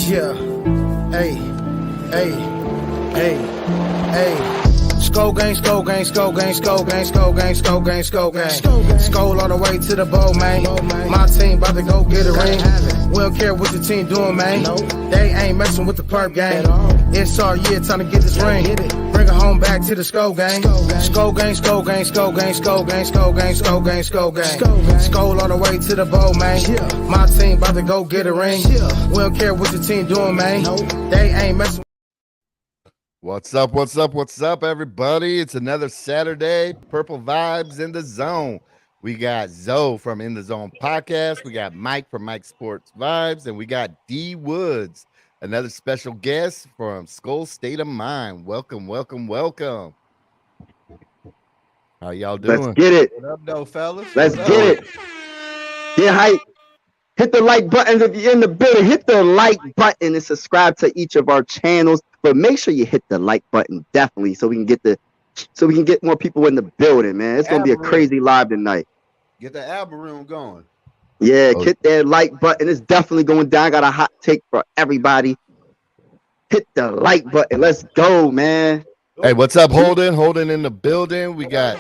Yeah. Hey. Hey. Hey. Hey. Skull gang, skull gang, skull gang, skull gang, skull gang, skull gang, skull gang. Skull all the way to the bowl, man. My team about to go get a ring. We don't care what the team doing, man. They ain't messing with the perp gang. It's our year, time to get this ring. Bring it home back to the skull gang. Skull gang, skull gang, skull gang, skull gang, skull gang, skull gang, skull gang. Skull all the way to the bowl, man. My team about to go get a ring. We don't care what the team doing, man. They ain't messing. What's up, everybody? It's another Saturday. Purple Vibes in the Zone. We got Zoe from In the Zone Podcast. We got Mike from Mike Sports Vibes. And we got D Woods, another special guest from Skull State of Mind. Welcome. How y'all doing? Let's get it. What up, though, fellas? Let's get it. Get hype. Hit the like buttons if you're in the building. Hit the like button and subscribe to each of our channels. But make sure you hit the like button definitely so we can get more people in the building, man. It's gonna be a crazy live tonight. Get the algorithm going. Yeah, hit that like button. It's definitely going down. I got a hot take for everybody. Hit the like button. Let's go, man. Hey, what's up, Holden? Holden in the building. We got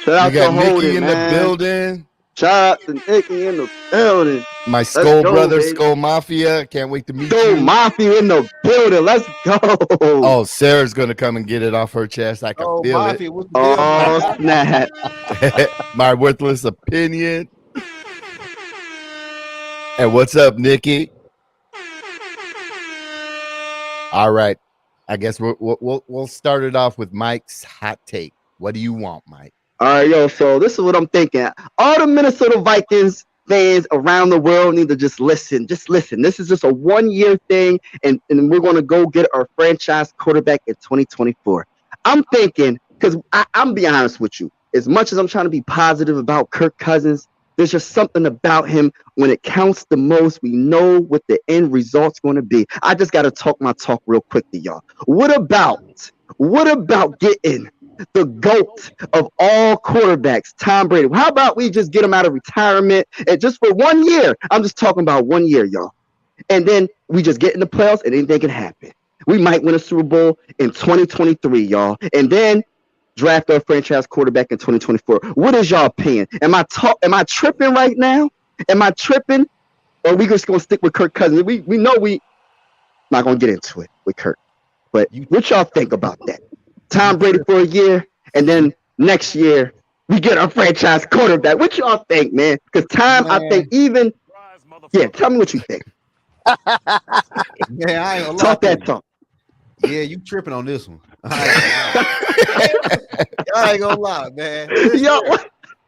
Nikki in the building. Shout out to Nikki in the building. My Skull brother, baby. Skull Mafia. Can't wait to meet you. Skull Mafia in the building. Let's go. Oh, Sarah's going to come and get it off her chest. I can feel Mafia, it. Oh, snap. My worthless opinion. And what's up, Nikki? All right. I guess we'll start it off with Mike's hot take. What do you want, Mike? All right, yo, so this is what I'm thinking. All the Minnesota Vikings fans around the world need to just listen. Just listen. This is just a one-year thing, and we're going to go get our franchise quarterback in 2024. I'm thinking, because I'm be honest with you, as much as I'm trying to be positive about Kirk Cousins, there's just something about him when it counts the most. We know what the end result's going to be. I just got to talk my talk real quickly, y'all. What about getting the GOAT of all quarterbacks, Tom Brady? How about we just get him out of retirement and just for 1 year? I'm just talking about 1 year, y'all. And then we just get in the playoffs and anything can happen. We might win a Super Bowl in 2023, y'all. And then draft our franchise quarterback in 2024. What is y'all opinion? Am I tripping right now? Am I tripping? Or are we just gonna stick with Kirk Cousins? We know we not gonna get into it with Kirk. But what y'all think about that? Tom Brady for a year, and then next year we get our franchise quarterback. What y'all think, man? Because I think even tell me what you think. Yeah, I ain't gonna talk that talk. Yeah, you tripping on this one. I ain't gonna lie, man. Yo,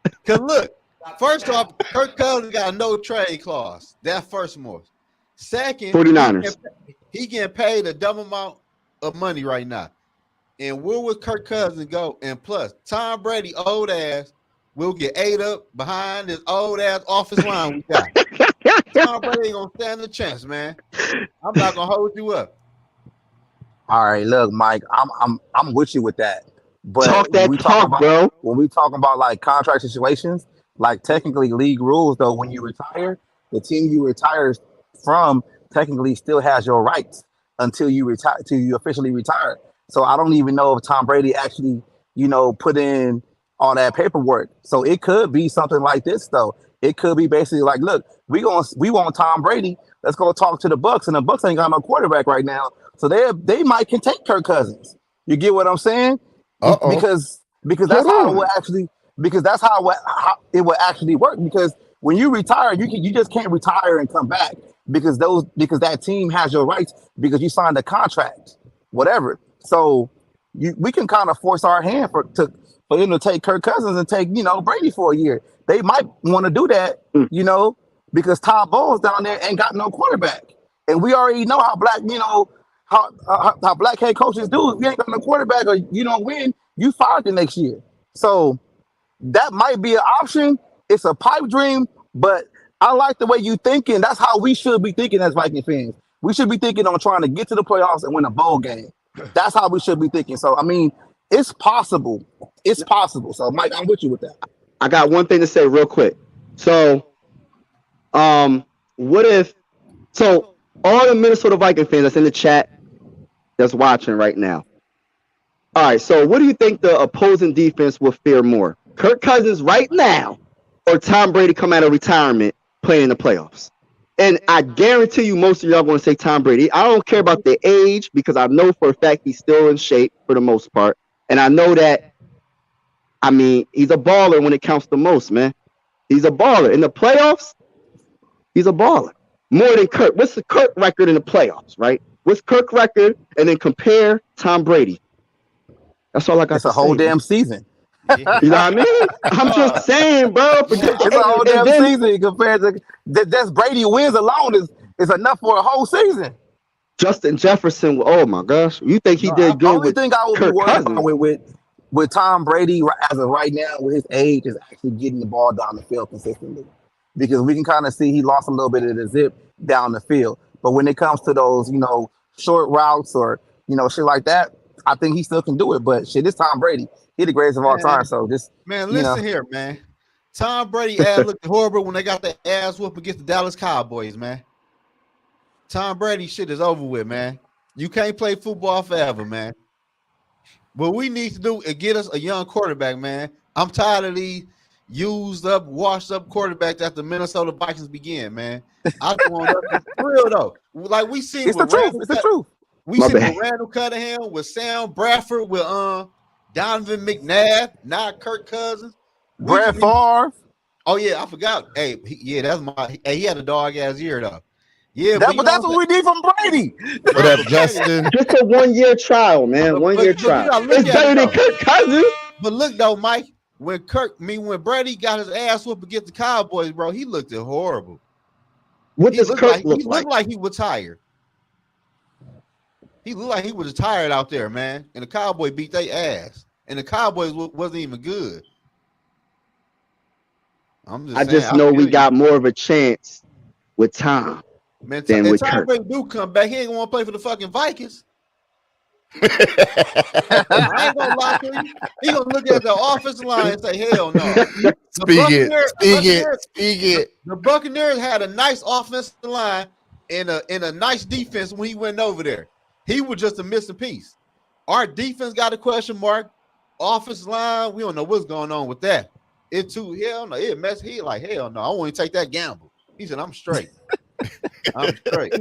because look, first off, Kirk Cousins got a no trade clause. That's first most. Second, 49ers. He getting paid a dumb amount of money right now. And where would Kirk Cousins go? And plus, Tom Brady, old ass, will get ate up behind this old ass offensive line we got. Tom Brady ain't gonna stand a chance, man. I'm not gonna hold you up. All right, look, Mike, I'm with you with that. But talk that talk, bro. When we talk about like contract situations, like technically league rules, though, when you retire, the team you retire from technically still has your rights until you retire, till you officially retire. So I don't even know if Tom Brady actually, put in all that paperwork. So it could be something like this, though. It could be basically like, look, we want Tom Brady. Let's go talk to the Bucks, and the Bucks ain't got no quarterback right now. So they might can take Kirk Cousins. You get what I'm saying? Uh-oh. Because that's how it will actually. Because that's how it will actually work. Because when you retire, you just can't retire and come back because that team has your rights because you signed a contract, whatever. So we can kind of force our hand for them to take Kirk Cousins and take Brady for a year. They might want to do that, because Todd Bowles down there ain't got no quarterback, and we already know how black how black head coaches do. If you ain't got no quarterback or you don't win, you fired the next year. So that might be an option. It's a pipe dream, but I like the way you thinking. That's how we should be thinking as Viking fans. We should be thinking on trying to get to the playoffs and win a bowl game. That's how we should be thinking. So, I mean, it's possible. It's possible. So, Mike, I'm with you with that. I got one thing to say real quick. So, what if? So All the Minnesota Viking fans that's in the chat that's watching right now. All right, so what do you think the opposing defense will fear more? Kirk Cousins right now or Tom Brady come out of retirement playing in the playoffs? And I guarantee you most of y'all going to say Tom Brady. I don't care about the age because I know for a fact he's still in shape for the most part. And I know that, I mean, he's a baller when it counts the most, man. He's a baller. In the playoffs, he's a baller. More than Kirk. What's the Kirk record in the playoffs, right? What's Kirk record? And then compare Tom Brady. That's all I got to say. It's a whole damn season. You know what I mean? I'm just saying, bro. It's a whole damn season compared to that's Brady wins alone is enough for a whole season. Justin Jefferson. Oh my gosh, you think he did good? The only with thing I would Kirk be worried Cousins? about with Tom Brady as of right now, with his age, is actually getting the ball down the field consistently. Because we can kind of see he lost a little bit of the zip down the field. But when it comes to those, short routes or shit like that, I think he still can do it. But shit, it's Tom Brady. He the greatest of all time. So just listen here, man. Tom Brady ass looked horrible when they got the ass whoop against the Dallas Cowboys, man. Tom Brady shit is over with, man. You can't play football forever, man. What we need to do is get us a young quarterback, man. I'm tired of these used up, washed up quarterbacks that the Minnesota Vikings begin, man. I just want to for real though. Like we see, it's the truth. It's the truth. We see with Randall Cunningham, with Sam Bradford, with Donovan McNabb, not Kirk Cousins, Brett Favre. Oh yeah, I forgot. Hey, he had a dog ass year though. Yeah, but that's what we need from Brady. What up, Justin? Just a 1 year trial, man. 1 year trial. It's better than Kirk Cousins. But look though, Mike, when Brady got his ass whooped against the Cowboys, bro, he looked horrible. What does Kirk look he looked like he was tired. He looked like he was tired out there, man. And the Cowboys beat their ass. And the Cowboys wasn't even good. I just know we got more of a chance with Tom than with Kirk. Brady do come back, he ain't gonna play for the fucking Vikings. I ain't gonna lie to you. He gonna look at the offensive line and say, "Hell no." Speak it. The Buccaneers had a nice offensive line and a nice defense when he went over there. He was just a missing piece. Our defense got a question mark. Offensive line, we don't know what's going on with that. Hell no. It mess. He like, hell no. I won't even take that gamble. He said, I'm straight. I'm straight.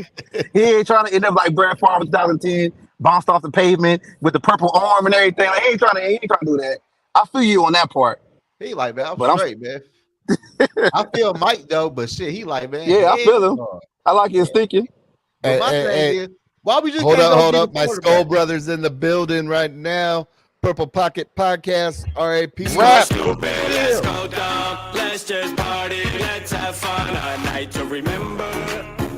He ain't trying to end up like Brett Favre in 2010, bounced off the pavement with the purple arm and everything. Like, he ain't trying to do that. I feel you on that part. He like, man, I'm straight, man. I feel Mike though, but shit, he like, man. Yeah, I feel him. I like his thinking. But my thing is, why we just hold up. My Skull Brothers in the building right now. Purple Pocket Podcast, RAP. Let's go, dog. Let's just party. Let's have fun. A night to remember.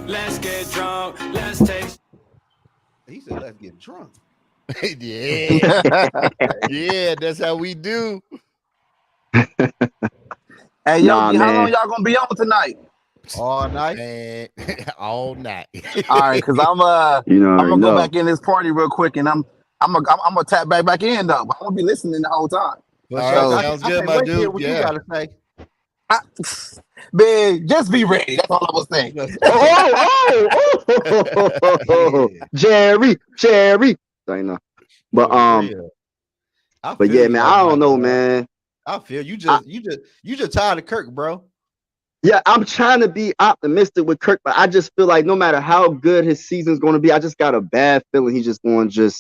Let's get drunk. Let's take. He said, let's get drunk. Yeah, that's how we do. Hey, yo, how long y'all gonna be on tonight? All night. All night. All right, because I'm gonna go back in this party real quick, and I'm gonna tap back in though. I'm gonna be listening the whole time. All right, sounds good, my dude. What you gotta say? Man, just be ready. That's all I was saying. Jerry. I know. But yeah, man, I don't know, man. I feel you just tired of Kirk, bro. Yeah, I'm trying to be optimistic with Kirk, but I just feel like no matter how good his season's going to be, I just got a bad feeling he's just going to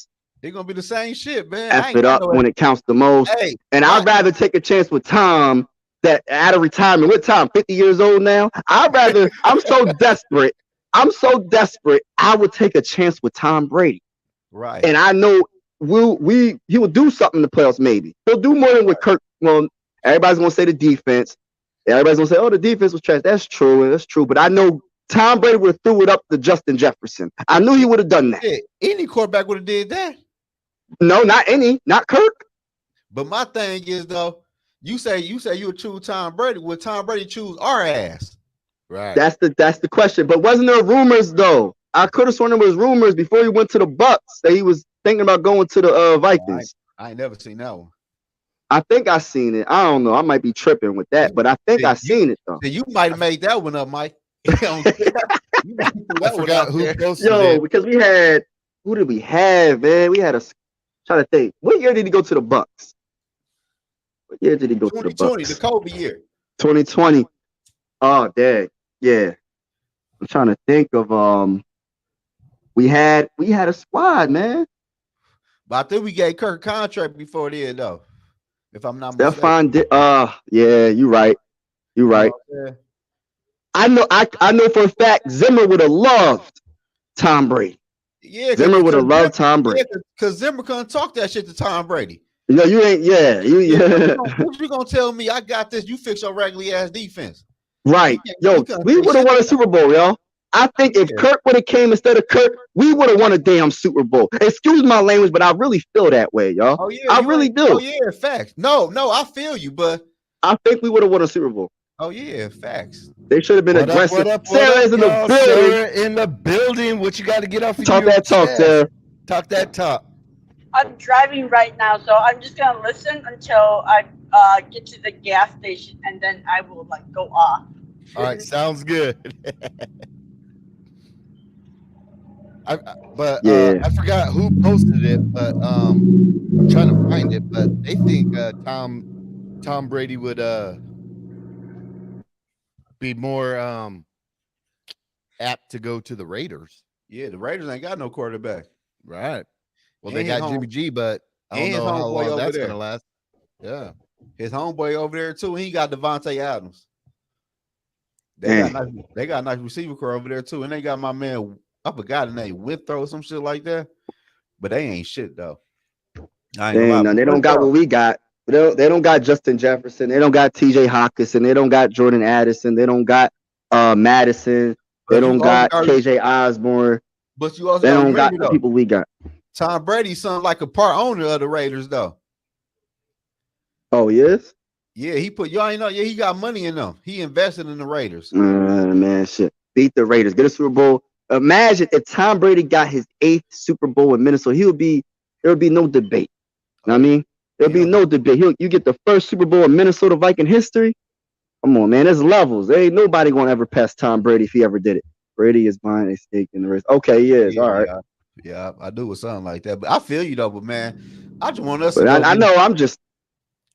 they're gonna be the same shit, man. F it up when it counts the most. Hey, and I'd rather take a chance with Tom that out of retirement. What Tom, 50 years old now? I'm so desperate. I would take a chance with Tom Brady. Right. And I know he will do something in the playoffs, maybe. He'll do more than with Kirk. Well, everybody's gonna say the defense. Everybody's gonna say, oh, the defense was trash. That's true. But I know Tom Brady would have threw it up to Justin Jefferson. I knew he would have done that. Yeah, any quarterback would have did that. No, not Kirk. But my thing is though, you say you would choose Tom Brady. Would Tom Brady choose our ass? Right. That's the question. But wasn't there rumors though? I could have sworn there was rumors before he went to the Bucks that he was thinking about going to the Vikings. I ain't never seen that one. I think I seen it. I don't know. I might be tripping with that, but I think I seen it though. You might have made that one up, Mike. I forgot who posted Yo, it. because we had who did we have, man? We had a trying to think. What year did he go to the Bucks? What year did he go to the 2020, Bucks? the Kobe year. 2020. Oh, dang. Yeah. I'm trying to think of we had a squad, man. But I think we gave Kirk a contract before then, though. If I'm not mistaken. Stephon did yeah, you're right. You're right. I know for a fact Zimmer would have loved Tom Brady. Yeah, Zimmer would have loved Tom Brady. Because Zimmer couldn't talk that shit to Tom Brady. No, you ain't. Yeah, What you gonna tell me? I got this. You fix your regular ass defense. Right. Yo, we would have won a Super Bowl, yo. I think if Kirk would have came instead of Kirk, we would have won a damn Super Bowl. Excuse my language, but I really feel that way, y'all. Oh yeah, I really do. Oh yeah, facts. No, I feel you, but I think we would have won a Super Bowl. Oh yeah, facts. They should have been aggressive. What up, Sarah's in the y'all? building. Sarah in the building. What you got to get off of Talk your that talk, chest? Sarah. Talk that talk. I'm driving right now, so I'm just gonna listen until I get to the gas station, and then I will go off. All right, sounds good. I forgot who posted it, but I'm trying to find it. But they think Tom Brady would be more apt to go to the Raiders. Yeah, the Raiders ain't got no quarterback. Right. Well, And they got Jimmy G, but I don't know how long that's gonna last. Yeah. His homeboy over there too. He got Devontae Adams. They got a nice receiver core over there too, and they got my man. I forgot his name, Withrow, some shit like that. But they ain't shit though. They don't got what we got. They don't got Justin Jefferson. They don't got T.J. Hawkinson. They don't got Jordan Addison. They don't got Madison. They don't got KJ Osborne. But you also they don't got the people we got. Tom Brady sounds like a part owner of the Raiders though. Oh, he is? Yeah, he got money in them. He invested in the Raiders. Man, shit. Beat the Raiders. Get a Super Bowl. Imagine if Tom Brady got his 8th Super Bowl in Minnesota, there would be no debate. You know what I mean? There'll be no debate. You get the first Super Bowl in Minnesota Viking history. Come on, man. There's levels. There ain't nobody gonna ever pass Tom Brady if he ever did it. Brady is buying a stake in the race. Okay, he is. All right. Yeah, I do with something like that. But I feel you though, but man, I just want us to I know I'm just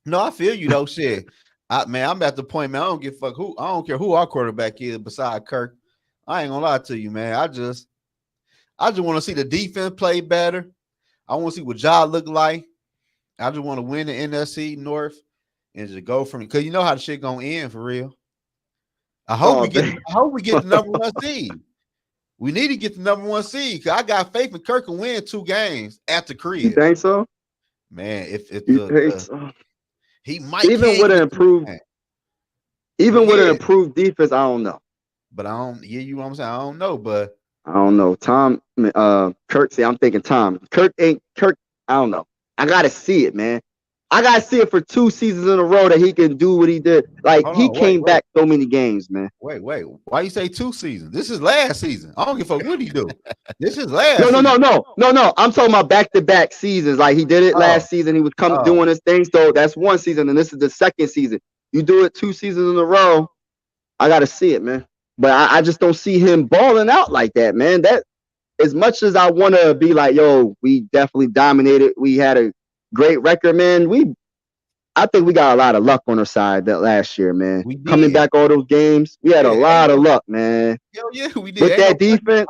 no, I feel you though. Shit. I'm at the point, man. I don't give a fuck who I don't care who our quarterback is beside Kirk. I ain't gonna lie to you, man. I just want to see the defense play better. I want to see what Ja look like. I just want to win the NFC North and just go from it because you know how the shit gonna end for real. I hope we get the number 1 seed. We need to get the number 1 seed because I got faith in Kirk can win 2 games at the crib. You think so? Man, if so? He might even with an improved defense, I don't know. But I don't. Yeah, you know what I'm saying. I don't know, but I don't know. Tom, Kirk. See, I'm thinking Tom. Kirk. I don't know. I gotta see it, man. I gotta see it for 2 seasons in a row that he can do what he did. He came back so many games, man. Wait. Why you say 2 seasons? This is last season. I don't give a fuck what he do. This is last. No. I'm talking about back-to-back seasons. Like he did it last season. He was doing his thing. So that's 1 season, and this is the 2nd season. You do it 2 seasons in a row. I gotta see it, man. But I just don't see him balling out like that, man. That as much as I want to be like, yo, we definitely dominated. We had a great record, man. I think we got a lot of luck on our side that last year, man. Coming back all those games, we had a lot of luck, man. Hell yeah, we did. With that defense,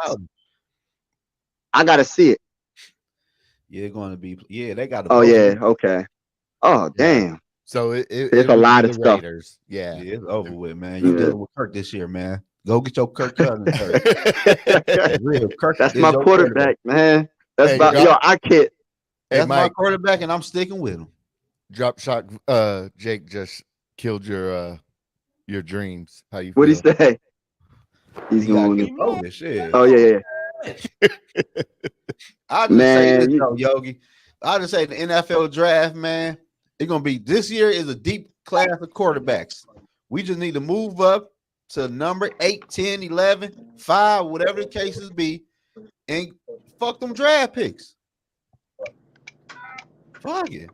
I gotta see it. Yeah, going to be. Yeah, they got. Oh yeah, okay. Oh damn. So it's a lot of stuff. Raiders. Yeah, it's over with, man. You dealing with Kirk this year, man. Go get your Kirk Cousins. Real Kirk. That's my quarterback, man. That's I kid. That's my quarterback, and I'm sticking with him. Drop shot. Jake just killed your dreams. How you? What'd he say? He's going. Oh shit. Oh yeah. I just say this, Yogi. I just say the NFL draft, man. It's gonna be this year is a deep class of quarterbacks. We just need to move up to number 8, 10, 11, 5, whatever the cases be, and fuck them draft picks. Fuck it.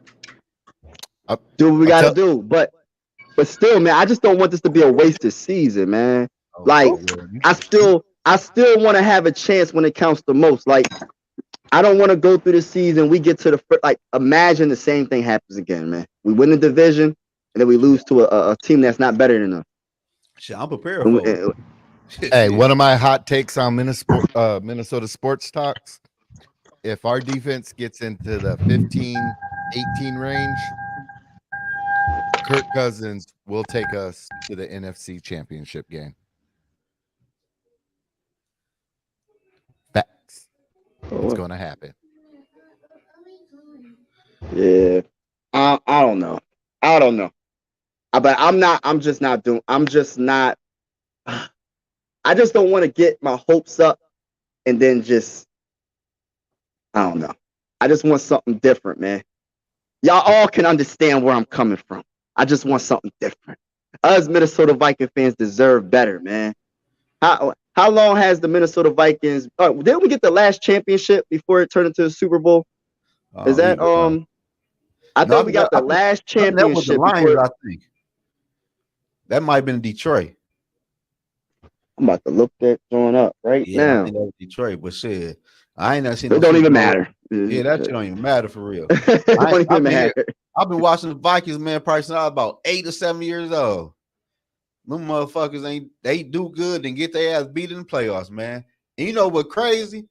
Do what we gotta do, but still, man, I just don't want this to be a wasted season, man. Like I still want to have a chance when it counts the most. Like I don't want to go through the season. We get to the like imagine the same thing happens again, man. We win the division and then we lose to a team that's not better than us. Shit, I'm prepared for it. Hey, one of my hot takes on Minnesota sports talks. If our defense gets into the 15-18 range, Kirk Cousins will take us to the NFC Championship game. Facts. It's going to happen. Yeah. I don't know. But I'm just not. I just don't want to get my hopes up and then just, I don't know. I just want something different, man. Y'all all can understand where I'm coming from. I just want something different. Us Minnesota Viking fans deserve better, man. How long has the Minnesota Vikings? Didn't we get the last championship before it turned into the Super Bowl? Is that I thought we got the last championship. That was the Lions, I think. That might have been Detroit. I'm about to look that joint up right now. I think that was Detroit, but shit, I ain't never seen. It don't even matter. Yeah, that shit don't even matter for real. It don't even matter. I've been watching the Vikings, man, probably since I was about 8 or 7 years old. Them motherfuckers they do good and get their ass beat in the playoffs, man. And you know what crazy?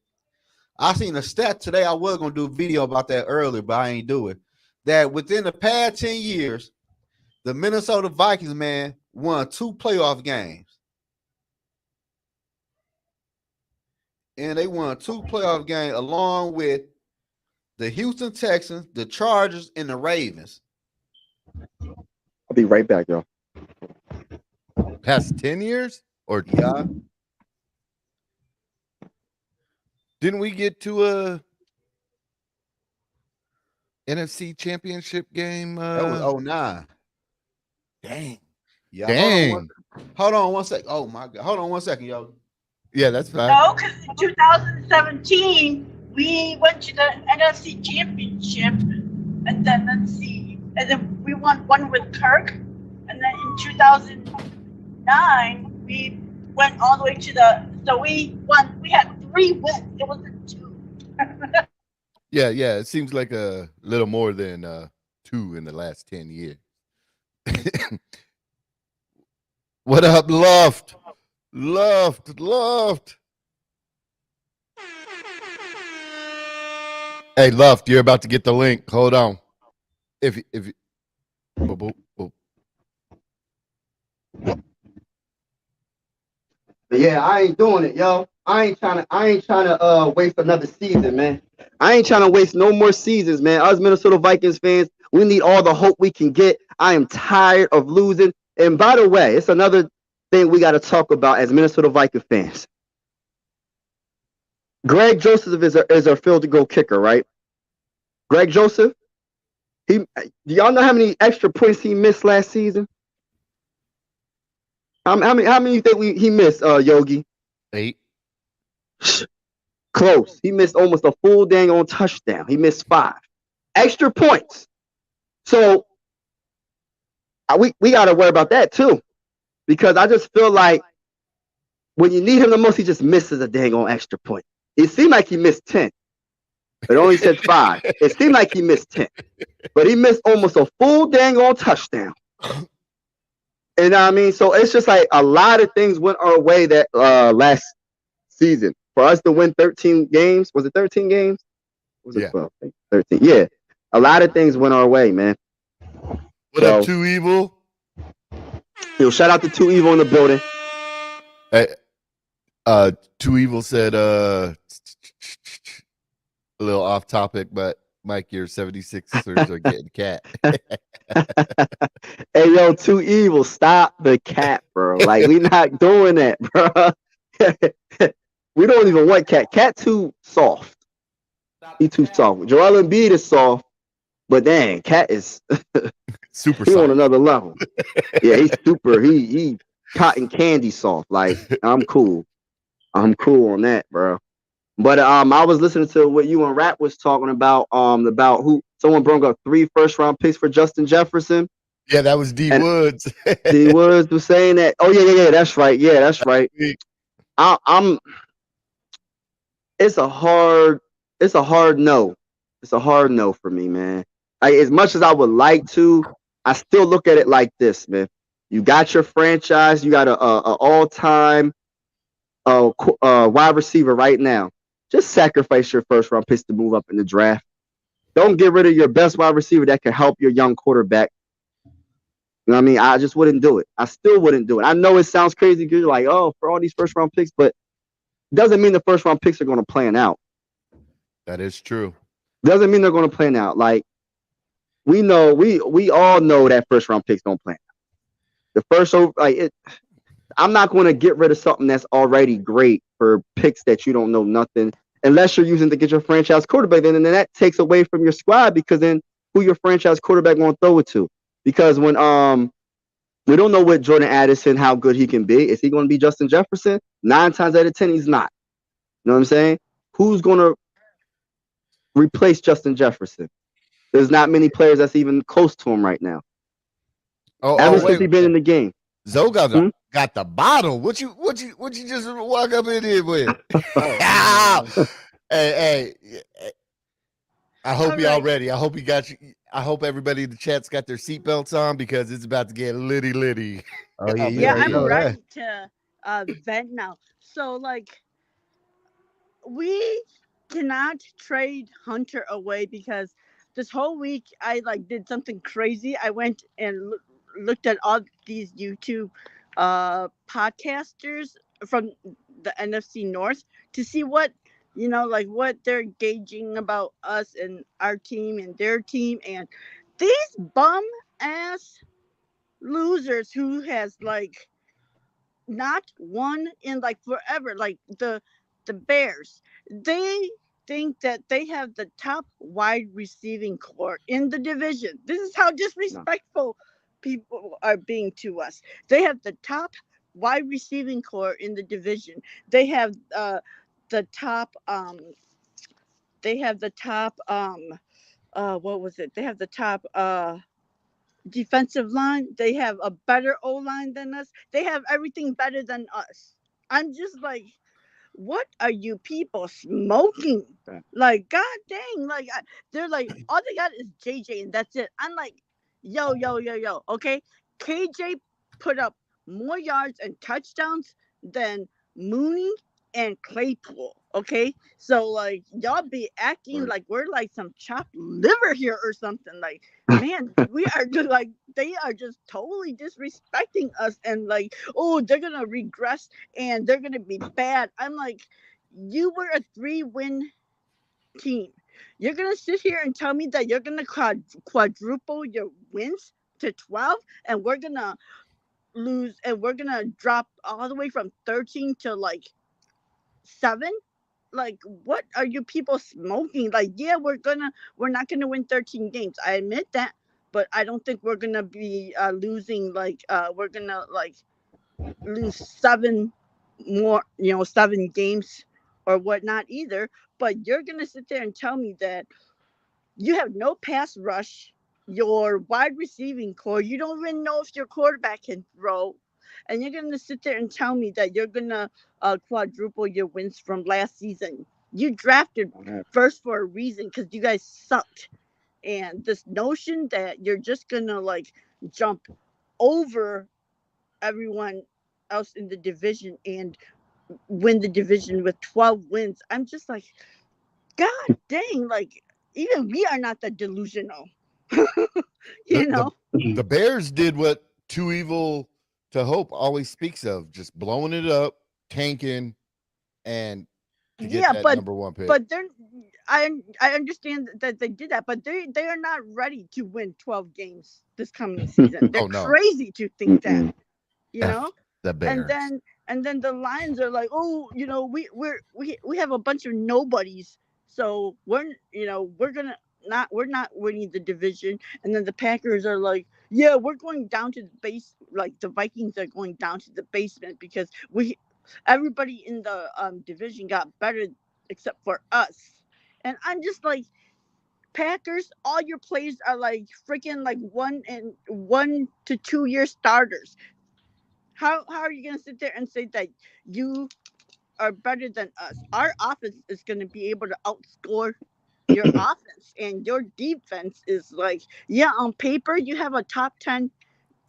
I seen a stat today. I was gonna do a video about that earlier, but I ain't do it. That within the past 10 years, the Minnesota Vikings, man, won 2 playoff games. And they won 2 playoff games along with the Houston Texans, the Chargers, and the Ravens. I'll be right back, y'all. Past 10 years? Or yeah. Didn't we get to a NFC Championship game? That was 09. Dang. Yeah. Dang. Hold on one second. Oh my God. Hold on 1 second, yo. Yeah, that's fine. No, because in 2017 we went to the NFC Championship, and then we won one with Kirk, and then in 2009 we went all the way to so we won. We had 3 wins. It wasn't 2. Yeah. It seems like a little more than 2 in the last 10 years. What up, Luft? Hey, Luft, you're about to get the link. Hold on. If But yeah, I ain't doing it, yo. I ain't trying to waste another season, man. I ain't trying to waste no more seasons, man. Us Minnesota Vikings fans, we need all the hope we can get. I am tired of losing. And by the way, it's another thing we got to talk about as Minnesota Viking fans. Greg Joseph is our field goal kicker, right? Greg Joseph. Do y'all know how many extra points he missed last season? How many you think he missed, Yogi? 8. Close. He missed almost a full dang on touchdown. He missed 5 extra points. So we got to worry about that too, because I just feel like when you need him the most, he just misses a dang on extra point. It seemed like he missed 10, but only said 5. It seemed like he missed 10, but he missed almost a full dang on touchdown. And I mean, so it's just like a lot of things went our way that last season. For us to win 13 games, was it 13 games? Was it 12? 13. Yeah. A lot of things went our way, man. What up, Too Evil? Yo, shout out to Too Evil in the building. Hey, Too Evil said a little off topic, but Mike, your 76ers are getting cat. Hey, yo, Too Evil, stop the cat, bro. Like, we not doing that, bro. We don't even want cat. Cat too soft. He too soft. Joel Embiid is soft, but dang, cat is super soft. On another level. Yeah, he's super. He cotton candy soft. Like, I'm cool. I'm cool on that, bro. But I was listening to what you and Rap was talking about who someone brought up 3 first-round picks for Justin Jefferson. Yeah, that was D And Woods. D Woods was saying that. Oh yeah. That's right. Yeah, that's right. I'm. It's a hard. It's a hard no. It's a hard no for me, man. As much as I would like to, I still look at it like this, man. You got your franchise. You got a all time wide receiver right now. Just sacrifice your first round picks to move up in the draft. Don't get rid of your best wide receiver that can help your young quarterback. You know what I mean? I just wouldn't do it. I still wouldn't do it. I know it sounds crazy because you're like, oh, for all these first round picks, but it doesn't mean the first round picks are going to plan out. That is true. Doesn't mean they're going to plan out. Like we know, we all know that first round picks don't plan out. The first, like it, I'm not going to get rid of something that's already great for picks that you don't know nothing, unless you're using to get your franchise quarterback. Then and then that takes away from your squad because then who your franchise quarterback going to throw it to? Because when we don't know what Jordan Addison, how good he can be. Is he going to be Justin Jefferson? 9 times out of 10, he's not. You know what I'm saying? Who's going to replace Justin Jefferson? There's not many players that's even close to him right now. Ever since he's been in the game. Zoe got the bottle. What you just walk up in here with? hey, I hope y'all ready. I hope you got you. I hope everybody in the chat's got their seatbelts on because it's about to get litty. Oh yeah, Yeah, I'm know ready to vent now. So like we cannot trade Hunter away because this whole week I like did something crazy. I went and looked at all these YouTube podcasters from the NFC North to see what like what they're gauging about us and our team and their team, and these bum ass losers who has like not won in like forever, like the Bears. They think that they have the top wide receiving core in the division. This is how disrespectful people are being to us. They have the top wide receiving core in the division. They have the top they have the top what was it? They have the top defensive line. They have a better O line than us. They have everything better than us. I'm just like, what are you people smoking? Like, god dang, like they're like, all they got is JJ and that's it. I'm like, yo, okay? KJ put up more yards and touchdowns than Mooney and Claypool, okay? So like y'all be acting like we're like some chopped liver here or something. Like, man, we are just like, they are just totally disrespecting us and like, oh, they're gonna regress and they're gonna be bad. I'm like, you were a 3-win team. You're gonna sit here and tell me that you're gonna quadruple your wins to 12, and we're gonna lose, and we're gonna drop all the way from 13 to like 7? Like, what are you people smoking? Like, yeah, we're not gonna win 13 games. I admit that, but I don't think we're gonna be losing like we're gonna like lose 7 more, 7 games or whatnot either. But you're gonna sit there and tell me that you have no pass rush, your wide receiving core, you don't even know if your quarterback can throw, and you're gonna sit there and tell me that you're gonna quadruple your wins from last season. You drafted first for a reason because you guys sucked, and this notion that you're just gonna like jump over everyone else in the division and win the division with 12 wins. I'm just like, god dang, like even we are not that delusional. The Bears did what Too Evil to Hope always speaks of, just blowing it up, tanking, and to get that number 1 pick. But I understand that they did that, but they are not ready to win 12 games this coming season. They're crazy to think that, the Bears. And then the Lions are like, oh, we have a bunch of nobodies, so we're not winning the division. And then the Packers are like, yeah, we're going down to the base, like the Vikings are going down to the basement because everybody in the division got better except for us. And I'm just like, Packers, all your players are like freaking like 1 to 2 year starters. How are you gonna sit there and say that you are better than us? Our offense is gonna be able to outscore your offense, and your defense is like, yeah, on paper you have a top 10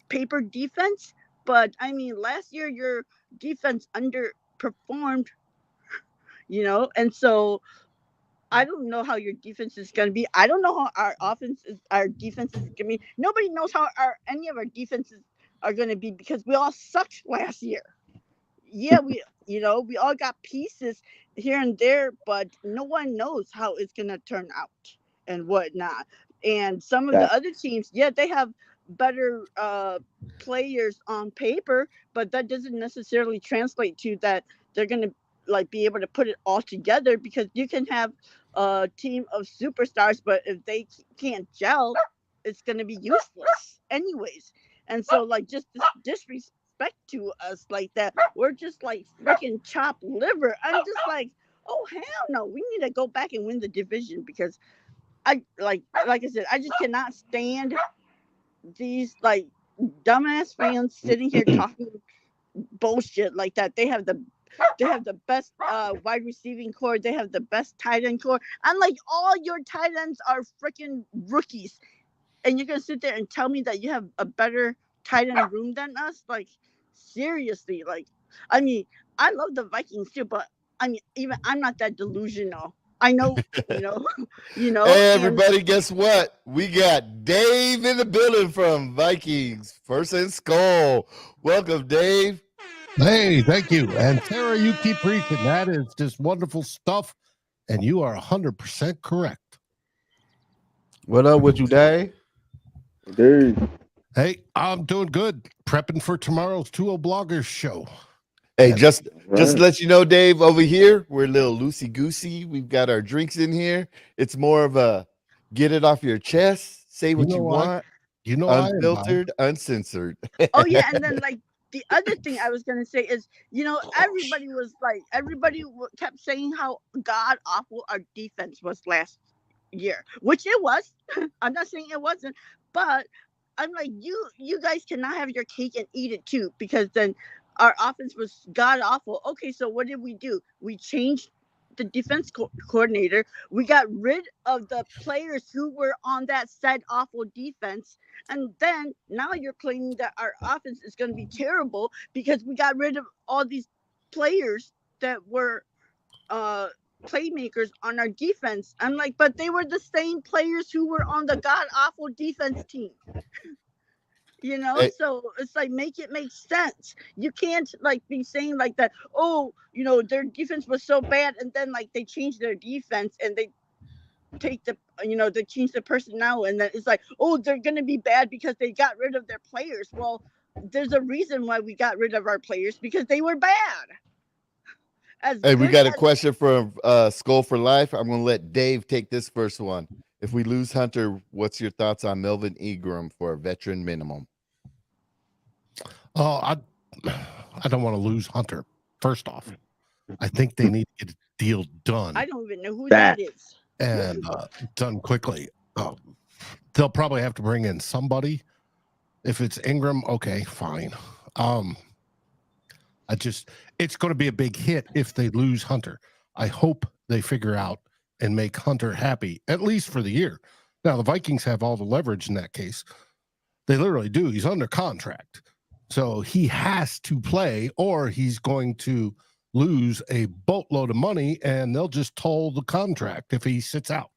paper defense, but I mean last year your defense underperformed, and so I don't know how your defense is going to be. I don't know how our defense is going to be. Nobody knows how any of our defenses are going to be because we all sucked last year. Yeah, we all got pieces here and there, but no one knows how it's going to turn out and whatnot. And some of the That other teams, yeah, they have better players on paper, but that doesn't necessarily translate to that they're going to like be able to put it all together, because you can have a team of superstars, but if they can't gel, it's going to be useless anyways. And so like just this disrespect to us like that, we're just like freaking chopped liver. I'm just like, oh hell no, we need to go back and win the division, because I like I said, I just cannot stand these like dumbass fans sitting here talking bullshit like that. They have the best wide receiving core. They have the best tight end core. I'm like, all your tight ends are freaking rookies, and you're gonna sit there and tell me that you have a better tight end room than us? Like, seriously, like, I mean, I love the Vikings too, but I mean, even I'm not that delusional. I know, Hey, and everybody, guess what? We got Dave in the building from Vikings, First and Skull. Welcome, Dave. Hey, thank you. And Sarah, you keep preaching. That is just wonderful stuff. And you are 100% correct. What up with you, Dave? dude. Hey, I'm doing good. Prepping for tomorrow's 2 Bloggers show. Hey, just Right. to let you know, Dave, over here, we're a little loosey-goosey. We've got our drinks in here. It's more of a get it off your chest, say what you want, unfiltered, uncensored. oh yeah, and then like the other thing I was gonna say is, everybody kept saying how god awful our defense was last year, which it was. I'm not saying it wasn't, but I'm like, you guys cannot have your cake and eat it too, because then our offense was god awful. Okay, so what did we do? We changed the defense coordinator. We got rid of the players who were on that said awful defense, and then now you're claiming that our offense is going to be terrible because we got rid of all these players that were playmakers on our defense. I'm like, but they were the same players who were on the god awful defense team. Hey. So it's like, make it make sense. You can't like be saying like that, oh, their defense was so bad, and then like they changed their defense and they they change the personnel, and then it's like, oh, they're gonna be bad because they got rid of their players. Well, there's a reason why we got rid of our players, because they were bad. Hey, we got a question from Skull for Life. I'm going to let Dave take this first one. If we lose Hunter, what's your thoughts on Melvin Ingram for a veteran minimum? Oh, I don't want to lose Hunter. First off, I think they need to get a deal done. I don't even know who that is. And done quickly. They'll probably have to bring in somebody. If it's Ingram, okay, fine. It's going to be a big hit if they lose Hunter. I hope they figure out and make Hunter happy, at least for the year. Now, the Vikings have all the leverage in that case. They literally do. He's under contract. So he has to play, or he's going to lose a boatload of money, and they'll just toll the contract if he sits out.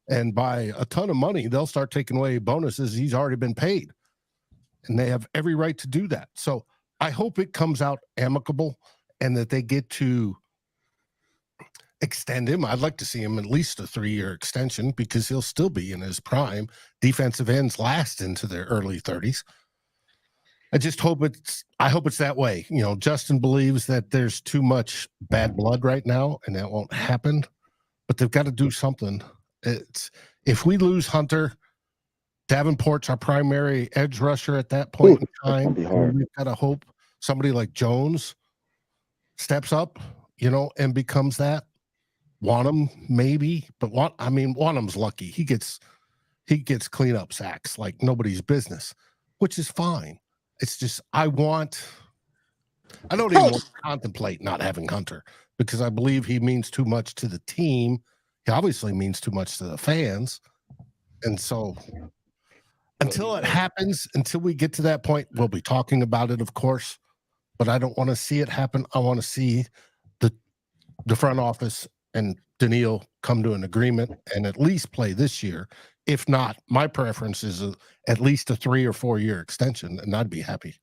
And by a ton of money, they'll start taking away bonuses he's already been paid. And they have every right to do that. So I hope it comes out amicable and that they get to extend him. I'd like to see him at least a 3-year extension, because he'll still be in his prime. Defensive ends last into their early 30s. I hope it's that way. Justin believes that there's too much bad blood right now, and that won't happen. But they've got to do something. If we lose Hunter, Davenport's our primary edge rusher at that point in time. We've got to hope somebody like Jones steps up, and becomes that. Wanham maybe, but Wanham's lucky. He gets cleanup sacks like nobody's business, which is fine. It's just I don't even want to contemplate not having Hunter because I believe he means too much to the team. He obviously means too much to the fans. And so until it happens, until we get to that point, we'll be talking about it, of course, but I don't want to see it happen. I want to see the front office and Daniil come to an agreement and at least play this year. If not, my preference is at least a 3 or 4 year extension, and I'd be happy.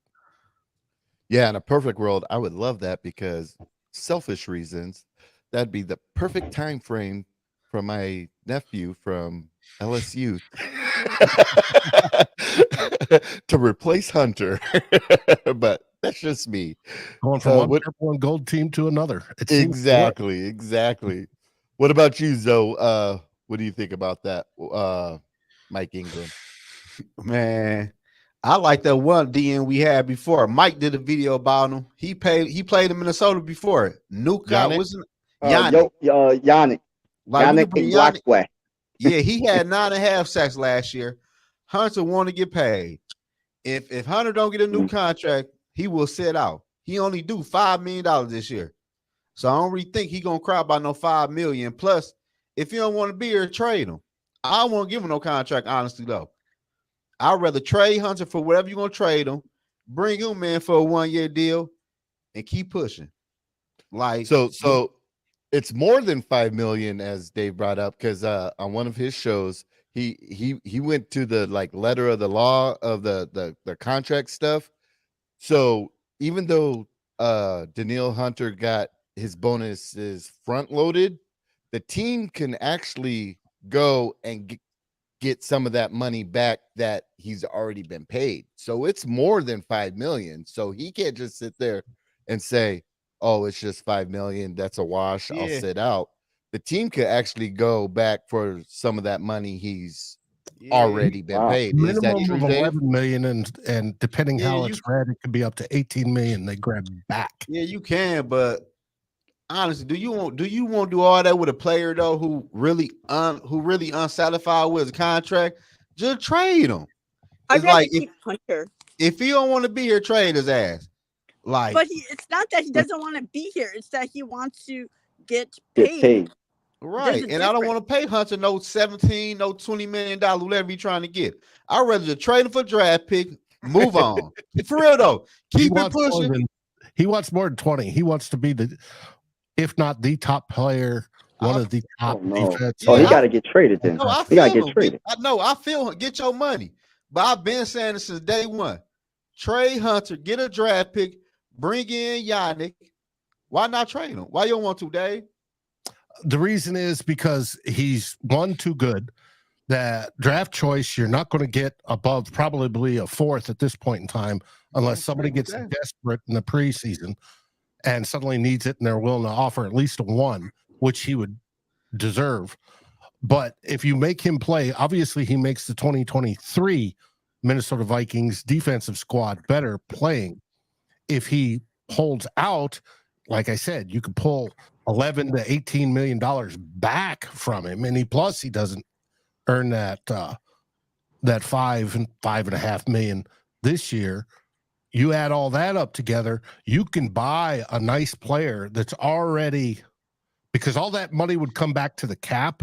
Yeah, in a perfect world, I would love that because selfish reasons, that'd be the perfect time frame for my nephew from LSU to replace Hunter. But that's just me. Going from one purple and gold team to another. Exactly. What about you, Zoe? What do you think about that, Mike Ingram? Man, I like that one DN we had before. Mike did a video about him. He played in Minnesota before. Nuka wasn't Yannick. Yannick Ngakwe. Yeah, he had 9.5 sacks last year. Hunter want to get paid. If Hunter don't get a new contract, he will sit out. He only do $5 million this year. So I don't really think he gonna cry about no $5 million. Plus, if you don't want to be here, trade him. I won't give him no contract, honestly, though. I'd rather trade Hunter for whatever you're gonna trade him, bring him in for a 1-year deal, and keep pushing. Like so it's more than $5 million, as Dave brought up, because on one of his shows, he went to the letter of the law of the contract stuff. So even though Daniil Hunter got his bonuses front loaded, the team can actually go and get some of that money back that he's already been paid. So it's more than $5 million. So he can't just sit there and say, oh, it's just $5 million. That's a wash. Yeah. I'll sit out. The team could actually go back for some of that money he's already been paid. Is that true, of $11 million, and depending how it's read, it could be up to $18 million. They grab back. Yeah, you can, but honestly, do you want to do all that with a player though who really unsatisfied with his contract? Just trade him. I'd rather keep Hunter. If he don't want to be here, trade his ass. But it's not that he doesn't want to be here; it's that he wants to get paid. Right, and I don't want to pay Hunter no $17, no $20 million, whatever he's trying to get. I'd rather just trade him for a draft pick, move on. For real though, keep it pushing. He wants more than 20. He wants to be if not the top player, one of the top defense. Oh, he got to get traded then. He got to get traded. I feel him. Get your money. But I've been saying this since day one. Trade Hunter, get a draft pick, bring in Yannick. Why not trade him? Why you don't want to, Dave? The reason is because he's too good. That draft choice, you're not going to get above probably a 4th at this point in time, unless somebody gets desperate in the preseason and suddenly needs it and they're willing to offer at least a 1, which he would deserve. But if you make him play, obviously he makes the 2023 Minnesota Vikings defensive squad better playing. If he holds out, like I said, you could pull $11 to $18 million back from him, and he doesn't earn that $5.5 million this year. You add all that up together, you can buy a nice player that's already, because all that money would come back to the cap.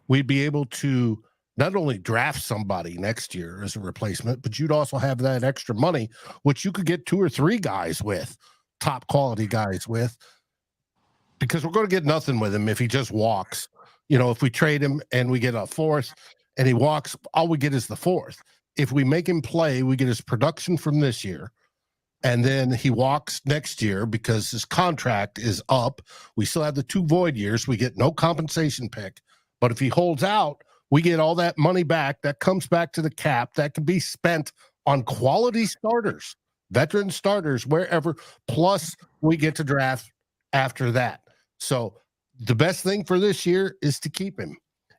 We'd be able to not only draft somebody next year as a replacement, but you'd also have that extra money, which you could get 2 or 3 guys with, top quality guys with, because we're going to get nothing with him if he just walks. If we trade him and we get a 4th and he walks, all we get is the 4th. If we make him play, we get his production from this year, and then he walks next year because his contract is up. We still have the 2 void years. We get no compensation pick. But if he holds out, we get all that money back. That comes back to the cap. That can be spent on quality starters, veteran starters, wherever. Plus, we get to draft after that. So the best thing for this year is to keep him.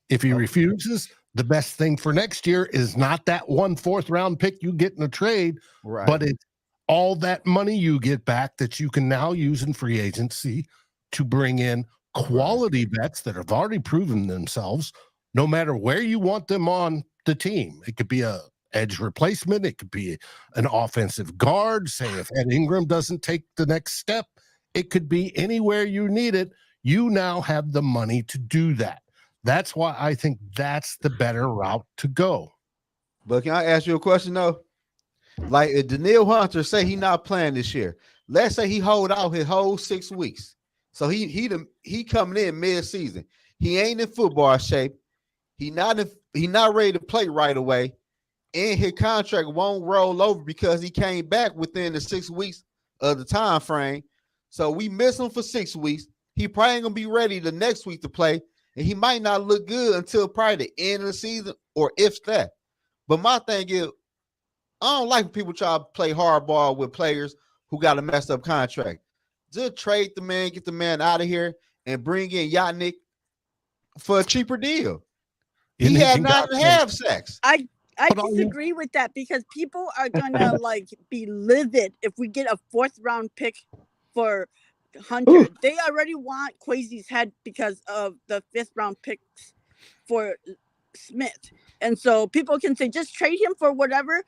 If he refuses, the best thing for next year is not that 1 4th round pick you get in a trade, but it's all that money you get back that you can now use in free agency to bring in quality vets that have already proven themselves, no matter where you want them on the team. It could be a edge replacement. It could be an offensive guard. Say if Ed Ingram doesn't take the next step, it could be anywhere you need it. You now have the money to do that. That's why I think that's the better route to go. But can I ask you a question though? Like if Danielle Hunter say he not playing this year, let's say he hold out his whole 6 weeks. So he coming in mid-season. He ain't in football shape. He not ready to play right away. And his contract won't roll over because he came back within the 6 weeks of the time frame. So we miss him for 6 weeks. He probably ain't gonna be ready the next week to play, and he might not look good until probably the end of the season, or if that. But my thing is, I don't like when people try to play hardball with players who got a messed up contract. Just trade the man, get the man out of here, and bring in Yannick for a cheaper deal. He had 9.5 sacks. I disagree with that because people are gonna like be livid if we get a 4th round pick for Hunter. Ooh. They already want Kwesi's head because of the 5th round picks for Smith, and so people can say just trade him for whatever.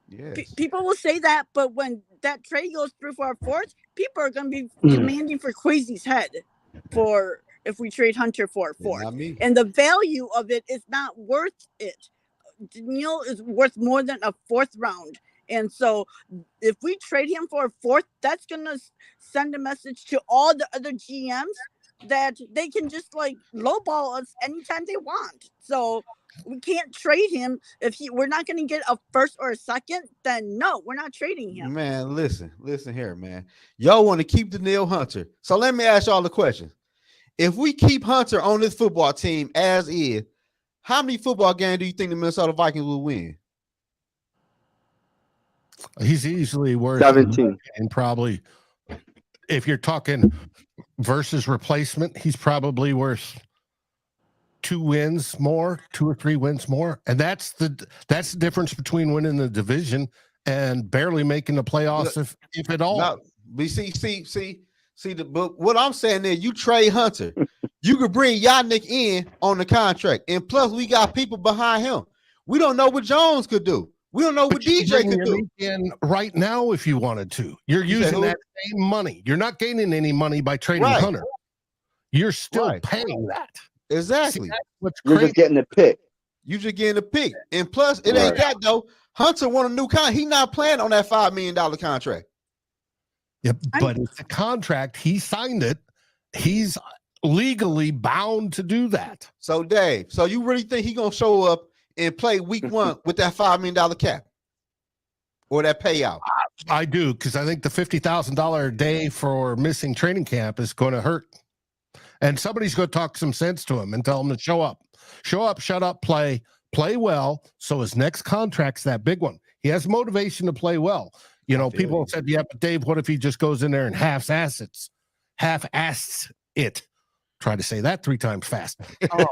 Yes. People will say that, but when that trade goes through for our 4th, people are going to be demanding for Kwesi's head for if we trade Hunter for a 4th, and the value of it is not worth it. Danielle is worth more than a 4th round. And so if we trade him for a 4th, that's going to send a message to all the other GMs that they can just like lowball us anytime they want. So we can't trade him. If we're not going to get a 1st or a 2nd, then no, we're not trading him. Man, listen here, man. Y'all want to keep Danielle Hunter. So let me ask y'all the question. If we keep Hunter on this football team as is, how many football games do you think the Minnesota Vikings will win? He's easily worth 17. And probably, if you're talking versus replacement, he's probably worth 2 wins more, 2 or 3 wins more. And that's the difference between winning the division and barely making the playoffs, if at all. No, but but what I'm saying is you trade Hunter. You could bring Yannick in on the contract. And plus, we got people behind him. We don't know what Jones could do. We don't know what DJ could do. In right now, if you wanted to, you're using that same money. You're not gaining any money by trading Hunter. You're still paying that. Exactly. See, you're just getting the pick. You just getting the pick. And plus, it ain't that though. Hunter won a new contract. He's not playing on that $5 million contract. Yep, but it's a contract. He signed it. He's legally bound to do that. So, Dave, so you really think he's gonna show up and play week 1 with that $5 million cap or that payout? I do, because I think the $50,000 a day for missing training camp is going to hurt. And somebody's going to talk some sense to him and tell him to show up, shut up, play well. So his next contract's that big one. He has motivation to play well. You know, people have said, yeah, but Dave, what if he just goes in there and half-asses it? Try to say that 3 times fast. I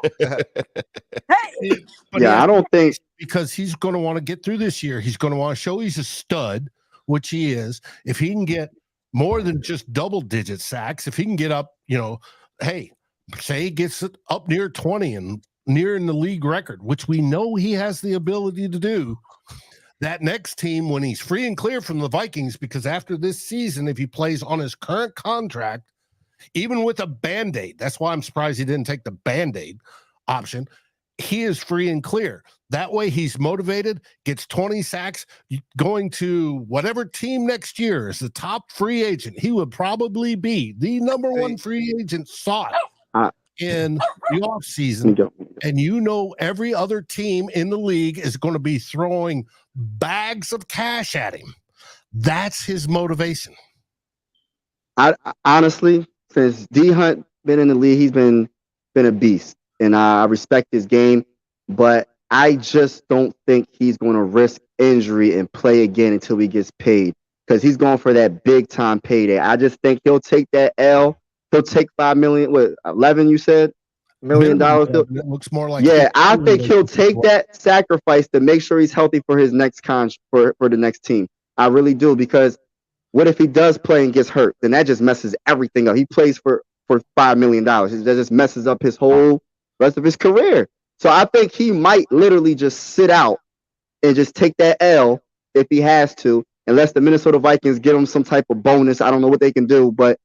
don't think, because he's going to want to get through this year. He's going to want to show he's a stud, which he is. If he can get more than just double-digit sacks, if he can get up, hey, say he gets it up near 20 and nearing the league record, which we know he has the ability to do. That next team, when he's free and clear from the Vikings, because after this season, if he plays on his current contract, even with a Band-Aid, that's why I'm surprised he didn't take the Band-Aid option, he is free and clear. That way he's motivated, gets 20 sacks, going to whatever team next year is the top free agent. He would probably be the number 1 free agent sought in the offseason. And every other team in the league is going to be throwing bags of cash at him. That's his motivation. I honestly, since D Hunt been in the league, he's been a beast, and I respect his game, but I just don't think he's going to risk injury and play again until he gets paid, because he's going for that big time payday. I just think he'll take that L. He'll take $5 million. What, 11? You said $1 million. It looks more like I think he'll take that sacrifice to make sure he's healthy for his next for the next team. I really do, because what if he does play and gets hurt? Then that just messes everything up. He plays for for $5 million. That just messes up his whole rest of his career. So I think he might literally just sit out and just take that L if he has to, unless the Minnesota Vikings get him some type of bonus. I don't know what they can do, but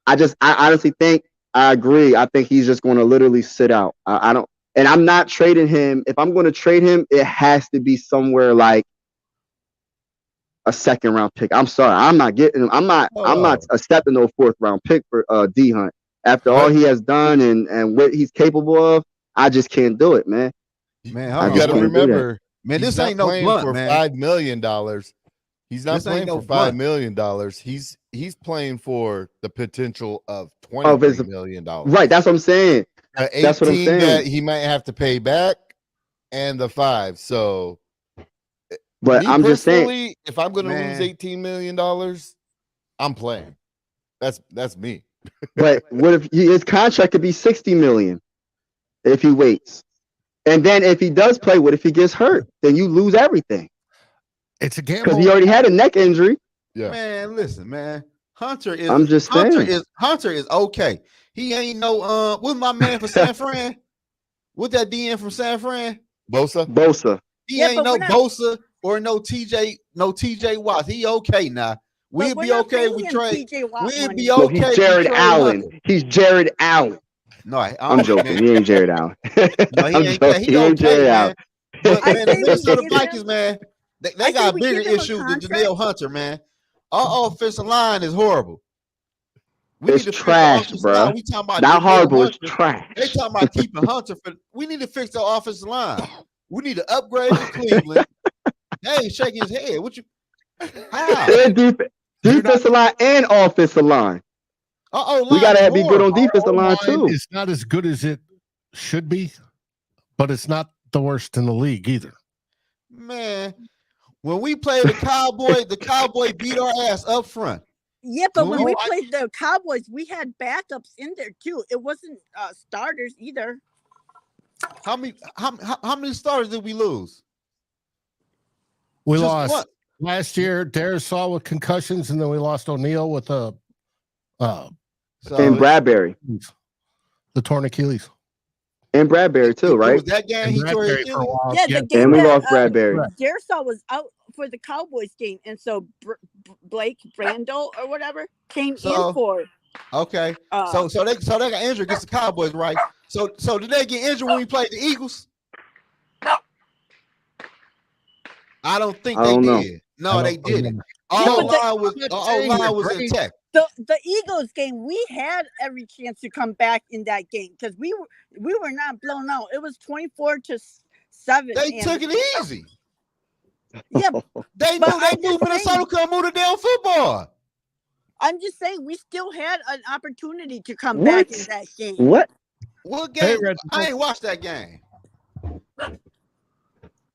I honestly think I agree. I think he's just going to literally sit out. I don't, and I'm not trading him. If I'm going to trade him, it has to be somewhere like a second round pick. I'm sorry, I'm not accepting no fourth round pick for D Hunt after all he has done and what he's capable of. I just can't do it, man. Man, you got to remember, man, this ain't no blunt, for man. $5 million. He's not playing for $5 million. He's playing for the potential of $20 million. Right, that's what I'm saying. That's what I'm saying. That he might have to pay back, and the 5. So, but I'm just saying, if I'm going to lose $18 million, I'm playing. That's me. But what if his contract could be $60 million if he waits? And then if he does play, what if he gets hurt? Then you lose everything. It's a gamble because he already had a neck injury. Yeah, man. Listen, man. Hunter is. I'm just saying. Hunter is okay. He ain't no. What's my man from San Fran? What that DN from San Fran? Bosa. He ain't no Bosa or no TJ Watts. He okay now. We'll be okay with trade. We'll be okay. He's Jared Allen. He's Jared Allen. No, I'm joking. He ain't Jared Allen. No, he ain't Jared Allen. But man, the Minnesota Vikings, man, they got bigger issues than Danielle Hunter, man. Our offensive line is horrible. It's trash, bro. We talking about not horrible. It's Hunter. Trash. They talking about keeping Hunter. We need to fix the offensive line. We need to upgrade to Cleveland. Hey, shaking his head. What you? How? Defensive line and offensive line. We gotta be good on defensive line too. It's not as good as it should be, but it's not the worst in the league either. Man, when we played the Cowboy beat our ass up front. Yeah, but when we played the Cowboys, we had backups in there too. It wasn't starters either. How many starters did we lose? We lost last year. Darisaw with concussions, and then we lost O'Neal with a and Bradbury, the torn Achilles, and Bradbury too, right? Was that game he tore his Achilles? Yeah, the game and we lost Bradbury. Darisaw was out for the Cowboys game, and so Blake Brandel or whatever came in for. Okay, so they got injured against the Cowboys, right? So did they get injured when we played the Eagles? No, I don't think they did. No, they didn't. All line was intact. The Eagles game, we had every chance to come back in that game because we were not blown out. It was 24-7. They took it easy. Yeah, they knew Minnesota couldn't move the damn football. I'm just saying we still had an opportunity to come back in that game. What game? I ain't watched that game.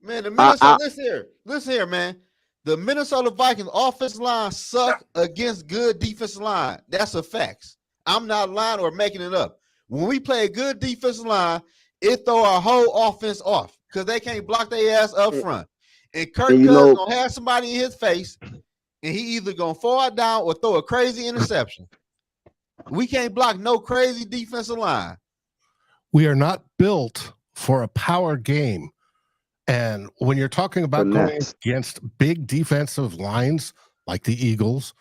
Man, the Minnesota. Listen here, man. The Minnesota Vikings offensive line suck against good defensive line. That's a fact. I'm not lying or making it up. When we play a good defensive line, it throw our whole offense off because they can't block their ass up front. And Kirk Cousins gonna have somebody in his face, and he either gonna fall down or throw a crazy interception. We can't block no crazy defensive line. We are not built for a power game. And when you're talking about going against big defensive lines like the Eagles,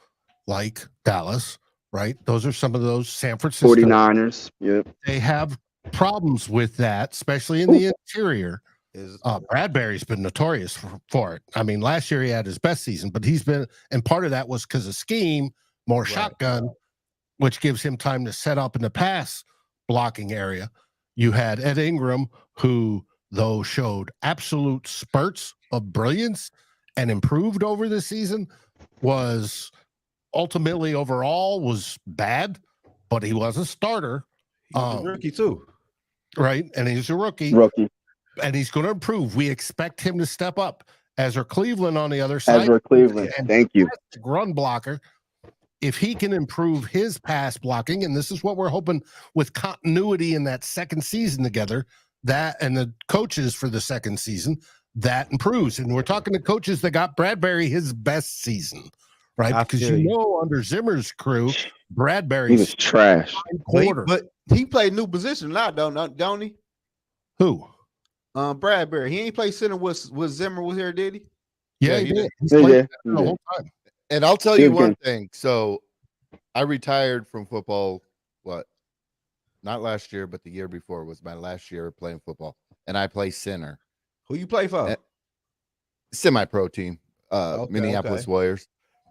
like Dallas, right? Those are some of those San Francisco 49ers. Yep. They have problems with that, especially in the interior. Bradbury's been notorious for it. I mean, last year he had his best season, but and part of that was because of scheme, more shotgun, which gives him time to set up in the pass blocking area. You had Ed Ingram, who though showed absolute spurts of brilliance and improved over the season, was ultimately overall was bad, but he was a starter. He's a rookie too. Right, and he's a rookie. And he's going to improve. We expect him to step up. Ezra Cleveland on the other side. Ezra Cleveland, thank you. Run blocker. If he can improve his pass blocking, and this is what we're hoping with continuity in that second season together, that and the coaches for the second season, that improves. And we're talking to coaches that got Bradbury his best season, right? I Because feel you you. know under Zimmer's crew, He Bradbury's was trash. quarter. But he played new position now, don't he? Who? Bradbury. He ain't played center with Zimmer was here, did he? Yeah, Yeah, he he did. did. He's Yeah, played yeah, the whole time. And I'll tell He you was one good. thing. So I retired from football, not last year, but the year before was my last year playing football. And I play center. Who you play for? Semi-pro team, Okay, Minneapolis okay. Warriors.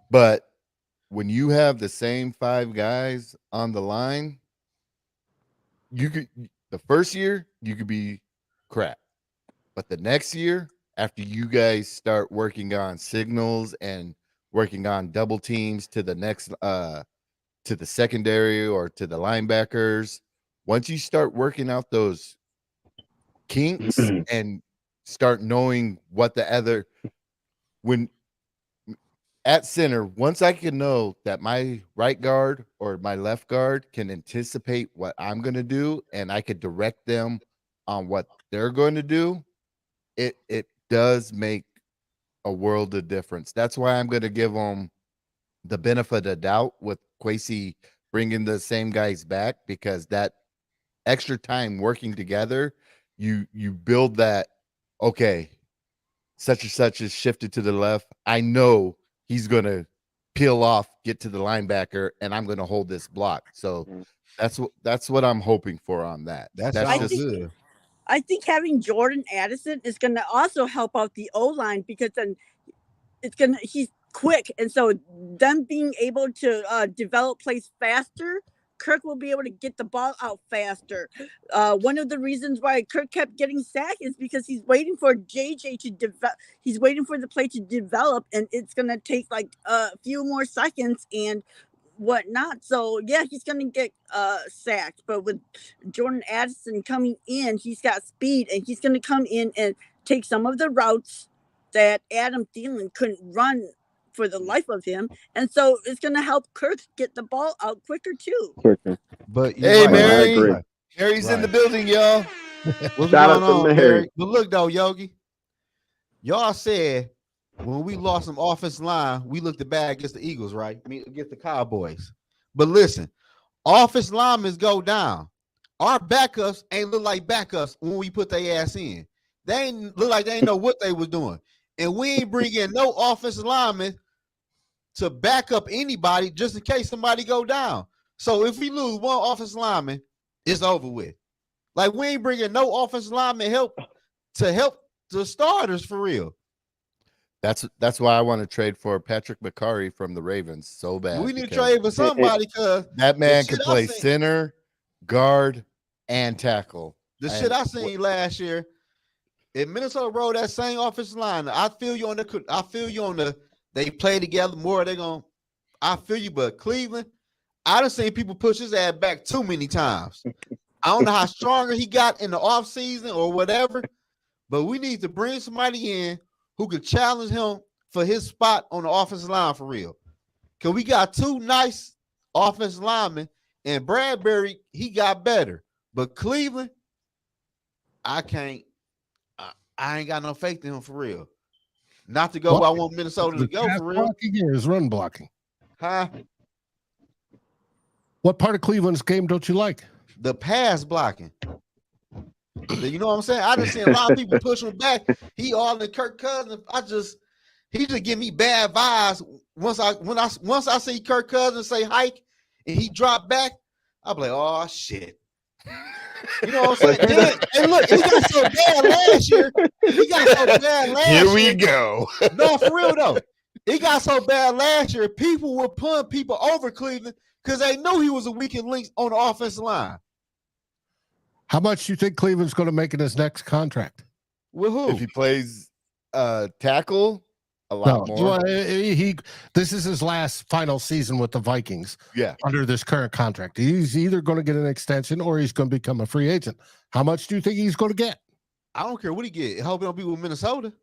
But when you have the same 5 guys on the line, the first year you could be crap. But the next year, after you guys start working on signals and working on double teams to the next to the secondary or to the linebackers, once you start working out those kinks and start knowing what the other when at center, once I can know that my right guard or my left guard can anticipate what I'm going to do and I could direct them on what they're going to do, it does make a world of difference. That's why I'm going to give them the benefit of the doubt with Kwesi bringing the same guys back, because that extra time working together, you build that, okay, such and such is shifted to the left. I know he's going to peel off, get to the linebacker, and I'm going to hold this block. So that's what I'm hoping for on that. That That's sounds just good. I think having Jordan Addison is going to also help out the O line, because then he's quick, and so them being able to develop plays faster, Kirk will be able to get the ball out faster. One of the reasons why Kirk kept getting sacked is because he's waiting for JJ to develop. He's waiting for the play to develop, and it's going to take like a few more seconds and whatnot. So yeah, he's going to get sacked. But with Jordan Addison coming in, he's got speed, and he's going to come in and take some of the routes that Adam Thielen couldn't run for the life of him. And so it's going to help Kirk get the ball out quicker too. But Hey, right, Mary. I agree. Mary's in the building, y'all. What's Shout going out to on, Mary. Mary? But look though, Yogi, y'all said when we lost some offensive line, we looked bad against the Eagles, right? I mean, against the Cowboys. But listen, offensive linemen go down. Our backups ain't look like backups when we put their ass in. They ain't look like they ain't know what they was doing. And we ain't bringing no offensive linemen to back up anybody just in case somebody go down. So if we lose one offensive lineman, it's over with. Like, we ain't bringing no offensive lineman help the starters for real. That's why I want to trade for Patrick McCarry from the Ravens so bad. We need to trade for somebody, because that man can shit I play seen- center, guard, and tackle. the shit I seen last year. If Minnesota rolled that same offensive line, I feel you on the they play together more. I feel you, but Cleveland, I done seen people push his ass back too many times. I don't know how stronger he got in the offseason or whatever, but we need to bring somebody in who could challenge him for his spot on the offensive line for real. Because we got 2 nice offensive linemen, and Bradbury, he got better. But Cleveland, I ain't got no faith in him for real. Not to go where I want Minnesota to go Pass for real. blocking or his run blocking? Huh? What part of Cleveland's game don't you like? The pass blocking. You know what I'm saying? I just seen a lot of people push him back. He all in Kirk Cousins. He just give me bad vibes. Once I see Kirk Cousins say hike and he drop back, I'm like, oh shit. You know what I'm saying? And look, he got so bad last year. Here we go. No, for real though. It got so bad last year. People were pulling people over Cleveland because they knew he was a weakened link on the offensive line. How much do you think Cleveland's going to make in his next contract? With who? If he plays tackle, a lot more. Well, this is his last final season with the Vikings. Yeah. Under this current contract, he's either going to get an extension or he's going to become a free agent. How much do you think he's going to get? I don't care what he get. I hope he don't be with Minnesota.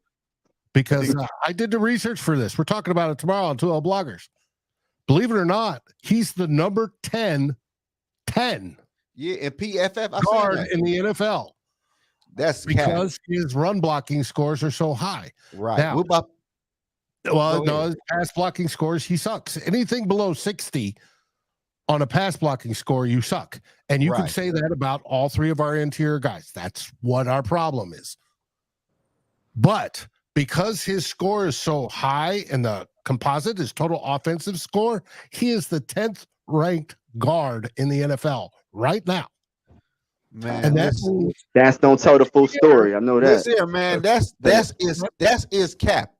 Because I did the research for this. We're talking about it tomorrow on 2L Bloggers. Believe it or not, he's the number 10 Yeah, and PFF guard in the NFL. That's because his run blocking scores are so high. Right. Now, What about Well, no, his pass blocking scores, he sucks. Anything below 60 on a pass blocking score, you suck. And you can say that about all three of our interior guys. That's what our problem is. But because his score is so high in the composite, his total offensive score, he is the 10th ranked guard in the NFL right now. Man, and that's don't tell the full story. I know that. Listen here, man. That's is cap.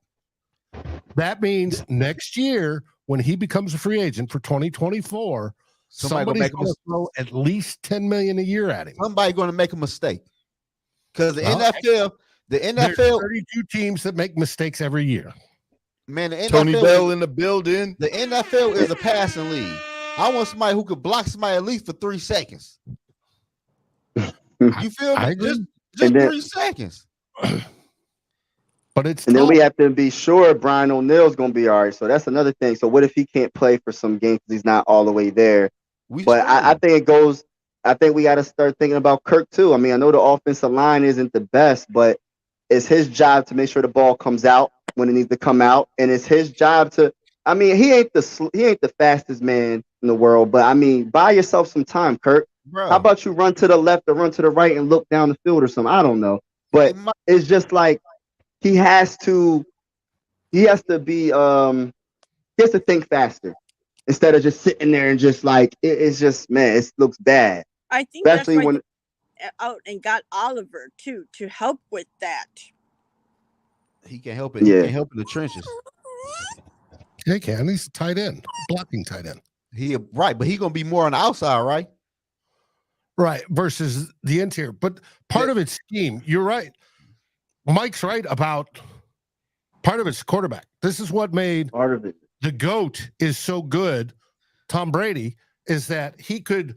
That means next year when he becomes a free agent for 2024, somebody's going to throw at least $10 million a year at him. Somebody's going to make a mistake because the NFL, there's 32 teams that make mistakes every year. Man, the NFL Tony Bell in the building. The NFL is a passing league. I want somebody who could block somebody at least for 3 seconds. You feel me? Just 3 seconds. But it's and then we have to be sure Brian O'Neill's going to be all right. So that's another thing. So what if he can't play for some games because he's not all the way there? I think it goes. I think we got to start thinking about Kirk too. I mean, I know the offensive line isn't the best, but it's his job to make sure the ball comes out when it needs to come out, and it's his job to. I mean, he ain't the fastest man in the world, but I mean, buy yourself some time, Kirk. Bro. How about you run to the left or run to the right and look down the field or something? I don't know, but it's just like he has to be. He has to think faster instead of just sitting there and just like it's just it looks bad. I think especially that's why when out and got Oliver too to help with that. He can't help it. Yeah. He can't help in the trenches. He can. He's tight end, blocking tight end. But he's gonna be more on the outside, right? Right, versus the interior. But part of it's scheme. You're right. Mike's right about part of it's quarterback. This is what made part of it. The GOAT is so good, Tom Brady, is that he could,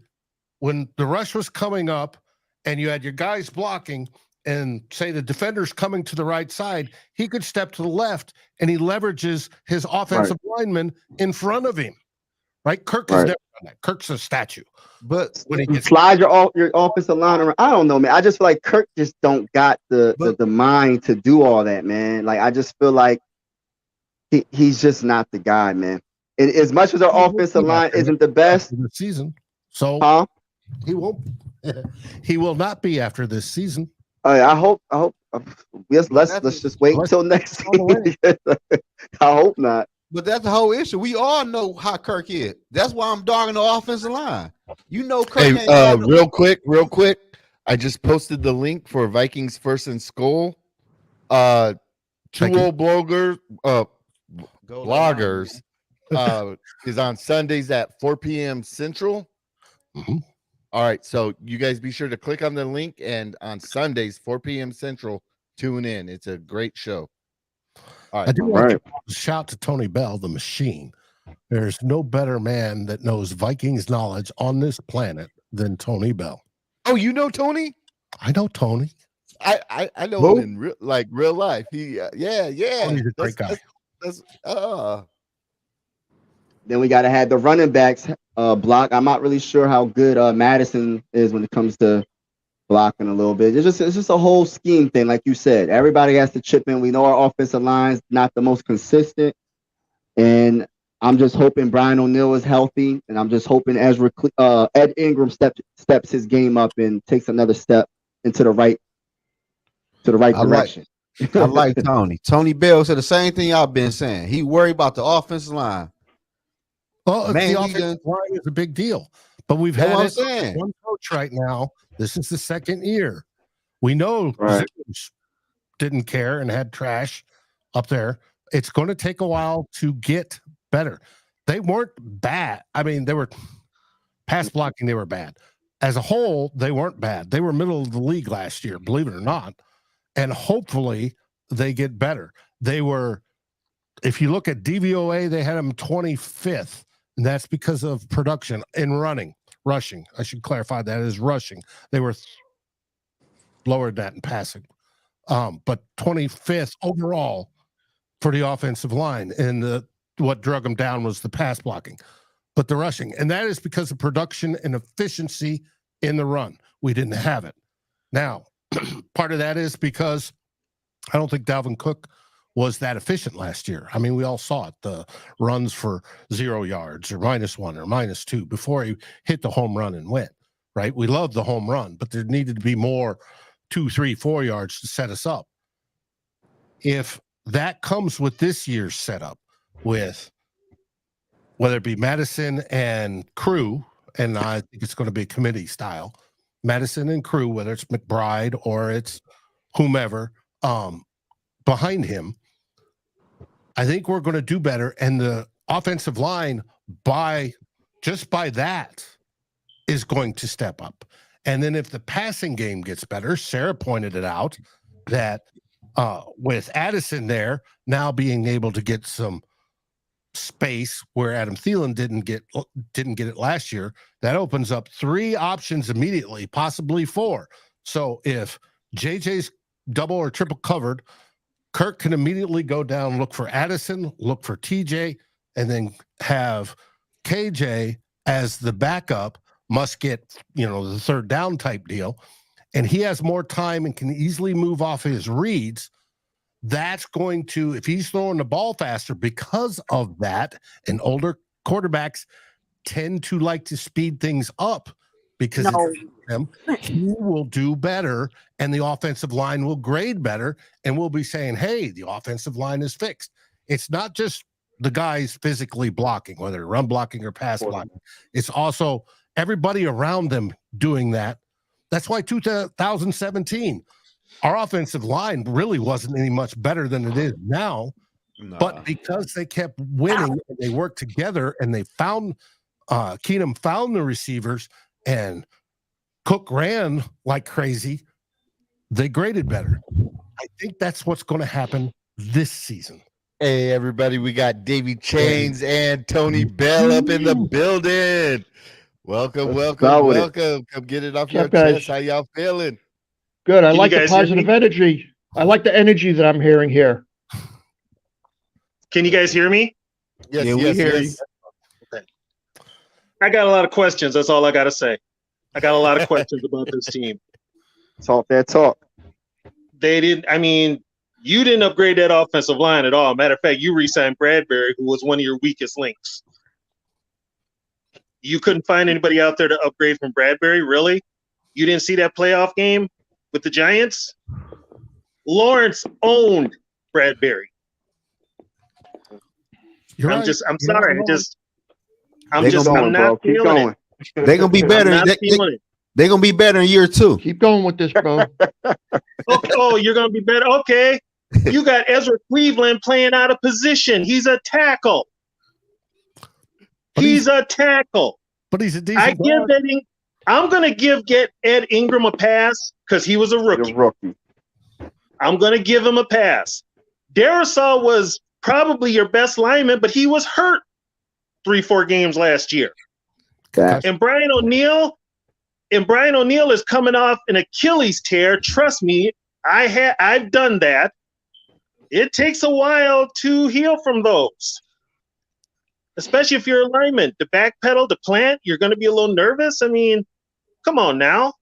when the rush was coming up and you had your guys blocking and say the defender's coming to the right side, he could step to the left and he leverages his offensive lineman in front of him. Right? Kirk is never done that. Kirk's a statue. But when he slide your offensive line around, I don't know, man. I just feel like Kirk just don't got the mind to do all that, man. Like I just feel like he's just not the guy, man. And as much as our offensive line isn't the best this season, so he won't. He will not be after this season. I hope. Let's just wait until next season. I hope not. But that's the whole issue. We all know how Kirk is. That's why I'm dogging the offensive line. You know, Kirk. Hey, real quick. I just posted the link for Vikings First and Skull. Two old bloggers is on Sundays at 4 p.m. Central. Mm-hmm. All right, so you guys be sure to click on the link, and on Sundays 4 p.m. Central, tune in. It's a great show. All right. I do want to shout to Tony Bell, the machine. There's no better man that knows Vikings knowledge on this planet than Tony Bell. Oh, you know Tony? I know Tony. I know him in real life. He yeah. Tony's a great guy. Then we gotta have the running backs block. I'm not really sure how good Madison is when it comes to blocking a little bit. It's just a whole scheme thing, like you said. Everybody has to chip in. We know our offensive line's not the most consistent, and I'm just hoping Brian O'Neill is healthy, and I'm just hoping Ed Ingram steps his game up and takes another step into the right direction. I like Tony. Tony Bell said the same thing I've been saying. He worried about the offensive line. Well, the offensive line is a big deal, but we've had one coach right now. This is the second year. We know Zoen didn't care and had trash up there. It's going to take a while to get better. They weren't bad. I mean, they were pass blocking. They were bad. As a whole, they weren't bad. They were middle of the league last year, believe it or not. And hopefully they get better. They were, if you look at DVOA, they had them 25th. And that's because of production in rushing. I should clarify that as rushing. They were lower than that in passing. But 25th overall for the offensive line. And what drug them down was the pass blocking. But the rushing. And that is because of production and efficiency in the run. We didn't have it. Now, part of that is because I don't think Dalvin Cook was that efficient last year. I mean, we all saw it, the runs for 0 yards or -1 or -2 before he hit the home run and went, right? We love the home run, but there needed to be more 2, 3, 4 yards to set us up. If that comes with this year's setup, with whether it be Madison and Crew, and I think it's going to be committee style, Madison and Crew, whether it's McBride or it's whomever behind him, I think we're going to do better. And the offensive line, by that, is going to step up. And then if the passing game gets better, Sarah pointed it out that with Addison there now being able to get some space where Adam Thielen didn't get it last year, that opens up 3 options immediately, possibly 4. So if JJ's double or triple covered, Kirk can immediately go down, look for Addison, look for TJ, and then have KJ as the backup, must get, the third down type deal. And he has more time and can easily move off his reads. That's going to, if he's throwing the ball faster because of that, and older quarterbacks tend to like to speed things up because he will do better, and the offensive line will grade better, and we'll be saying, hey, the offensive line is fixed. It's not just the guys physically blocking, whether run blocking or pass blocking. It's also everybody around them doing that. That's why 2017, our offensive line really wasn't any much better than it is now. No. But because they kept winning and they worked together and they found Keenum found the receivers and Cook ran like crazy, they graded better. I think that's what's going to happen this season. Hey, everybody, we got Davey Chains and Tony Bell up in the building. Welcome. Come get it off your chest. How y'all feeling? Good. I like the positive energy. I like the energy that I'm hearing here. Can you guys hear me? Yes, we hear you. Okay. I got a lot of questions. That's all I got to say. I got a lot of questions about this team. Talk that talk. You didn't upgrade that offensive line at all. Matter of fact, you re-signed Bradbury, who was one of your weakest links. You couldn't find anybody out there to upgrade from Bradbury, really? You didn't see that playoff game with the Giants? Lawrence owned Bradbury. I'm sorry. I'm not feeling it. They're gonna be better. They're gonna be better in year 2. Keep going with this, bro. Oh, you're gonna be better. Okay. You got Ezra Cleveland playing out of position. He's a tackle. He's a tackle. But he's a decent guard. I'm gonna get Ed Ingram a pass because he was a rookie. I'm gonna give him a pass. Darisaw was probably your best lineman, but he was hurt 3-4 games last year. And Brian O'Neill is coming off an Achilles tear. Trust me, I've done that. It takes a while to heal from those, especially if you're a lineman. To backpedal, to plant, you're going to be a little nervous. I mean, come on now.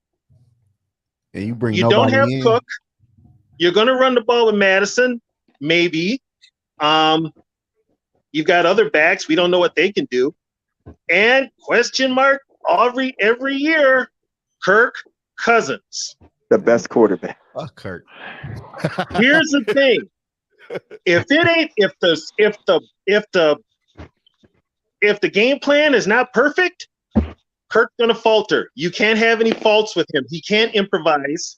And you don't have Cook. You're going to run the ball with Madison, maybe. You've got other backs. We don't know what they can do. And question mark every year, Kirk Cousins, the best quarterback. Fuck Kirk. Here's the thing: if the game plan is not perfect, Kirk's gonna falter. You can't have any faults with him. He can't improvise.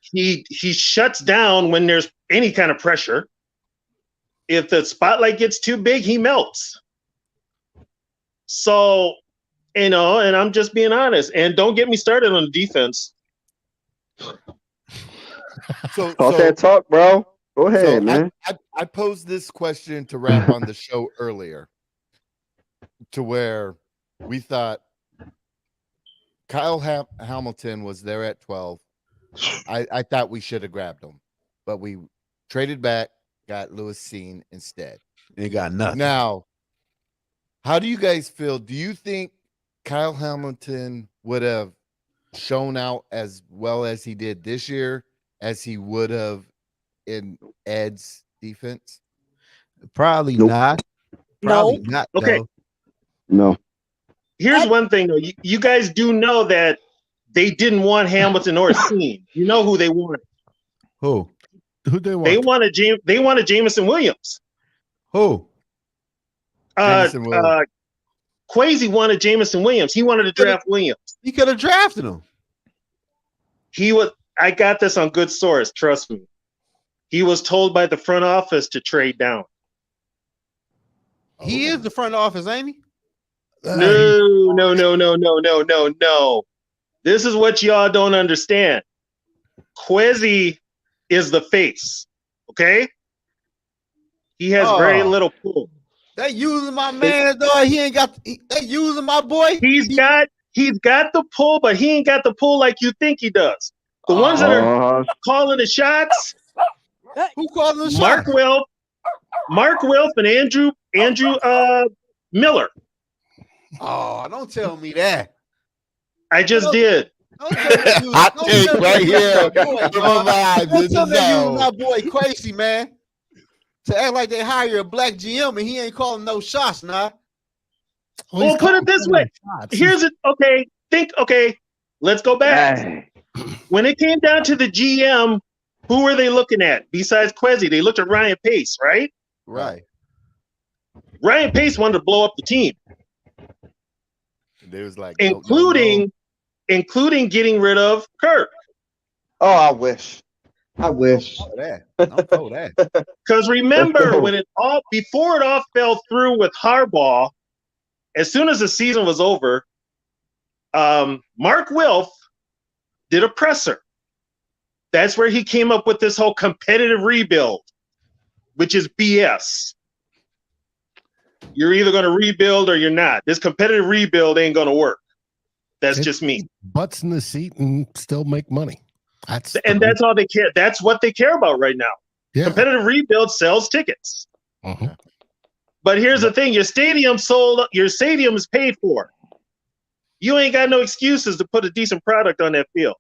He shuts down when there's any kind of pressure. If the spotlight gets too big, he melts. So, and I'm just being honest. And don't get me started on the defense. Talk that talk, bro. Go ahead, man. I posed this question to wrap on the show earlier, to where we thought Kyle Hamilton was there at 12. I thought we should have grabbed him, but we traded back, got Lewis Seen instead. They got nothing. Now, how do you guys feel? Do you think Kyle Hamilton would have shown out as well as he did this year as he would have in Ed's defense? Probably Nope. not. No. Probably not. Okay. Though. No. Here's one thing though. You guys do know that they didn't want Hamilton or Steen. You know who they wanted. Who? Who they want? They wanted Jamison Williams. Who? Jamison Williams. Quasi wanted Jamison Williams. He wanted to draft Williams. He could have drafted him. I got this on good source. Trust me. He was told by the front office to trade down. He is the front office, ain't he? No. This is what y'all don't understand. Quasi is the face. Okay? He has very little pull. They using my man, though. He ain't got. They using my boy. He's got the pull, but he ain't got the pull like you think he does. The ones that are calling the shots. Who calling the Mark shots? Mark Wilf and Andrew Miller. Oh, don't tell me that. I just did. Hot take right here. Don't tell me using my boy Quasi, man. To act like they hire a black GM and he ain't calling no shots, nah. Well, put it this way. Here's it. Okay. Let's go back. When it came down to the GM, who were they looking at besides Quasi? They looked at Ryan Pace, right? Right. Ryan Pace wanted to blow up the team. They was like, including getting rid of Kirk. Oh, I wish. Don't throw that. Because remember, before it all fell through with Harbaugh, as soon as the season was over, Mark Wilf did a presser. That's where he came up with this whole competitive rebuild, which is BS. You're either going to rebuild or you're not. This competitive rebuild ain't going to work. That's just me. Butts in the seat and still make money. That's all they care. That's what they care about right now. Yeah. Competitive rebuild sells tickets. Uh-huh. But here's the thing: your stadium is paid for. You ain't got no excuses to put a decent product on that field.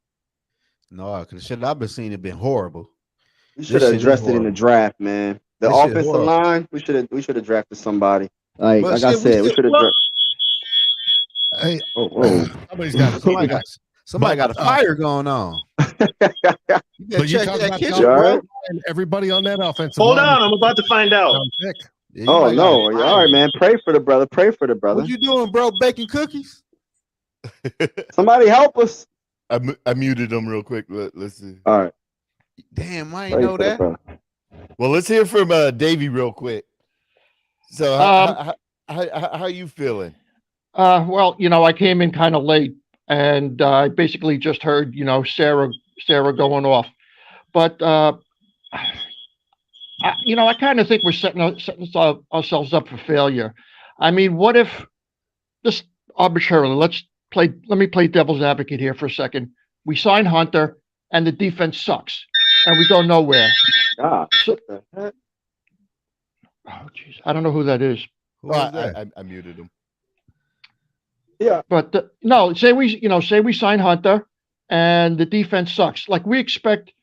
No, because the shit I've been seeing it been horrible. We should have addressed it in the draft, man. The offensive line, we should have drafted somebody. Like I said, we should have drafted. Hey, somebody got a fire going on. But you talk about kitchen, bro. And everybody on that offensive Hold line. on, I'm about to find out. Yeah, oh no! All right, man. Pray for the brother. What you doing, bro? Baking cookies? Somebody help us. I muted them real quick. Let's see. All right. Damn, I ain't know that. Well, let's hear from Davey real quick. So, how you feeling? Well, I came in kind of late, and I basically just heard, Sarah going off. But I kind of think we're setting ourselves up for failure. I mean, what if, just arbitrarily, let me play devil's advocate here for a second. We sign Hunter, and the defense sucks, and we go nowhere. Oh, jeez, I don't know who that is. I muted him. Yeah, but no, say we sign Hunter, and the defense sucks. Like we expect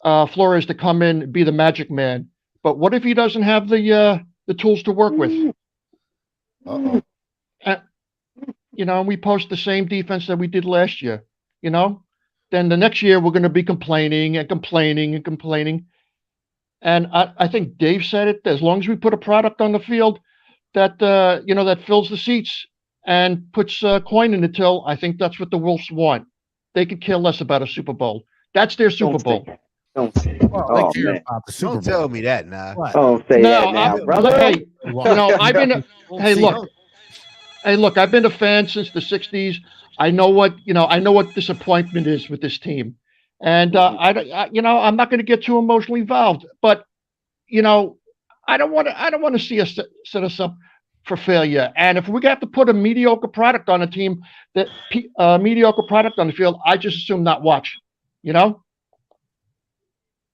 Flores to come in and be the magic man, but what if he doesn't have the tools to work with? Uh-oh. We post the same defense that we did last year. Then the next year we're going to be complaining. And I think Dave said it. As long as we put a product on the field that that fills the seats and puts coin in the till, I think that's what the Wolves want. They could care less about a Super Bowl. That's their Super Bowl. Don't say that. Don't tell me that now. Don't say that now, brother. Hey, I've been. Look, I've been a fan since the '60s. I know what disappointment is with this team, and I'm not going to get too emotionally involved. But I don't want to see us set us up for failure. And if we got to put a mediocre product on a team, mediocre product on the field, I just assume not watch.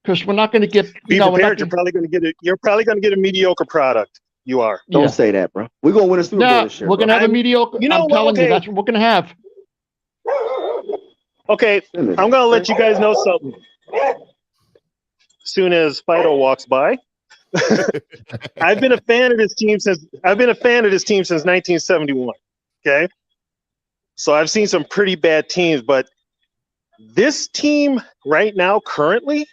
Because we're not going to get. Be prepared. You're probably going to get a mediocre product. You are. Don't say that, bro. We're going to win a Super Bowl this year. We're going to have a mediocre. I'm telling you, that's what we're going to have. Okay, I'm going to let you guys know something. As soon as Fido walks by. I've been a fan of this team since 1971. Okay, so I've seen some pretty bad teams, but this team right now, currently,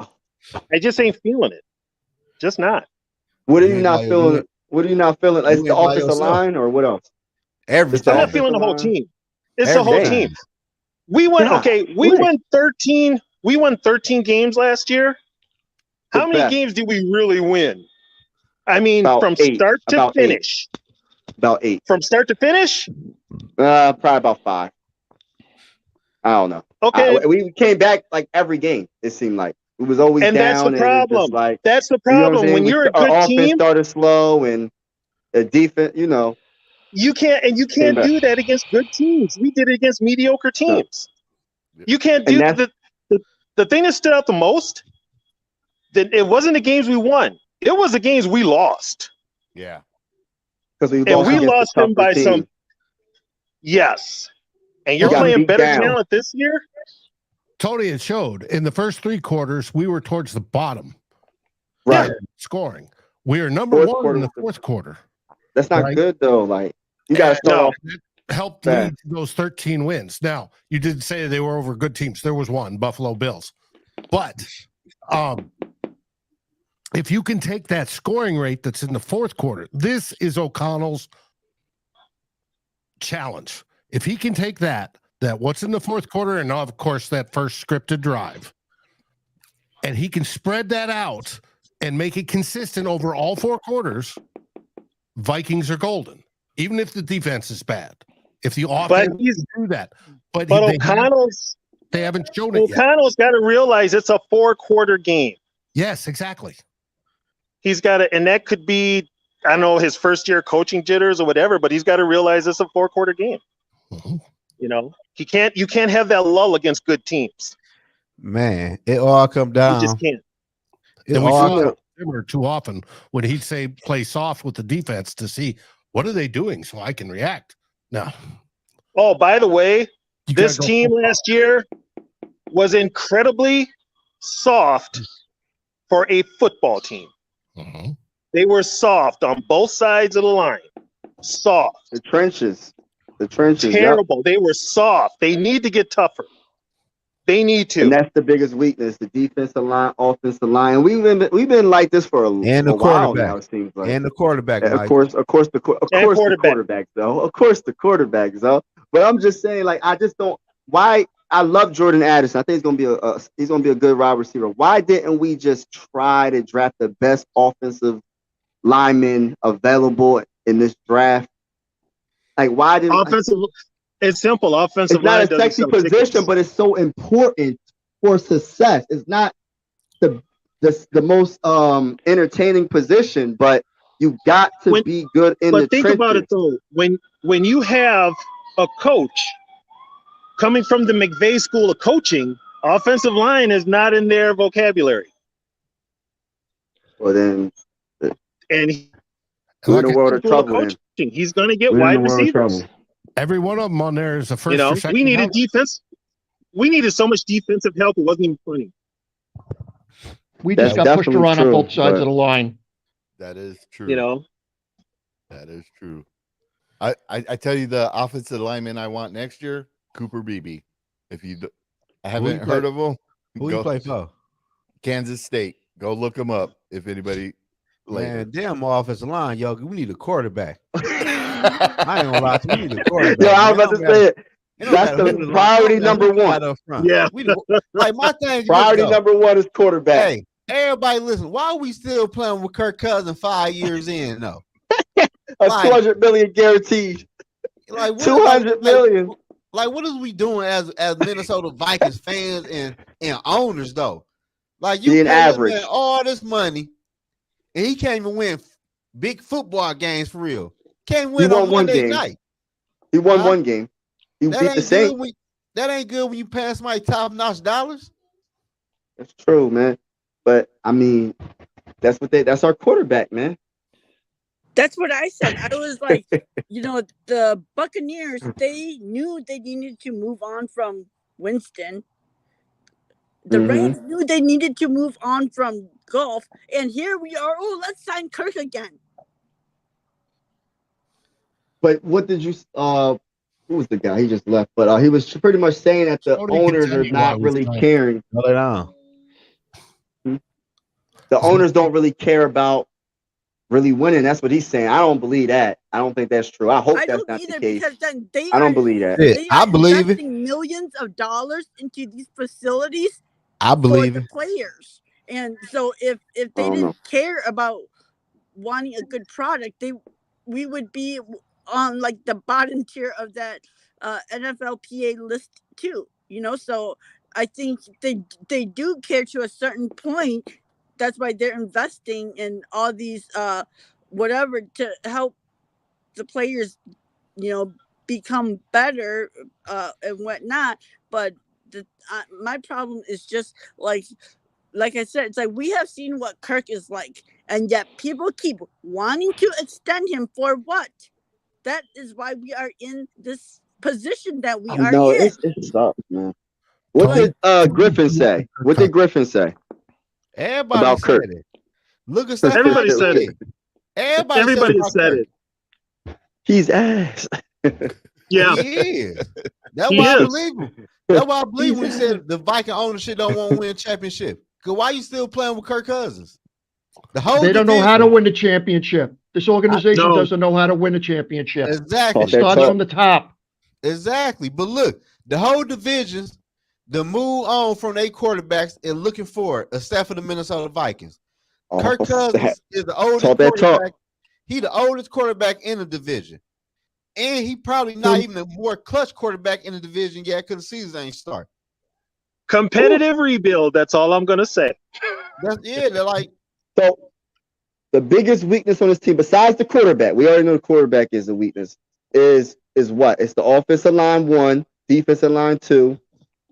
I just ain't feeling it. Just not. What are you not feeling? What are you not feeling? Is the offensive line or what else? I'm not feeling the whole team. It's the whole team. We won. Okay, we won 13. We won 13 games last year. How many games did we really win? I mean, from start to finish. About 8. From start to finish? Probably about 5. I don't know. Okay. We came back like every game, it seemed like. It was always and down. That's the problem. Like, that's the problem. When you're a good our team. Offense started slow and the defense, You can't do that against good teams. We did it against mediocre teams. No. You can't do the thing that stood out the most. That it wasn't the games we won. It was the games we lost. Yeah. Because we lost them by some. Yes. And you're playing better talent this year? Tony, it showed. In the first 3 quarters, we were towards the bottom. Right. Scoring. We are number 1 in the fourth quarter. That's not good, though. Like, you got to start off. Helped lead to those 13 wins. Now, you did say they were over good teams. There was one, Buffalo Bills. But if you can take that scoring rate that's in the fourth quarter, this is O'Connell's challenge. If he can take that what's in the fourth quarter, and of course that first scripted drive, and he can spread that out and make it consistent over all 4 quarters, Vikings are golden. Even if the defense is bad. If the offense do that. But O'Connell's they haven't shown it yet. O'Connell's got to realize it's a 4-quarter game. Yes, exactly. He's got to, and that could be, I don't know, his first year coaching jitters or whatever, but he's got to realize it's a 4-quarter game. Mm-hmm. You can't have that lull against good teams. Man, it all come down. You just can't. And we saw it too often when he'd say play soft with the defense to see what are they doing so I can react. No. Oh, by the way, this team last year was incredibly soft for a football team. Mm-hmm. They were soft on both sides of the line. Soft. The trenches. Terrible. Yep. They were soft. They need to get tougher. They need to. And that's the biggest weakness: the defensive line, offensive line. We've been like this for a while now. It seems like. And the quarterback. Yeah, of course, the quarterbacks though. Of course, the quarterbacks though. But I'm just saying, like, I just don't. Why? I love Jordan Addison. I think he's gonna be a good wide receiver. Why didn't we just try to draft the best offensive lineman available in this draft? Like, why didn't offensive? It's simple. Offensive line. It's not a sexy position, but it's so important for success. It's not the most entertaining position, but you got to be good in the trenches. But think about it though. When you have a coach coming from the McVay School of Coaching, offensive line is not in their vocabulary. Well, then, we're in a world of trouble. He's going to get wide receivers. Every one of them on there is a first or second. We needed defense. We needed so much defensive help. It wasn't even funny. We just got pushed around on both sides of the line. That is true. That is true. I tell you, the offensive lineman I want next year, Cooper Beebe. If you haven't heard of him, who you play for? Kansas State. Go look him up if anybody. Man, damn offensive line, yo. We need a quarterback. I ain't gonna lie to you. We need a quarterback. Yeah, I was about to say it. That's the priority number one. Yeah. Like my thing. Priority number one is quarterback. Hey, everybody listen. Why are we still playing with Kirk Cousins 5 years in though? $200 million guaranteed. Like $200 million. Like what is we doing as Minnesota Vikings fans and owners though? Like you being average all this money, and he can't even win big football games for real. Can't win on Monday night. He won one game. He beat the Saints. That ain't good when you pass my top-notch dollars. That's true, man. But I mean, that's our quarterback, man. That's what I said. I was like, the Buccaneers, they knew they needed to move on from Winston. The Rams knew they needed to move on from golf, and here we are. Oh, let's sign Kirk again. But what did you? Who was the guy? He just left, but he was pretty much saying that the Nobody can owners tell are you why not we really signed. caring. Hold it on. The owners don't really care about really winning. That's what he's saying. I don't believe that. I don't think that's true. I hope I that's don't not either, the case. because then they I are don't believe that. Yeah, they I are believe it. investing millions of dollars into these facilities I for believe the it. players. And so if I they don't know. didn't care about wanting a good product, we would be on like the bottom tier of that NFLPA list too. So I think they do care to a certain point. That's why they're investing in all these whatever to help the players, become better and whatnot. But my problem is just like I said, it's like we have seen what Kirk is like, and yet people keep wanting to extend him for what? That is why we are in this position that we are No, in. it sucks, man. What Tony- did Griffin say? What did Griffin say Everybody about said Kirk? it. Look at Stephon Everybody said Diggs. it. Everybody said it. He's ass. Yeah, He is. That's he why I is. believe him. That's why I believe when he He's said the Viking ownership don't want to win a championship. Because why you still playing with Kirk Cousins? The whole They don't know how to division- win the championship. This organization No. doesn't know how to win a championship. Exactly. It starts from the top. Exactly. But look, the whole divisions, the move on from their quarterbacks and looking forward, except for the Minnesota Vikings. Kirk Cousins is the oldest quarterback. He the oldest quarterback in the division. And he probably not even a more clutch quarterback in the division yet because the season ain't start. Competitive rebuild. That's all I'm gonna say. They're like. So the biggest weakness on this team, besides the quarterback, we already know the quarterback is a weakness, is what? It's the offensive line 1, defensive line 2.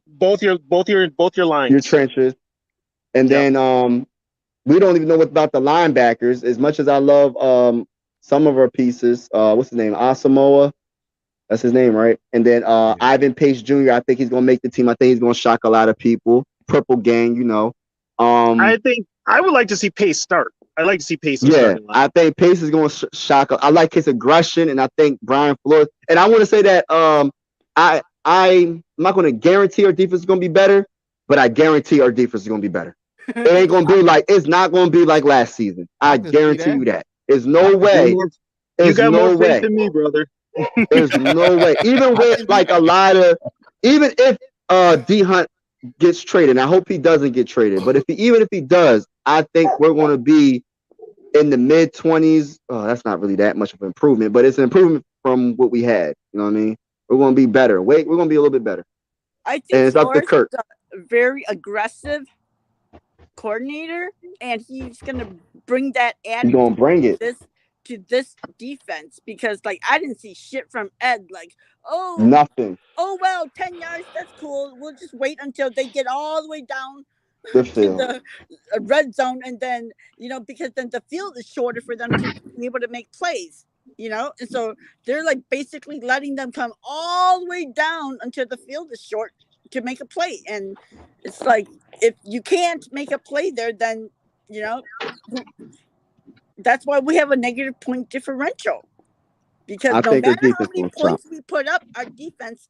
Both your lines. Your trenches. And then we don't even know what about the linebackers. As much as I love some of our pieces, what's his name? Asamoah. That's his name, right? And then Ivan Pace Jr., I think he's gonna make the team. I think he's gonna shock a lot of people. Purple gang, I think I would like to see Pace start. I'd like to see Pace. Yeah, I think Pace is going to shock. I like his aggression, and I think Brian Flores. And I want to say that I'm not going to guarantee our defense is going to be better, but I guarantee our defense is going to be better. It ain't going to be like it's not going to be like last season. I guarantee you that. There's no way. You got more faith than me, brother. There's no way. Even with like a lot of, even if D Hunt gets traded, and I hope he doesn't get traded, but even if he does, I think we're going to be in the mid-20s. Oh, that's not really that much of an improvement, but it's an improvement from what we had. You know what I mean? We're going to be better. We're going to be a little bit better. I think and it's up to Kirk. Is a very aggressive coordinator, and he's going to bring that attitude. He's going to bring it to this defense, because like I didn't see shit from Ed. Like, nothing. Oh well, 10 yards. That's cool. We'll just wait until they get all the way down to the red zone, and then because then the field is shorter for them to be able to make plays. And so they're like basically letting them come all the way down until the field is short to make a play. And it's like, if you can't make a play there, then that's why we have a negative point differential. Because no matter how many points we put up, our defense,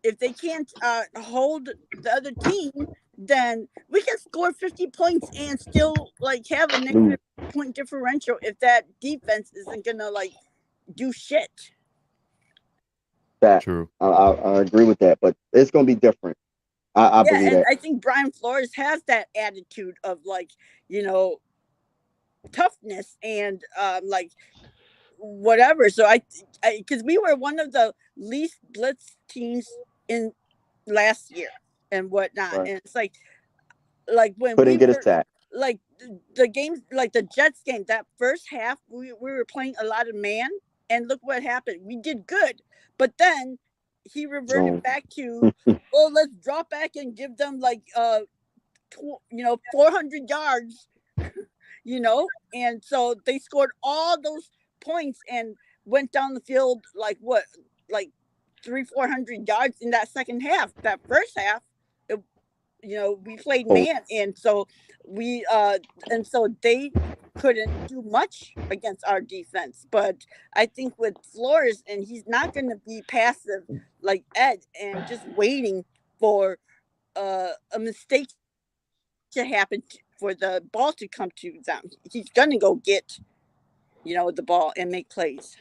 if they can't hold the other team, then we can score 50 points and still like have a negative point differential if that defense isn't gonna like do shit. True. I agree with that, but it's gonna be different. I believe that. I think Brian Flores has that attitude of like toughness and like whatever. So I because we were one of the least blitz teams in last year and whatnot, right. And it's like when couldn't get a sack. Like the games, like the Jets game, that first half we were playing a lot of man, and look what happened. We did good, but then he reverted back to let's drop back and give them like 400 yards, and so they scored all those points and went down the field like 300-400 yards in that second half. That first half, we played Oh. man, and so they couldn't do much against our defense. But I think with Flores, and he's not going to be passive like Ed and just waiting for a mistake to happen for the ball to come to them. He's going to go get the ball and make plays.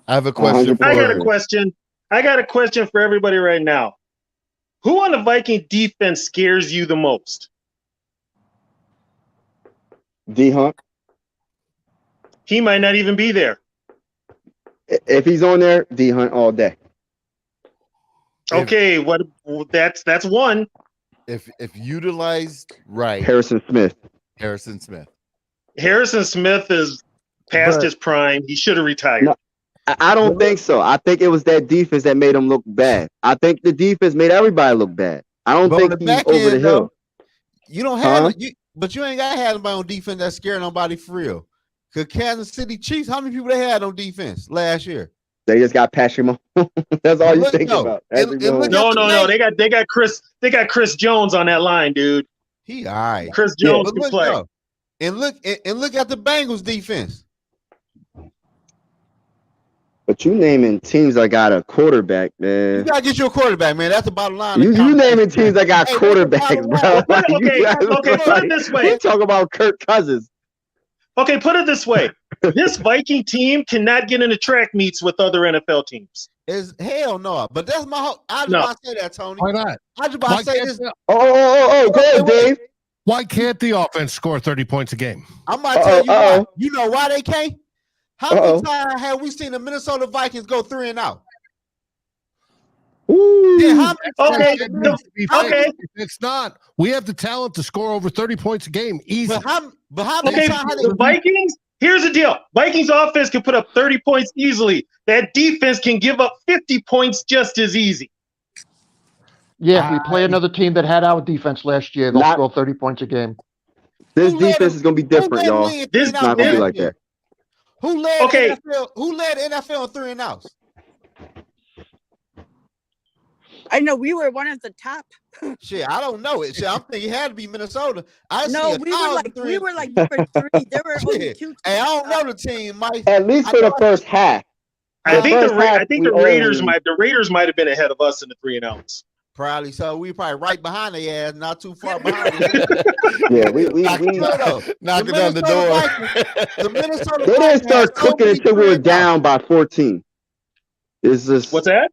I have a question. I got a question. I got a question for everybody right now. Who on the Viking defense scares you the most? D-Hunt. He might not even be there. If he's on there, D-Hunt all day. Okay, that's one. If utilized right, Harrison Smith. Harrison Smith is past his prime. He should have retired. No, I don't think so. I think it was that defense that made him look bad. I think the defense made everybody look bad. I don't think he's over the hill. You don't have but you ain't got to have nobody on defense that's scaring nobody for real. Because Kansas City Chiefs, how many people they had on defense last year? They just got Patrick Mahomes. That's all you think about. No. They got Chris Jones on that line, dude. He all right. Chris Jones can play. Though, and look at the Bengals defense. But you naming teams that got a quarterback, man. You gotta get your quarterback, man. That's the bottom line. You naming teams that got quarterbacks, bro. Okay, put it this way. We talk about Kirk Cousins. Okay, put it this way. This Viking team cannot get into track meets with other NFL teams. Is hell no. But that's my whole. I just about to say that, Tony. Why not? I just about to say this. Oh, go ahead, Dave. Why can't the offense score 30 points a game? I might tell you why. You know why they can't? How many times have we seen the Minnesota Vikings go 3-0? Yeah, okay. It's not. We have the talent to score over 30 points a game. Easy. But how many times the Vikings? Here's the deal. Vikings offense can put up 30 points easily. That defense can give up 50 points just as easy. Yeah, we play another team that had our defense last year. They'll score 30 points a game. This defense is going to be different, y'all. This is not going to be like that. Who led NFL? Who led NFL in 3-0s? I know we were one of the top. Shit, I don't know it. Shit, I'm thinking it had to be Minnesota. We were like number 3. There were only 2 teams. Hey, I don't know the team, Mike. At least for the first half. I think the Raiders might have been ahead of us in the 3-0s. Probably so. We probably right behind their ass, not too far behind. Yeah, we knocking on the door. The Minnesota they didn't start cooking until we were down by 14. It's just what's that?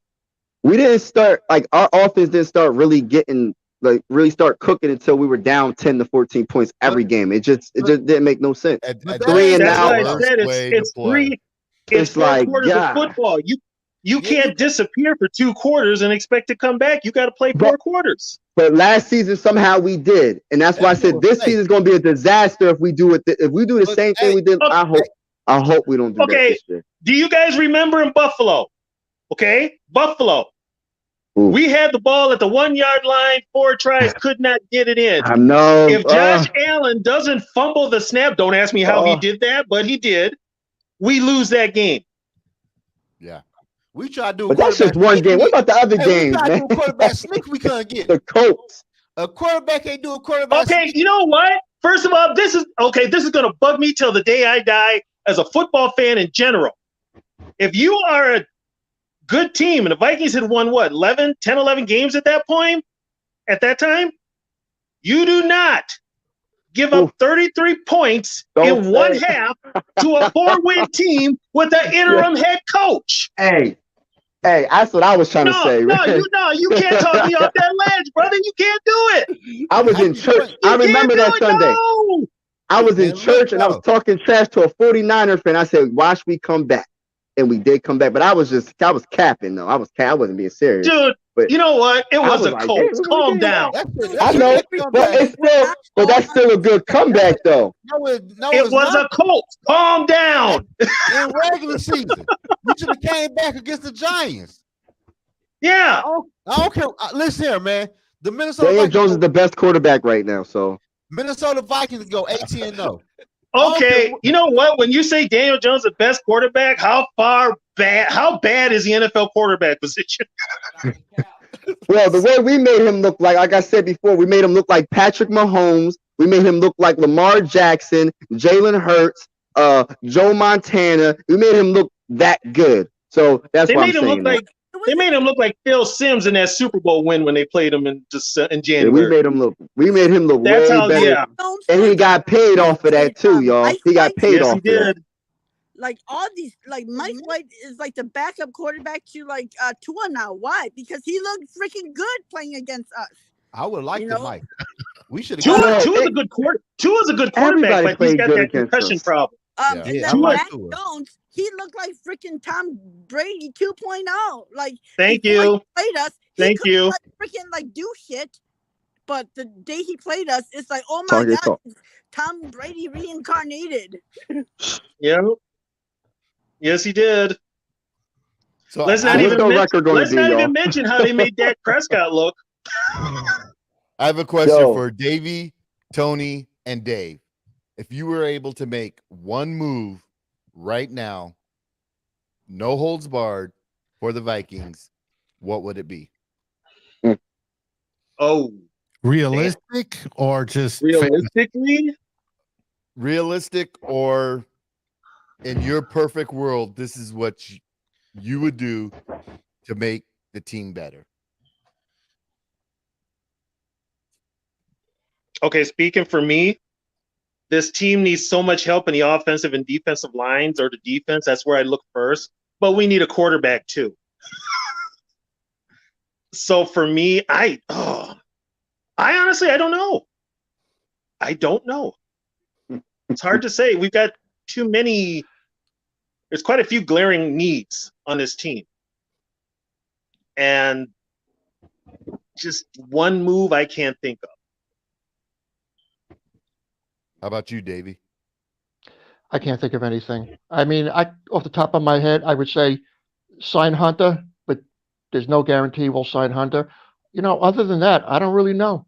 We didn't start our offense didn't start really start cooking until we were down 10 to 14 points every game. It just didn't make no sense. That's why I said it's 4 quarters of football. You can't disappear for 2 quarters and expect to come back. You got to play 4 quarters. But last season somehow we did, and that's why I said this season is going to be a disaster if we do it. If we do the same thing we did, I hope we don't do that this year. Do you guys remember in Buffalo? Okay, Buffalo. Ooh. We had the ball at the 1-yard line, 4 tries, could not get it in. I know. If Josh Allen doesn't fumble the snap, don't ask me how he did that, but he did. We lose that game. Yeah. We tried to do but that's just one game. What about the other games, man? We tried to do a quarterback sneak we couldn't get. The Colts. A quarterback can't do a quarterback sneak. You know what? First of all, this is going to bug me till the day I die as a football fan in general. If you are a good team, and the Vikings had won, 11 games at that point? At that time? You do not give up 33 points in one half to a 4-win team with an interim head coach. Hey, that's what I was trying to say. No, you can't talk me off that ledge, brother. You can't do it. I was in church. I remember that Sunday. No. I was in church and I was talking trash to a 49er fan. I said, watch me come back. And we did come back. But I was capping, though. I wasn't being serious. Dude, but you know what? It was a Colts. Calm down. I know. But that's still a good comeback, though. It was a Colts. Calm down. In regular season. You should have came back against the Giants. Yeah. I don't care. Listen here, man. The Minnesota Daniel Jones is the best quarterback right now. So Minnesota Vikings go 18-0. Okay, you know what? When you say Daniel Jones the best quarterback, how bad is the NFL quarterback position? Well, the way we made him look like I said before, we made him look like Patrick Mahomes. We made him look like Lamar Jackson, Jalen Hurts, Joe Montana. We made him look that good. So that's why I'm saying that. They made him look like Phil Simms in that Super Bowl win when they played him in January. Yeah, we made him look That's way how, better. yeah. And he got paid off of that too, y'all. He got paid off of that. Like all these, like Mike White is like the backup quarterback to like Tua now. Why? Because he looked freaking good playing against us. I would like the Mike. We should have. got Tua's a good quarterback, but he's got that concussion problem. And then Mac Jones, he looked like freaking Tom Brady 2.0. Like thank you. He played us. Thank you. Freaking like do shit. But the day he played us, it's like, oh my God, Tom Brady reincarnated. Yeah. Yes, he did. So let's not even mention how they made Dak Prescott look. I have a question for Davey, Tony, and Dave. If you were able to make one move right now, no holds barred, for the Vikings, what would it be? Oh. Realistic or just realistically? Realistic, or in your perfect world, this is what you would do to make the team better. Okay, speaking for me, this team needs so much help in the offensive and defensive lines, or the defense. That's where I look first. But we need a quarterback too. So for me, I honestly, I don't know. I don't know. It's hard to say. We've got too many. There's quite a few glaring needs on this team. And just one move I can't think of. How about you, Davey? I can't think of anything. I mean, off the top of my head, I would say sign Hunter, but there's no guarantee we'll sign Hunter. You know, other than that, I don't really know.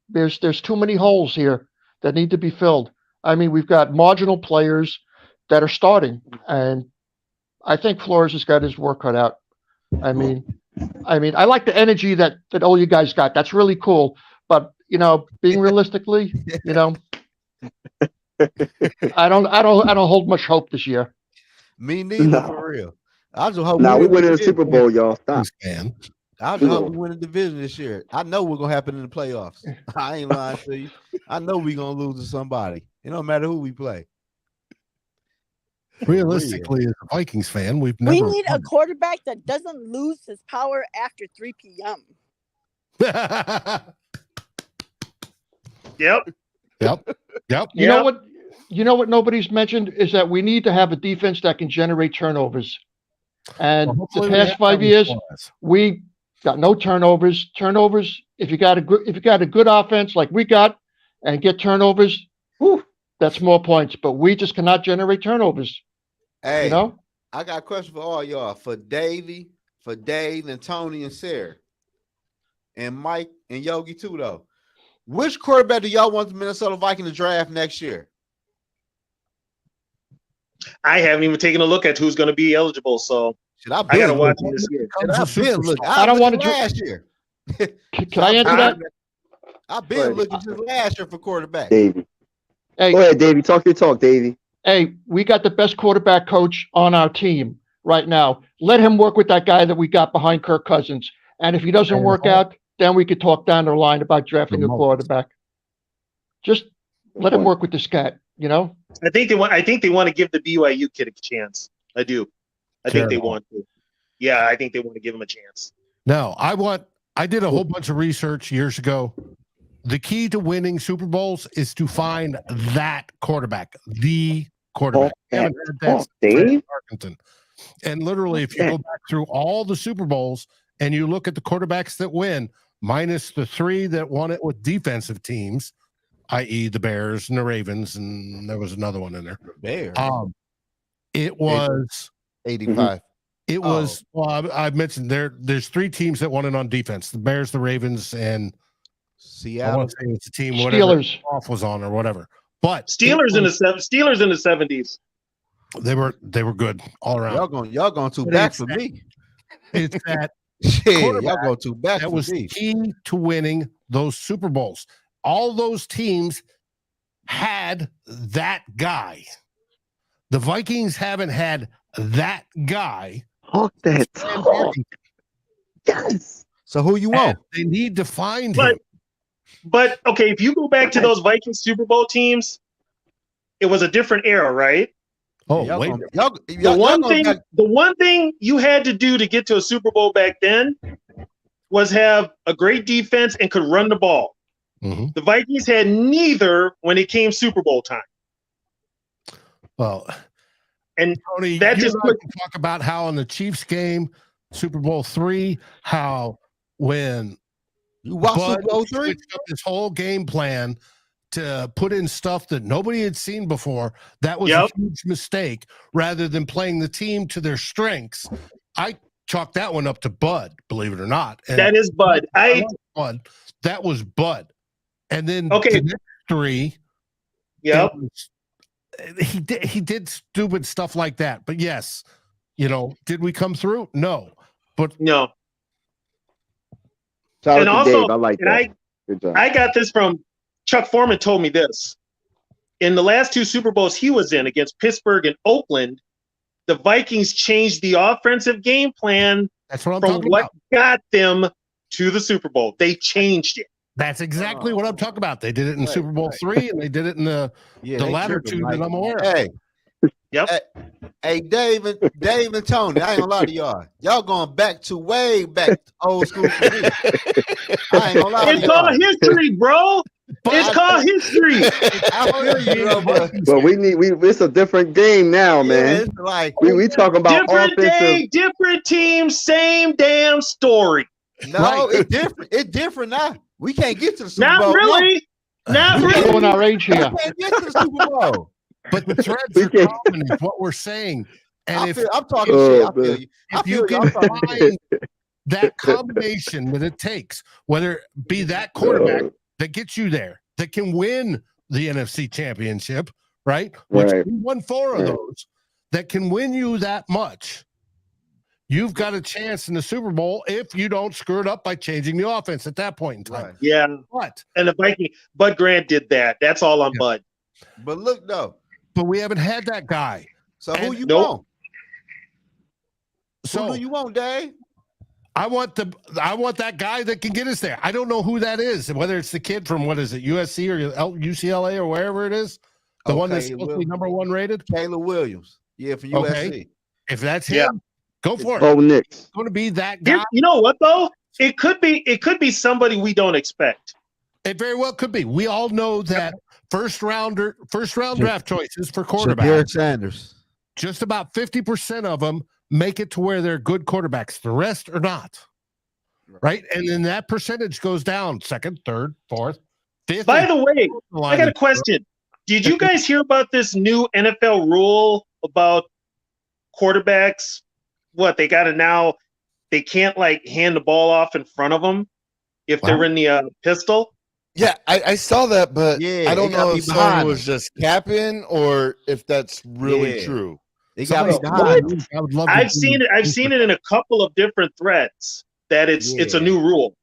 There's too many holes here that need to be filled. I mean, we've got marginal players that are starting, and I think Flores has got his work cut out. I mean, I like the energy that all you guys got. That's really cool. But you know, being realistically, you know, I don't hold much hope this year. Me neither, for real. I just hope we win the Super Bowl, y'all. Stop. I just hope we win the division this year. I know what's gonna happen in the playoffs. I ain't lying to you. I know we're gonna lose to somebody. It don't matter who we play. Realistically, as a Vikings fan, we need a quarterback that doesn't lose his power after 3 p.m. Yep. You know what? You know what nobody's mentioned is that we need to have a defense that can generate turnovers. And the past 5 years, we got no turnovers. Turnovers. If you got a good offense like we got, and get turnovers, that's more points. But we just cannot generate turnovers. Hey, you know, I got a question for all y'all. For Davey, for Dave, and Tony, and Sarah, and Mike, and Yogi too, though. Which quarterback do y'all want the Minnesota Vikings to draft next year? I haven't even taken a look at who's going to be eligible, so I got to watch him this year. I don't want to last year. Can I answer that? I've been looking since last year for quarterback. Davey. Hey, go ahead, Davey. Talk your talk, Davey. Hey, we got the best quarterback coach on our team right now. Let him work with that guy that we got behind Kirk Cousins. And if he doesn't work out, then we could talk down the line about drafting a quarterback. Just let him work with this cat, you know? I think they want to give the BYU kid a chance. I do. I think they want to. Yeah, I think they want to give him a chance. No, I did a whole bunch of research years ago. The key to winning Super Bowls is to find that quarterback, the quarterback. Dave? And literally, if you go back through all the Super Bowls and you look at the quarterbacks that win, minus the 3 that won it with defensive teams, i.e. the Bears and the Ravens, and there was another one in there. Bears. It was 85. It was. Well, I mentioned there's 3 teams that won it on defense: the Bears, the Ravens, and Seattle. I want to say it's a team whatever Steelers off was on or whatever. But Steelers in the 70s. They were good all around. Y'all going too back for me. It's that Shit, y'all go too back. That was key to winning those Super Bowls. All those teams had that guy. The Vikings haven't had that guy. Talk that talk. Yes. So who you want? They need to find him. But okay, if you go back to those Vikings Super Bowl teams, it was a different era, right? Oh, wait. The one thing you had to do to get to a Super Bowl back then was have a great defense and could run the ball. Mm-hmm. The Vikings had neither when it came Super Bowl time. Well, and Tony, that just talk about how in the Chiefs game, Super Bowl III, how when you watched Super Bowl III, switched up his whole game plan to put in stuff that nobody had seen before, that was a huge mistake. Rather than playing the team to their strengths, I chalk that one up to Bud, believe it or not. And that is Bud. That was Bud. And then the next three, he did stupid stuff like that. But yes, did we come through? No. But no. And also, Dave, I like that. I got this from Chuck Foreman. Told me this in the last two Super Bowls he was in against Pittsburgh and Oakland. The Vikings changed the offensive game plan. That's what I'm from talking what about. Got them to the Super Bowl. They changed it. That's exactly what I'm talking about. They did it in Super Bowl III, and they did it in the latter two that I'm aware of. Hey, hey, Dave and Tony, I ain't gonna lie to y'all. Y'all going way back to old school for me. I ain't gonna lie to y'all. It's called history, bro. It's called history. I feel you, bro, but it's a different game now, man. It's like we talking about different offensive. day, different team, same damn story. No, it's different. It's different now. We can't get to the Super Bowl. Not really. Not really. Showing our age here. We can't get to the Super Bowl. But the threads are common is what we're saying. And I'm talking shit. I feel you. If you can find that combination that it takes, whether it be that quarterback that gets you there, that can win the NFC Championship, right? Which we won 4 of those, that can win you that much. You've got a chance in the Super Bowl if you don't screw it up by changing the offense at that point in time. Right. Yeah. What? And the Viking, Bud Grant did that. That's all on Bud. But look, though. But we haven't had that guy. So who you want? So who do you want, Dave? I want that guy that can get us there. I don't know who that is, whether it's the kid from USC or UCLA or wherever it is, the one that's supposed to be number 1 rated. Caleb Williams, for USC. Okay. If that's him, go for it. Oh, Nick. It's going to be that guy. You know what though? It could be somebody we don't expect. It very well could be. We all know that first round draft choices for quarterbacks. Jared Sanders. Just about 50% of them make it to where they're good quarterbacks. The rest are not. Right? And then that percentage goes down 2nd, 3rd, 4th, 5th. By the way, I got a question. Did you guys hear about this new NFL rule about quarterbacks? What they got to now? They can't hand the ball off in front of them if they're in the pistol. Yeah, I saw that, but I don't know if someone was just capping or if that's really true. They got I've seen it in a couple of different threads that it's a new rule.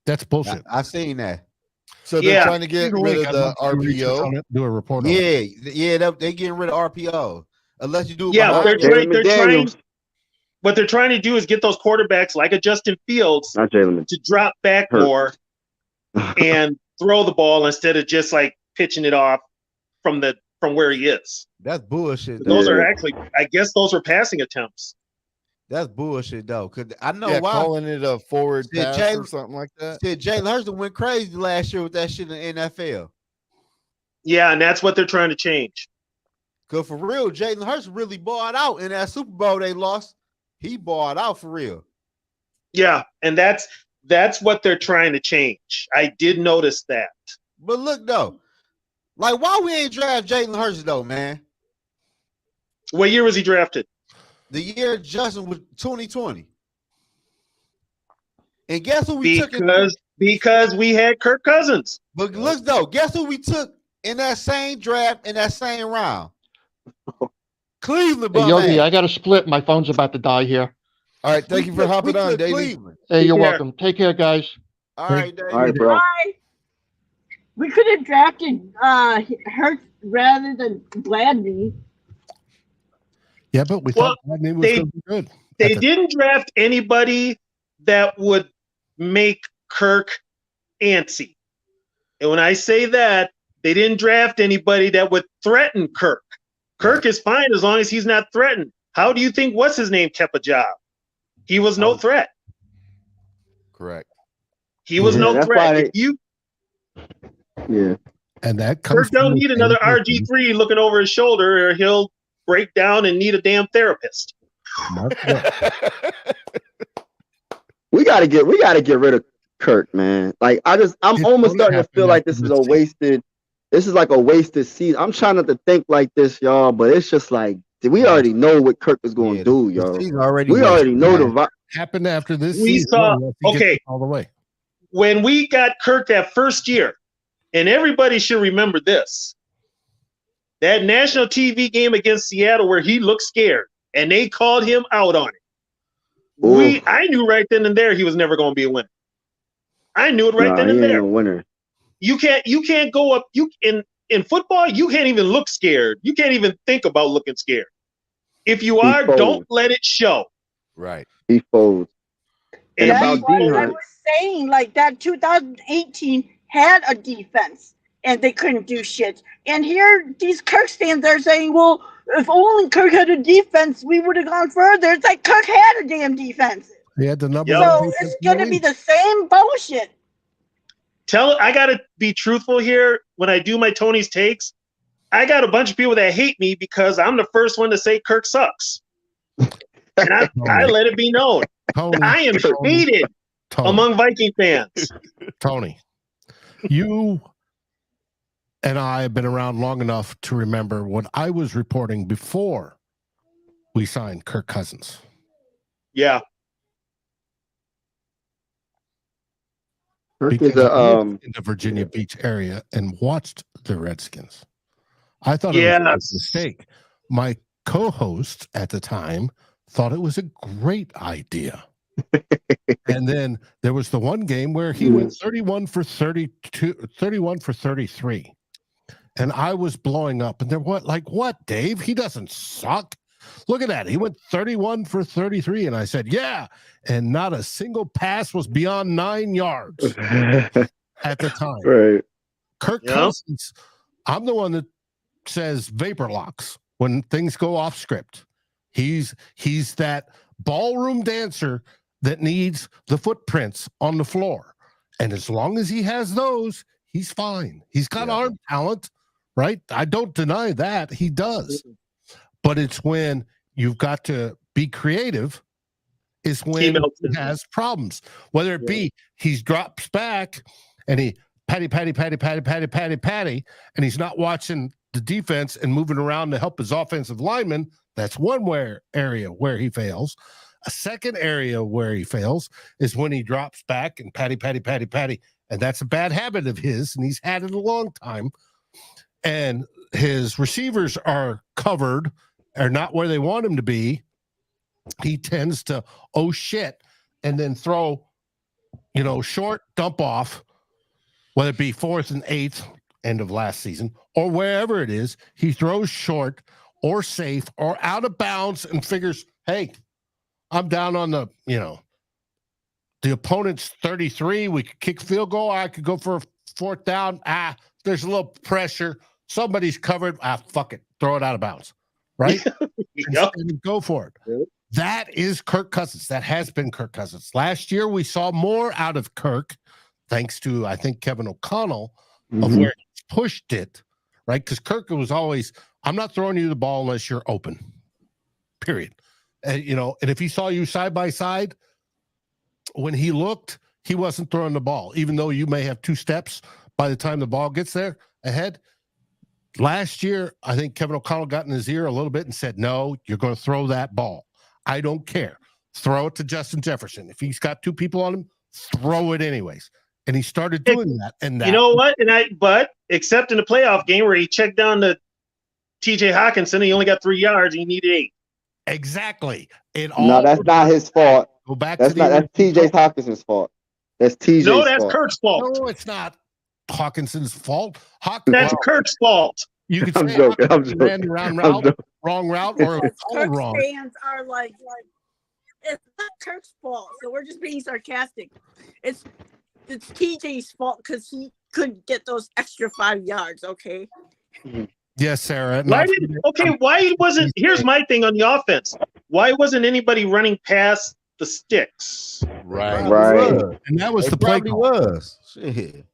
That's bullshit. I've seen that. So they're trying to get rid of the RPO. Do a report. They're getting rid of RPO unless you do. What they're trying to do is get those quarterbacks like a Justin Fields to drop back more and throw the ball instead of just pitching it off from where he is. That's bullshit. Those are actually, I guess, those were passing attempts. That's bullshit though, because I know why calling it a forward pass or something like that. Jalen Hurts went crazy last year with that shit in the NFL. Yeah, and that's what they're trying to change. Because for real, Jalen Hurts really balled out in that Super Bowl they lost. He balled out for real. Yeah, and that's what they're trying to change. I did notice that. But look though, why we ain't draft Jalen Hurts though, man? What year was he drafted? The year Justin was 2020. And guess who we took? Because we had Kirk Cousins. But look though, guess who we took in that same draft in that same round? Cleveland. Hey, Yogi, I got to split. My phone's about to die here. All right, thank you for hopping on, Davey. Cleveland. Hey, Take you're care. welcome. Take care, guys. All right, Davey. All right, bro. Bye. We could have drafted Hurts rather than Gladney. Yeah, but we Well, thought Gladney was they- going to be good. They didn't draft anybody that would make Kirk antsy. And when I say that, they didn't draft anybody that would threaten Kirk. Kirk is fine as long as he's not threatened. How do you think what's his name kept a job? He was no threat. Correct. He was Yeah, no that's threat. why If you Yeah. And that comes Kirk don't from need the another same person. RG3 looking over his shoulder, or he'll break down and need a damn therapist. Mark that. We gotta get rid of Kirk, man. Like I'm It's almost gonna starting to happen feel like after this is this a season. wasted. This is like a wasted season. I'm trying not to think like this, y'all, but it's just like we already know what Kirk is going to do, the y'all. season already We already wasted, know the man. Happened after this We season. saw- unless he gets okay. it all the way. When we got Kirk that first year, and everybody should remember this, that national TV game against Seattle where he looked scared, and they called him out on it. Ooh. I knew right then and there he was never going to be a winner. I knew it right Nah, then he and ain't there. no winner. You can't go up. In football, you can't even look scared. You can't even think about looking scared. If you He are, folds. don't let it show. Right. He folds. And And That's about what I Dion, was saying. Like that 2018 had a defense, and they couldn't do shit. And here, these Kirk stands are saying, "Well, if only Kirk had a defense, we would have gone further." It's like Kirk had a damn defense, He had the number Yo. one so defense it's in the gonna be league. the same bullshit. I gotta be truthful here when I do my Tony's takes. I got a bunch of people that hate me because I'm the first one to say Kirk sucks. And I let it be known. Tony, I am hated Tony, among Viking fans. Tony, you and I have been around long enough to remember what I was reporting before we signed Kirk Cousins. Yeah. Kirk Because is a I lived in the Virginia Beach area and watched the Redskins. I thought it was a Yes. mistake. My co-host at the time thought it was a great idea. And then there was the one game where he went 31 for 32, 31 for 33. And I was blowing up. And they're what, Dave? He doesn't suck. Look at that. He went 31 for 33. And I said, yeah. And not a single pass was beyond 9 yards at the time. right. Kirk Yeah. Cousins, I'm the one that says vapor locks when things go off script. He's that ballroom dancer that needs the footprints on the floor. And as long as he has those, he's fine. He's got arm talent, right? I don't deny that. He does. But it's when you've got to be creative is when he has problems. Whether it be he drops back and he patty, and he's not watching the defense and moving around to help his offensive lineman. That's one area where he fails. A second area where he fails is when he drops back and patty. And that's a bad habit of his, and he's had it a long time. And his receivers are covered, are not where they want him to be. He tends to, oh shit, and then throw, short dump off, whether it be 4th and 8th, end of last season, or wherever it is, he throws short or safe or out of bounds and figures, hey, I'm down on the opponent's 33. We could kick field goal. I could go for a 4th down. There's a little pressure. Somebody's covered. Fuck it. Throw it out of bounds. Right? And go for it. Yep. That is Kirk Cousins. That has been Kirk Cousins. Last year, we saw more out of Kirk, thanks to, I think, Kevin O'Connell, of where he pushed it, right? Because Kirk was always, I'm not throwing you the ball unless you're open, period. And, and if he saw you side by side, when he looked, he wasn't throwing the ball, even though you may have 2 steps by the time the ball gets there ahead. Last year, I think Kevin O'Connell got in his ear a little bit and said, no, you're going to throw that ball. I don't care. Throw it to Justin Jefferson. If he's got 2 people on him, throw it anyways. And he started doing that. And that, you know what? But except in the playoff game where he checked down to TJ Hawkinson, he only got 3 yards. And he needed 8. Exactly. No, that's not his fault. Go back That's to the that's TJ Hawkinson's fault. That's TJ's No, that's fault. Kirk's fault. No, it's not Hawkinson's fault. That's Kirk's fault. You could I'm say joking. I'm Hawkinson ran joking. the I'm wrong joking. route, or Because all Kirk's wrong. fans are like it's not Kirk's fault, so we're just being sarcastic. It's TJ's fault because he couldn't get those extra 5 yards. Okay. Yes, Sarah. Why wasn't? Here's my thing on the offense. Why wasn't anybody running past the sticks? Right. And that was It the play probably call. was. Shit.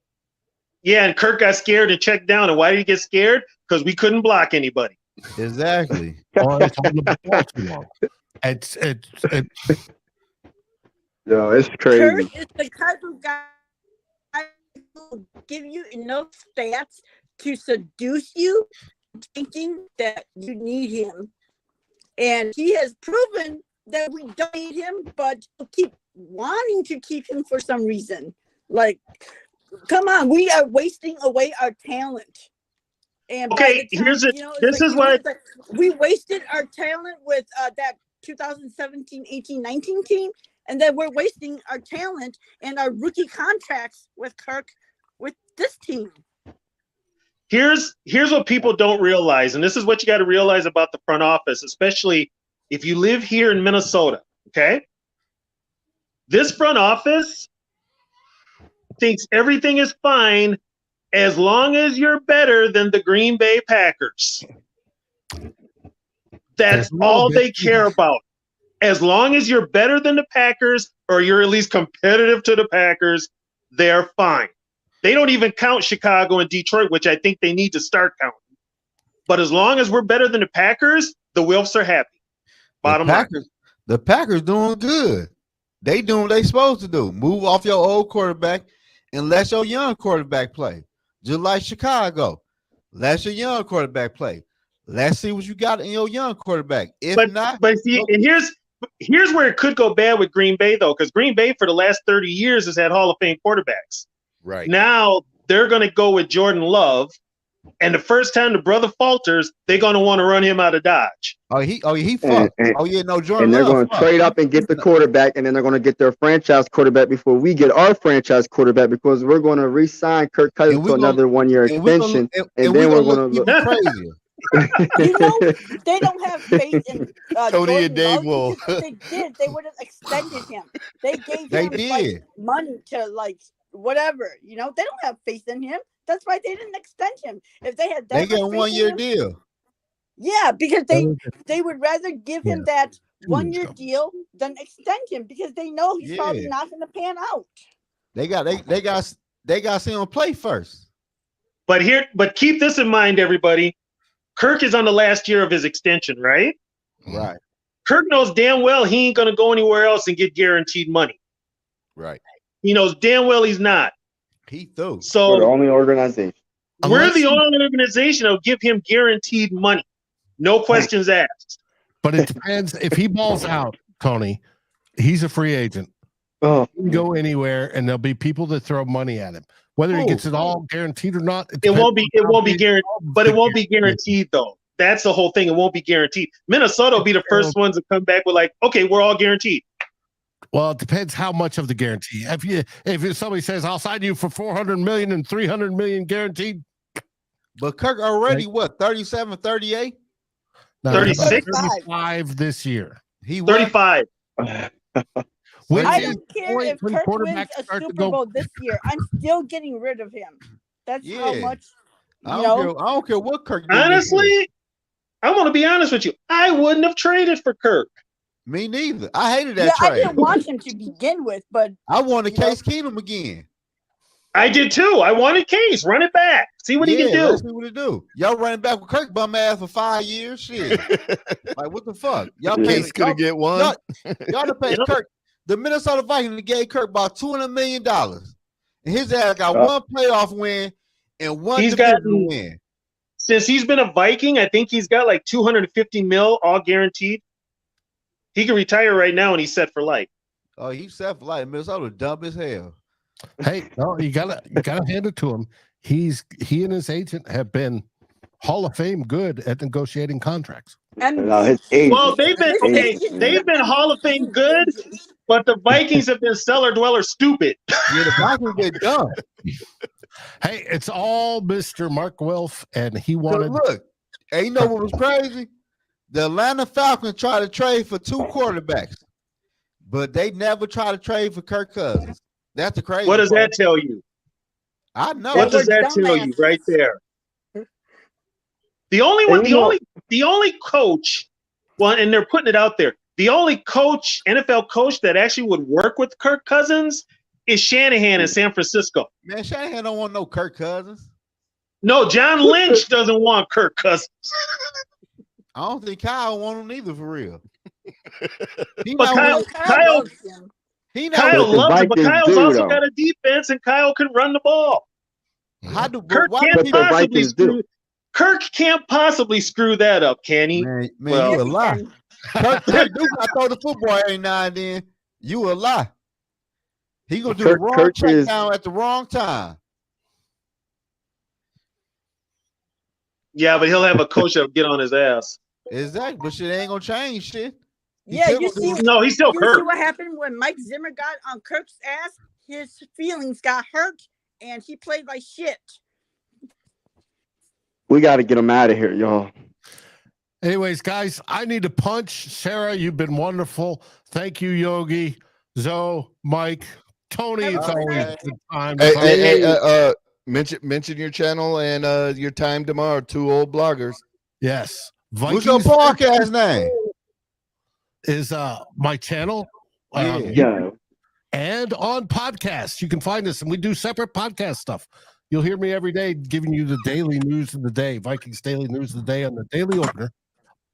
Yeah, and Kirk got scared and checked down. And why did he get scared? Because we couldn't block anybody. Exactly. Or it's on the ball too long. It's Yo, it's crazy. Kirk is the type of guy who will give you enough stats to seduce you, thinking that you need him. And he has proven that we don't need him, but we'll keep wanting to keep him for some reason. Like, come on, we are wasting away our talent. And Okay, here's it. This is what we wasted our talent with that 2017, 18, 19 team, and then we're wasting our talent and our rookie contracts with Kirk with this team. Here's what people don't realize, and this is what you got to realize about the front office, especially if you live here in Minnesota. Okay, this front office thinks everything is fine as long as you're better than the Green Bay Packers. That's all they care about. As long as you're better than the Packers or you're at least competitive to the Packers, they're fine. They don't even count Chicago and Detroit, which I think they need to start counting. But as long as we're better than the Packers, the Wilfs are happy. Bottom line. The Packers doing good. They doing what they supposed to do. Move off your old quarterback and let your young quarterback play. Just like Chicago. Let your young quarterback play. Let's see what you got in your young quarterback. But see, and here's where it could go bad with Green Bay, though, because Green Bay for the last 30 years has had Hall of Fame quarterbacks. Right. Now they're going to go with Jordan Love, and the first time the brother falters, they're going to want to run him out of Dodge. He fucked. Jordan. And they're going to trade up and get the quarterback, and then they're going to get their franchise quarterback before we get our franchise quarterback, because we're going to re-sign Kirk Cousins to another 1-year extension, and then we're going to look crazy. You know, they don't have faith in Tony and Dave will. If they did, they would have extended him. They gave him like, money to like whatever. You know, they don't have faith in him. That's why they didn't extend him. If they had that, they get a 1-year deal. Yeah, because they would rather give him that 1-year deal than extend him, because they know he's probably not going to pan out. They got to see him play first. But keep this in mind, everybody. Kirk is on the last year of his extension, right? Right. Kirk knows damn well he ain't going to go anywhere else and get guaranteed money. Right. He knows damn well he's not. He threw. So we're the only organization. We're the only organization that'll give him guaranteed money. No questions asked. But it depends. If he balls out, Tony, he's a free agent. Oh. He can go anywhere, and there'll be people that throw money at him. Whether he gets it all guaranteed or not, it won't be guaranteed. But it won't be guaranteed, though. That's the whole thing. It won't be guaranteed. Minnesota will be the first ones to come back with like, okay, we're all guaranteed. Well, it depends how much of the guarantee. If somebody says, I'll sign you for $400 million and $300 million guaranteed. But Kirk already, what, 37, 38? No, 36? 35 this year. He 35. I don't care if Kirk wins a Super Bowl this year. I'm still getting rid of him. That's how much. I don't care what Kirk did. Honestly, I want to be honest with you. I wouldn't have traded for Kirk. Me neither. I hated that trade. I didn't want him to begin with, but I wanted Case Keenum again. I did too. I wanted Case. Run it back. See what he can do. Let's see what he do. Y'all running back with Kirk bum ass for 5 years. Shit. Like, what the fuck? Y'all Case could get one. Y'all to pay Kirk. The Minnesota Vikings gave Kirk about $200 million. And his ass got one playoff win and one division win. Since he's been a Viking, I think he's got like $250 million all guaranteed. He can retire right now and he's set for life. Oh, he's set for life. Minnesota dumb as hell. Hey, no, you gotta hand it to him. He and his agent have been Hall of Fame good at negotiating contracts. And His age. Well, they've been okay. They've been Hall of Fame good, but the Vikings have been cellar dweller stupid. Yeah, the Vikings get done. Hey, it's all Mr. Mark Wilf, and he So wanted. look, and you know what was crazy? The Atlanta Falcons tried to trade for 2 quarterbacks, but they never tried to trade for Kirk Cousins. That's the crazy. What does part. that tell you? I know. What does that tell you right there? The only one, the only coach, well, and they're putting it out there. The only coach, NFL coach that actually would work with Kirk Cousins is Shanahan in San Francisco. Man, Shanahan don't want no Kirk Cousins. No, John Lynch doesn't want Kirk Cousins. I don't think Kyle want him either for real. But Kyle loves him, but Kyle's also got a defense, and Kyle can run the ball. Kirk can't possibly screw that up, can he? Man, you a lie. Kirk do got to throw the football every now and then. You a lie. He gonna do the wrong check down at the wrong time. Yeah, but he'll have a coach that'll get on his ass. Exactly, but shit ain't gonna change shit. Yeah, you see, no, he's still Kirk. See what happened when Mike Zimmer got on Kirk's ass? His feelings got hurt, and he played like shit. We got to get him out of here, y'all. Anyways, guys, I need to punch. Sarah, you've been wonderful. Thank you, Yogi, Zoe, Mike, Tony. It's always a good time. Hey, mention your channel and your time tomorrow. 2 old bloggers. Yes. What's your podcast name? Is my channel. Yeah. And on podcasts, you can find us, and we do separate podcast stuff. You'll hear me every day giving you the daily news of the day, Vikings daily news of the day on the daily opener.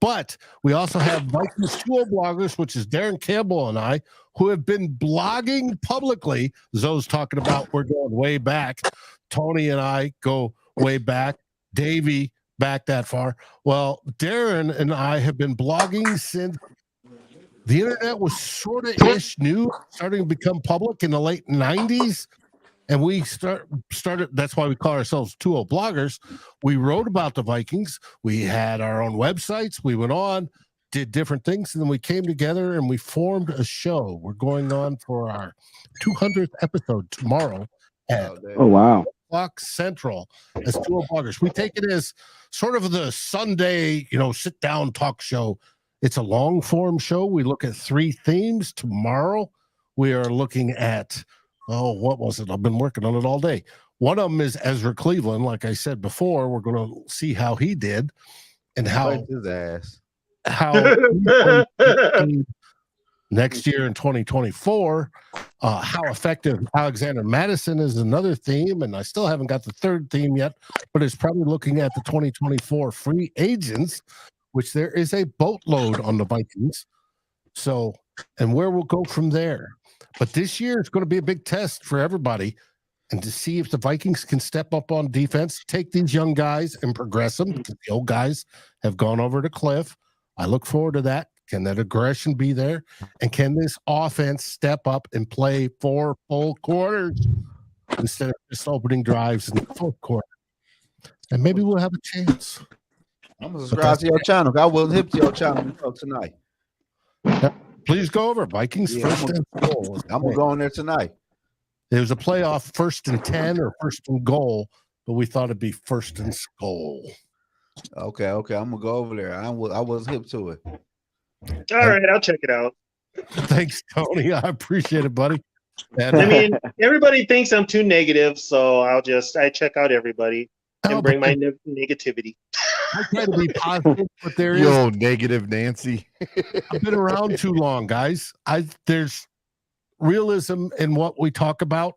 But we also have Vikings 2 bloggers, which is Darren Campbell and I, who have been blogging publicly. Zoe's talking about we're going way back. Tony and I go way back. Davey back that far. Well, Darren and I have been blogging since the internet was sort of ish new, starting to become public in the late 90s. And we started, that's why we call ourselves 2 bloggers. We wrote about the Vikings. We had our own websites. We went on, did different things, and then we came together and we formed a show. We're going on for our 200th episode tomorrow at wow. o'clock Central as 2 bloggers. We take it as sort of the Sunday, sit down talk show. It's a long form show. We look at 3 themes. Tomorrow we are looking at what was it? I've been working on it all day. One of them is Ezra Cleveland. Like I said before, we're going to see how he did and how his ass. How next year in 2024, how effective Alexander Madison is another theme. And I still haven't got the 3rd theme yet, but it's probably looking at the 2024 free agents, which there is a boatload on the Vikings. So, and where we'll go from there. But this year is going to be a big test for everybody, and to see if the Vikings can step up on defense, take these young guys and progress them, because the old guys have gone over the cliff. I look forward to that. Can that aggression be there? And can this offense step up and play 4 full quarters instead of just opening drives in the 4th quarter? And maybe we'll have a chance. I'm going to subscribe to your channel. I will hip to your channel tonight. Please go over Vikings first and goal. I'm going to go in there tonight. There's a playoff 1st and 10 or 1st and goal, but we thought it'd be 1st and goal. Okay. I'm going to go over there. I was hip to it. All right, I'll check it out. Thanks, Tony. I appreciate it, buddy. And, I mean, everybody thinks I'm too negative, so I check out everybody and bring my negativity. I try to be positive, but there is old negative Nancy. I've been around too long, guys. There's realism in what we talk about.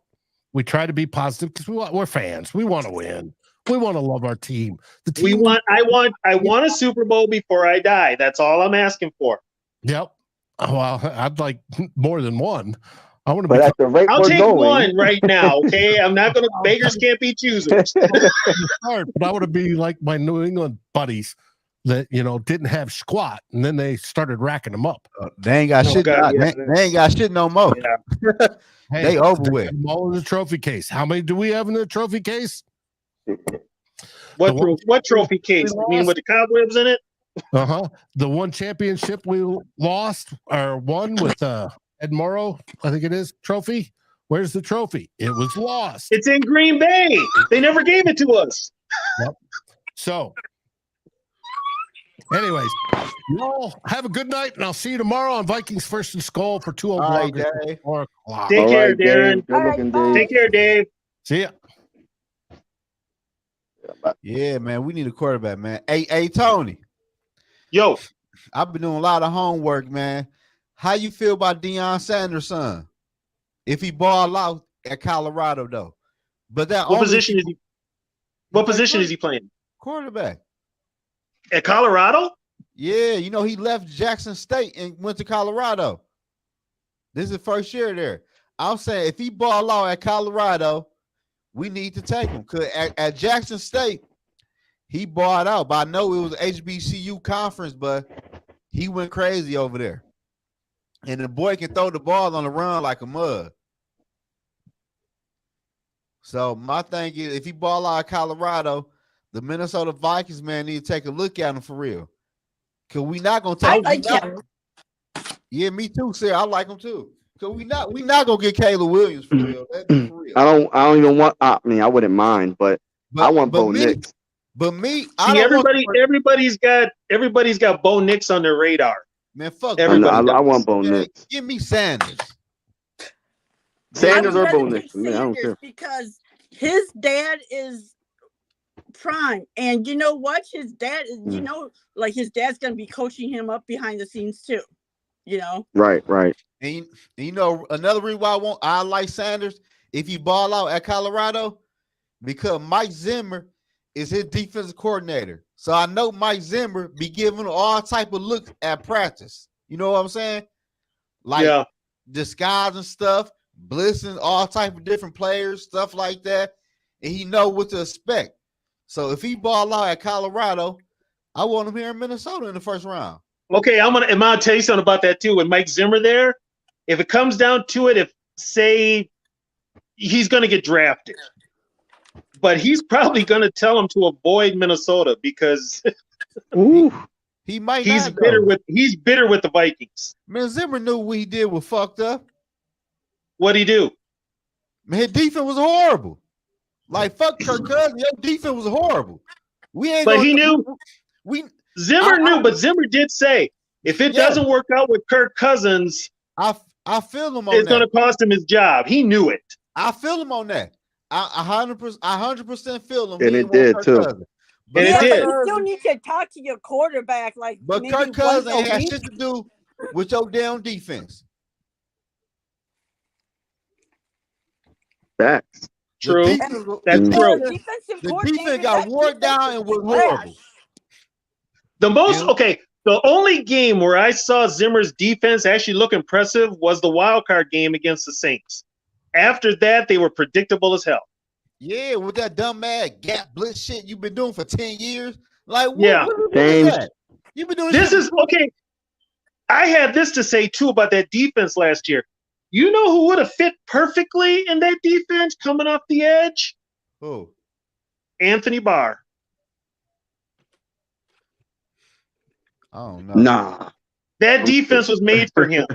We try to be positive because we're fans. We want to win. We want to love our team. The team. I want a Super Bowl before I die. That's all I'm asking for. Yep. Well, I'd like more than one. I want to. But at the rate I'll we're take going, one right now. Okay, I'm not going to. Beggars can't be choosers. But I want to be like my New England buddies that didn't have squat, and then they started racking them up. They ain't got shit. God, they ain't got shit no more. Yeah. Hey, they over with. All in the trophy case. How many do we have in the trophy case? What trophy case? You mean with the cobwebs in it? The one championship we lost or won with Ed Morrow, I think it is, trophy. Where's the trophy? It was lost. It's in Green Bay. They never gave it to us. Yep. So, anyways, you all have a good night, and I'll see you tomorrow on Vikings First and Skull for 2 o'clock. Take care, Darren. Take care, Dave. See ya. Yeah, man, we need a quarterback, man. Hey, Tony. Yo, I've been doing a lot of homework, man. How you feel about Deion Sanders' son? If he ball out at Colorado, though. But that what position is he? What position is he playing? Quarterback. At Colorado? Yeah, you know, he left Jackson State and went to Colorado. This is his first year there. I'm saying if he ball out at Colorado, we need to take him. Because at Jackson State, he balled out. But I know it was HBCU conference, but he went crazy over there. And the boy can throw the ball on the run like a mug. So my thing is, if he ball out of Colorado, the Minnesota Vikings, man, need to take a look at him for real. Cause we not gonna take. Yeah, me too, Sarah. I like him too. Cause we not gonna get Caleb Williams for real. That'd be for real. I don't even want. I mean, I wouldn't mind, but I want Bo Nix. But me, everybody's got Bo Nix on their radar. Man, fuck. I want Bo Nix. Give me Sanders. Sanders or Bo Nix. Man, I don't care. Because his dad is prime, and you know what? His dad is, like his dad's gonna be coaching him up behind the scenes too. Right. And you know another reason why I like Sanders if he ball out at Colorado, because Mike Zimmer is his defensive coordinator. So I know Mike Zimmer be giving all type of looks at practice. You know what I'm saying? Like disguise and stuff, blitzing all type of different players, stuff like that. And he know what to expect. So if he ball out at Colorado, I want him here in Minnesota in the first round. Okay, I'm gonna tell you something about that too. With Mike Zimmer there, if it comes down to it, if say he's gonna get drafted, but he's probably gonna tell him to avoid Minnesota because he might. He's bitter with the Vikings. Man, Zimmer knew what he did was fucked up. What'd he do? Man, his defense was horrible. Like fuck Kirk Cousins, your defense was horrible. He knew. Zimmer knew, but Zimmer did say if it doesn't work out with Kirk Cousins, I feel him on it's that. going to cost him his job. He knew it. I feel him on that. I 100% feel him. And it did too. But it did. You still need to talk to your quarterback, but Kirk Cousins ain't had shit to do with your damn defense. Facts. True. That's true. The defense got worn down and was horrible. The only game where I saw Zimmer's defense actually look impressive was the wild card game against the Saints. After that, they were predictable as hell. Yeah, with that dumb mad gap blitz shit you've been doing for 10 years. Like, what is that? You've been doing this. I had this to say too about that defense last year. You know who would have fit perfectly in that defense coming off the edge? Who? Anthony Barr. Oh no. Nah. That defense was made for him.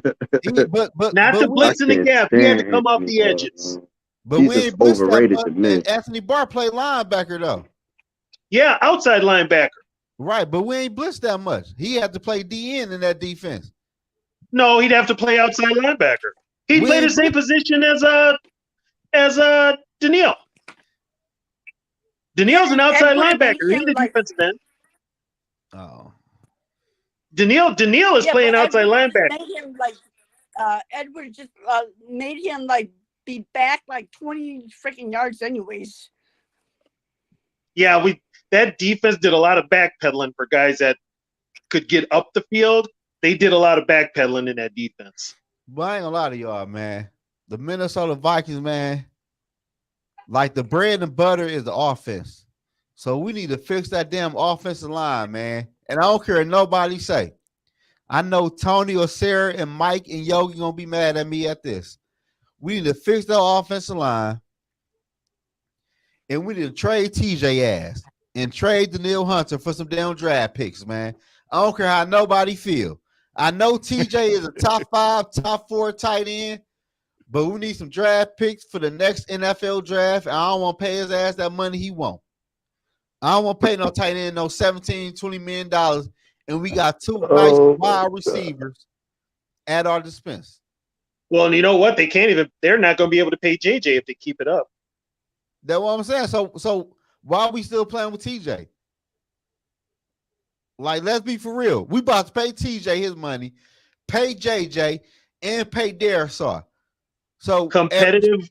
but not to blitz in the gap. He had to come off the edges. But we ain't overrated to me. Anthony Barr played linebacker though. Yeah, outside linebacker. Right, but we ain't blitzed that much. He had to play DN in that defense. No, he'd have to play outside linebacker. He'd play the same position as Danielle. Danielle's an outside linebacker. He's the defensive end. Oh. Danielle is playing outside linebacker. Made him Edward just made him be back 20 freaking yards anyways. Yeah, that defense did a lot of backpedaling for guys that could get up the field. They did a lot of backpedaling in that defense. But I ain't gonna lie to y'all, man. The Minnesota Vikings, man, like the bread and butter is the offense. So we need to fix that damn offensive line, man. And I don't care what nobody say. I know Tony or Sarah and Mike and Yogi gonna be mad at me at this. We need to fix the offensive line. And we need to trade TJ ass. and trade Danielle Hunter for some damn draft picks, man. I don't care how nobody feel. I know TJ is a top 5, top 4 tight end, but we need some draft picks for the next NFL draft. I don't want to pay his ass that money he won't. I don't want to pay no tight end no $17-20 million, and we got 2 nice wide receivers at our dispense. Well, and you know what? They're not going to be able to pay JJ if they keep it up. That's what I'm saying. So why are we still playing with TJ? Like, let's be for real. We about to pay TJ his money, pay JJ, and pay Darisaw. So competitive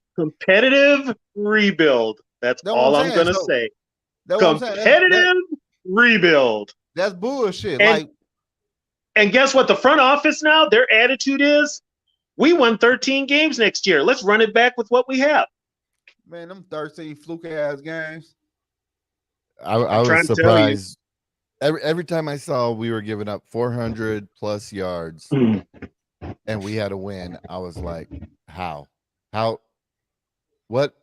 rebuild. That's all I'm going to say. Competitive rebuild. That's bullshit. And guess what? The front office now, their attitude is, we won 13 games next year. Let's run it back with what we have. Man, them 13 fluke ass games. I was surprised. Every time I saw we were giving up 400 plus yards and we had a win, I was like, how, what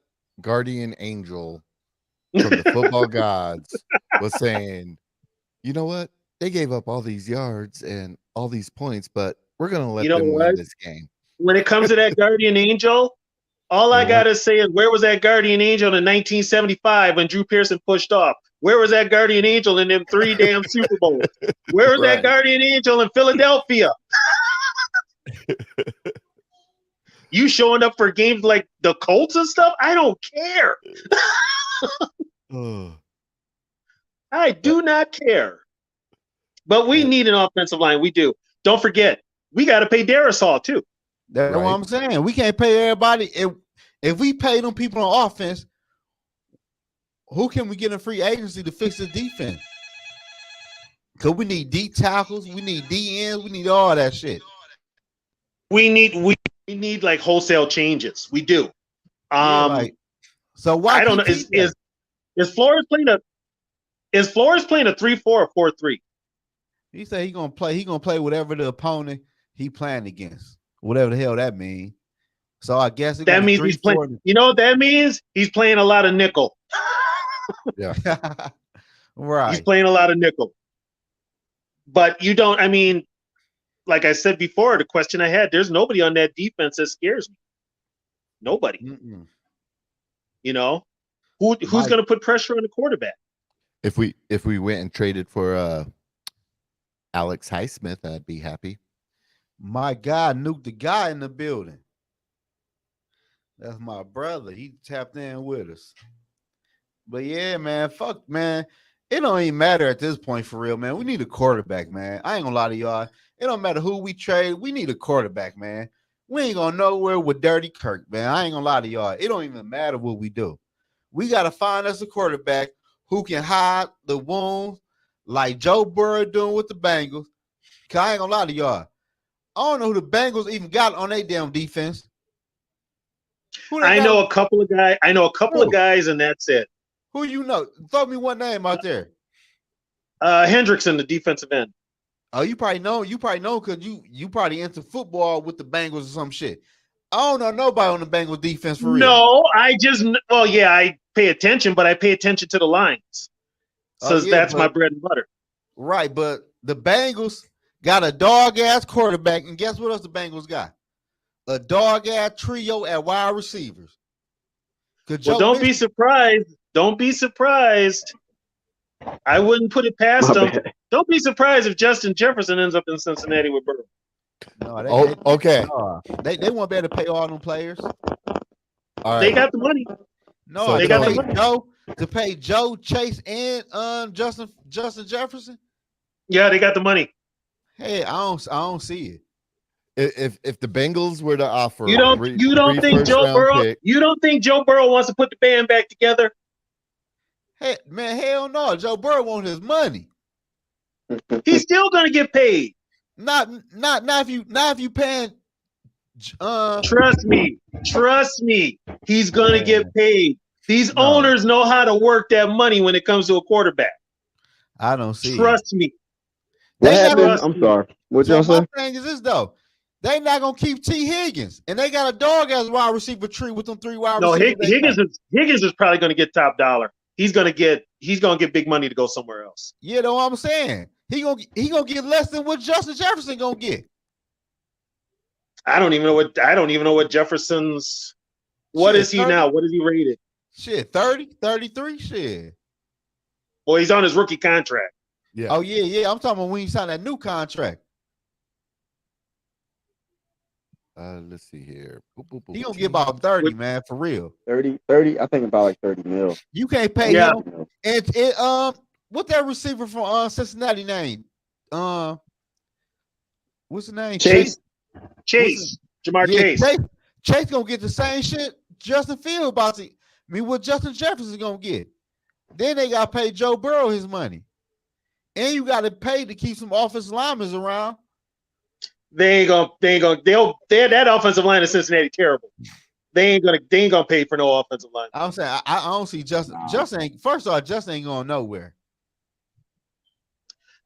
guardian angel from the football gods was saying, you know what? They gave up all these yards and all these points, but we're going to let them win this game. When it comes to that guardian angel, all I got to say is, where was that guardian angel in 1975 when Drew Pearson pushed off? Where was that guardian angel in them 3 damn Super Bowls? Where was that guardian angel in Philadelphia? You showing up for games like the Colts and stuff? I don't care. I do not care. But we need an offensive line. We do. Don't forget, we got to pay Darisaw too. That's what I'm saying. We can't pay everybody. If we pay them people on offense, who can we get in free agency to fix the defense? Because we need D tackles, we need D ends, we need all that shit. We need like wholesale changes. We do. So why? I don't know. Is Flores playing a 3-4 or 4-3? He said he's gonna play. He's gonna play whatever the opponent he playing against, whatever the hell that means. So I guess that means he's playing. You know what that means? He's playing a lot of nickel. Yeah, right. He's playing a lot of nickel. But you don't. I mean, like I said before, the question I had: there's nobody on that defense that scares me. Nobody. Mm-mm. You know, who's going to put pressure on the quarterback? If we went and traded for Alex Highsmith, I'd be happy. My God, Nuke the guy in the building. That's my brother. He tapped in with us. But yeah, man, fuck, man. It don't even matter at this point for real, man. We need a quarterback, man. I ain't gonna lie to y'all. It don't matter who we trade. We need a quarterback, man. We ain't going nowhere with Dirty Kirk, man. I ain't gonna lie to y'all. It don't even matter what we do. We got to find us a quarterback who can hide the wounds like Joe Burrow doing with the Bengals. Cause I ain't gonna lie to y'all. I don't know who the Bengals even got on their damn defense. I know a couple of guys, and that's it. Who you know? Throw me one name out there. Hendrickson, the defensive end. Oh, you probably know because you probably into football with the Bengals or some shit. I don't know nobody on the Bengals defense for real. No, I pay attention, but I pay attention to the lines. So that's my bread and butter. Right, but the Bengals got a dog-ass quarterback, and guess what else the Bengals got? A dog-ass trio at wide receivers. Well, don't be surprised. Don't be surprised. I wouldn't put it past them. Don't be surprised if Justin Jefferson ends up in Cincinnati with Burrow. No, okay. They won't be able to pay all them players. All right. They got the money. No, So they got the money. To pay Joe, Chase, and Justin Jefferson. Yeah, they got the money. Hey, I don't see it. If the Bengals were to offer, you don't think Joe Burrow wants to put the band back together? Hey, man, hell no. Joe Burrow wants his money. He's still gonna get paid. Not if you paying. Trust me. He's gonna get paid. These owners know how to work that money when it comes to a quarterback. I don't see. Trust me. What happened? I'm sorry. What y'all say? My thing is this though. They not gonna keep T. Higgins, and they got a dog as wide receiver tree with them 3 wide receivers. No, Higgins is probably gonna get top dollar. He's gonna get he's gonna get big money to go somewhere else. You know what I'm saying? He gonna get less than what Justin Jefferson gonna get. I don't even know what Jefferson's. What Shit, is he 30? now? What is he rated? Shit, 30, 33, shit. Well, he's on his rookie contract. Yeah. Oh yeah. I'm talking about when he signed that new contract. Let's see here. He gonna get about 30, man, for real. 30, I think about like 30 mil. You can't pay Yeah. him. And what that receiver from Cincinnati name? What's the name? Chase. Jamar Yeah, Chase. Chase gonna get the same shit Justin Fields about to. I mean, what Justin Jefferson gonna get? Then they gotta pay Joe Burrow his money, and you gotta pay to keep some offensive linemen around. That offensive line in Cincinnati terrible. They ain't gonna pay for no offensive line. I'm saying I don't see Justin. Justin ain't. First off, Justin ain't going nowhere.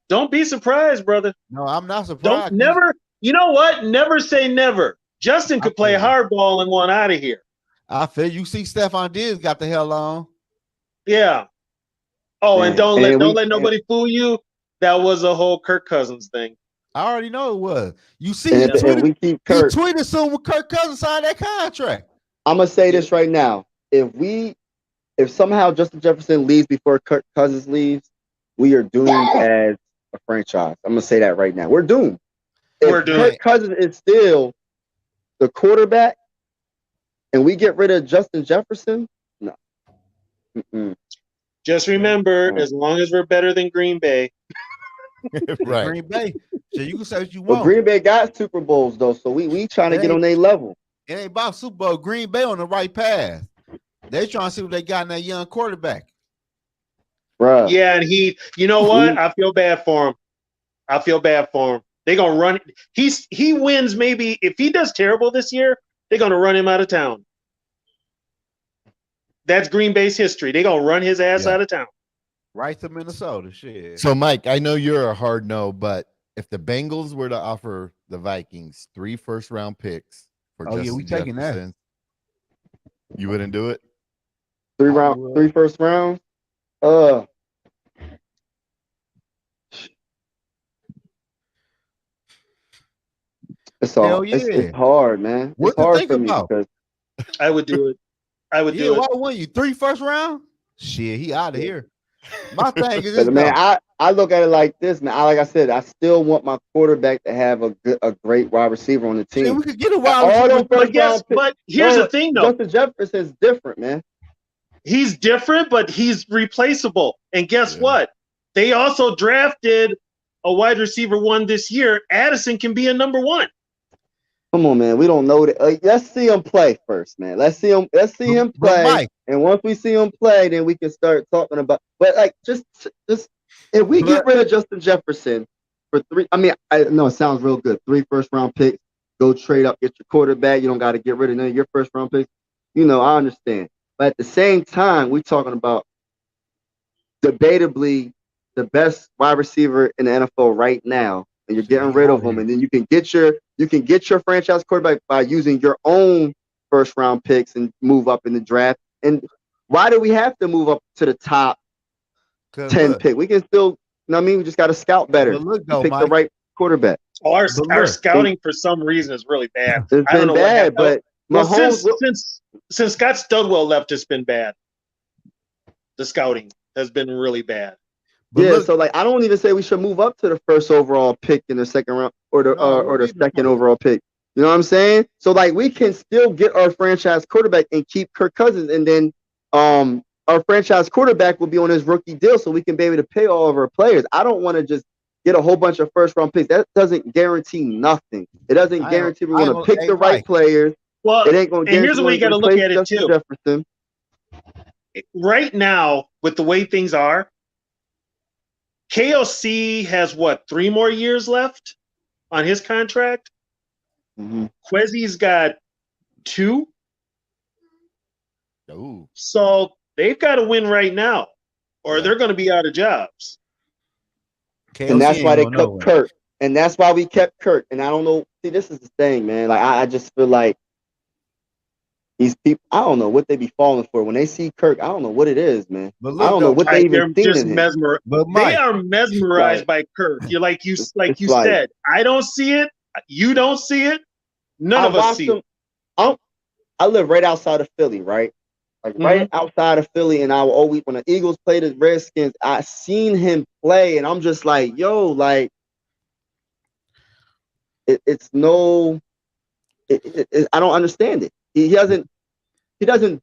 Don't be surprised, brother. No, I'm not surprised. You know what? Never say never. Justin could play hardball and want out of here. I feel you. See, Stephon Diggs got the hell on. Yeah. Oh, Man, and don't let nobody fool you. That was a whole Kirk Cousins thing. I already know it was. You see, And he tweeted soon when Kirk Cousins signed that contract. I'm gonna say this right now. If somehow Justin Jefferson leaves before Kirk Cousins leaves, we are doomed as a franchise. I'm gonna say that right now. We're doomed. If Kirk Cousins is still the quarterback and we get rid of Justin Jefferson, no. Just remember, as long as we're better than Green Bay. Right. Green Bay. So you can say what you But want. Green Bay got Super Bowls though, so we trying to get on their level. It ain't about Super Bowl. Green Bay on the right path. They trying to see what they got in that young quarterback. Bruh. Yeah, and you know what? I feel bad for him. They're gonna run. He wins maybe if he does terrible this year, they're gonna run him out of town. That's Green Bay's history. They're gonna run his ass out of town. Right to Minnesota. Shit. So, Mike, I know you're a hard no, but if the Bengals were to offer the Vikings 3 first-round picks for Justin we taking Jefferson, you wouldn't do it? 3 first rounds? It's hard, man. What it's hard think for me about? because I would do it. I would do it. Why wouldn't you? 3 first round? Shit, he out of here. My thing is this, man, I look at it like this, man. Like I said, I still want my quarterback to have a great wide receiver on the team. Yeah, we could get a wide receiver. But here's the thing, though. Justin Jefferson is different, man. He's different, but he's replaceable. And guess what? They also drafted a wide receiver 1 this year. Addison can be a number 1. Come on, man. We don't know that. Let's see him play first, man. Let's see him play. Mike, and once we see him play, then we can start talking about. But like, just if we get rid of Justin Jefferson for 3, I mean, I know it sounds real good. 3 first-round picks. Go trade up, get your quarterback. You don't got to get rid of none of your first-round picks. I understand. But at the same time, we're talking about debatably the best wide receiver in the NFL right now, and you're getting rid of him, and then you can get your franchise quarterback by using your own first round picks and move up in the draft. And why do we have to move up to the top 10 pick? We can still, we just got to scout better. Pick the right quarterback. Our scouting for some reason is really bad. It's been bad, but since Scott Studwell left, it's been bad. The scouting has been really bad. But so like I don't even say we should move up to the first overall pick in the second round or the second overall pick. You know what I'm saying? So like we can still get our franchise quarterback and keep Kirk Cousins, and then our franchise quarterback will be on his rookie deal, so we can be able to pay all of our players. I don't want to just get a whole bunch of first round picks. That doesn't guarantee nothing. It doesn't guarantee we're going to pick the right players. Well, it ain't going to. And here's the way you got to look at it too. Jefferson. Right now, with the way things are, KOC has 3 more years left on his contract. Quezzy's got 2. Oh. So they've got to win right now, or they're going to be out of jobs. And that's why they kept Kirk. And that's why we kept Kirk. And I don't know. See, this is the thing, man. Like I just feel like these people, I don't know what they be falling for when they see Kirk. I don't know what it is, man. But I look don't know though, what they They're even seen just in him. mesmerized. but They Mike, are mesmerized by Kirk. You're like you it's like said. I don't see it. You don't see it. None I of us watched see him. I live right outside of Philly, right? Like it. right outside of Philly, and I will always when the Eagles played the Redskins, I seen him play, and I'm just like, yo, like it's no, I don't understand it. He doesn't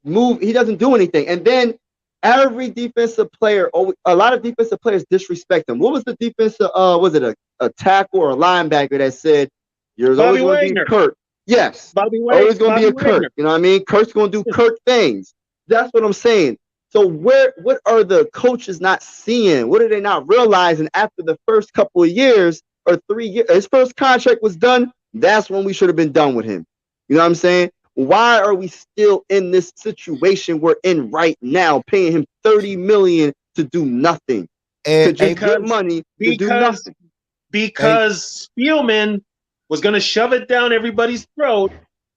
move, he doesn't do anything, and then every defensive player, a lot of defensive players disrespect him. What was the defensive? Was it a tackle or a linebacker that said, "You're always Bobby going to be Wagner. Kirk"? Yes, Bobby always going to be Bobby a Kirk. Wagner. You know what I mean? Kirk's going to do Kirk things. That's what I'm saying. So what are the coaches not seeing? What are they not realizing after the first couple of years or 3 years? His first contract was done. That's when we should have been done with him. You know what I'm saying? Why are we still in this situation we're in right now, paying him $30 million to do nothing, to just get money to do nothing? Because Spielman was going to shove it down everybody's throat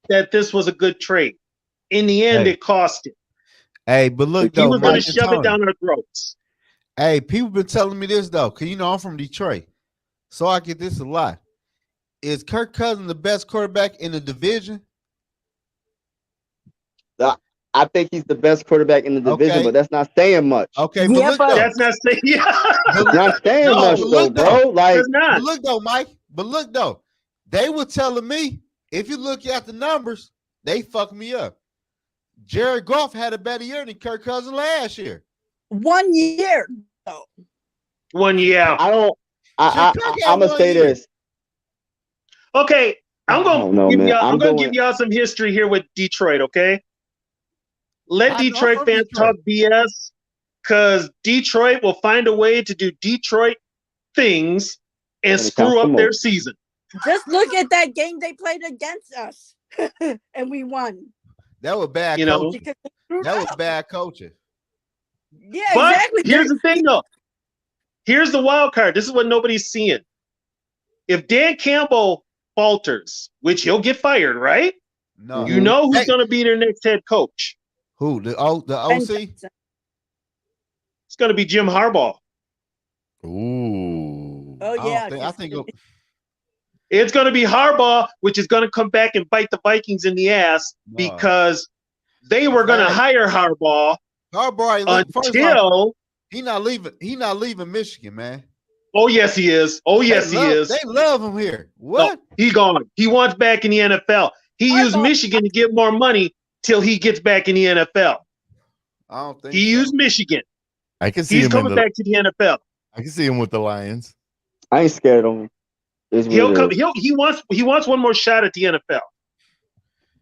that this was a good trade. In the end, it cost him. Hey, but look He though, was going Mike to and shove it Tony. down our throats. Hey, people been telling me this though, cause I'm from Detroit, so I get this a lot. Is Kirk Cousins the best quarterback in the division? I think he's the best quarterback in the division, Okay. but that's not saying much. Okay, but look though. That's not saying Not saying much though, bro. Like, but look though, Mike. But look though, they were telling me if you look at the numbers, they fucked me up. Jared Goff had a better year than Kirk Cousins last year. 1 year though. 1 year. I'm gonna say this. Okay, I'm gonna give going. y'all some history here with Detroit. Okay, let Detroit fans talk BS, because Detroit will find a way to do Detroit things and screw up their season. Just look at that game they played against us, and we won. That was bad coaching. That was bad coaching. Yeah, but exactly. Here's the thing, though. Here's the wild card. This is what nobody's seeing. If Dan Campbell falters, which he'll get fired, right? No. You know who's going to be their next head coach? Who? The OC? It's going to be Jim Harbaugh. Ooh. Oh yeah. I think it's going to be Harbaugh, which is going to come back and bite the Vikings in the ass because they were going to hire Harbaugh. Until he's not leaving. He's not leaving Michigan, man. Oh yes, he is. Oh yes, he is. They love him here. What? No, he gone. He wants back in the NFL. He used Michigan to get more money till he gets back in the NFL. I don't think he used Michigan. I can see he's him coming back to the NFL. I can see him with the Lions. I ain't scared of him. He'll come. He wants one more shot at the NFL.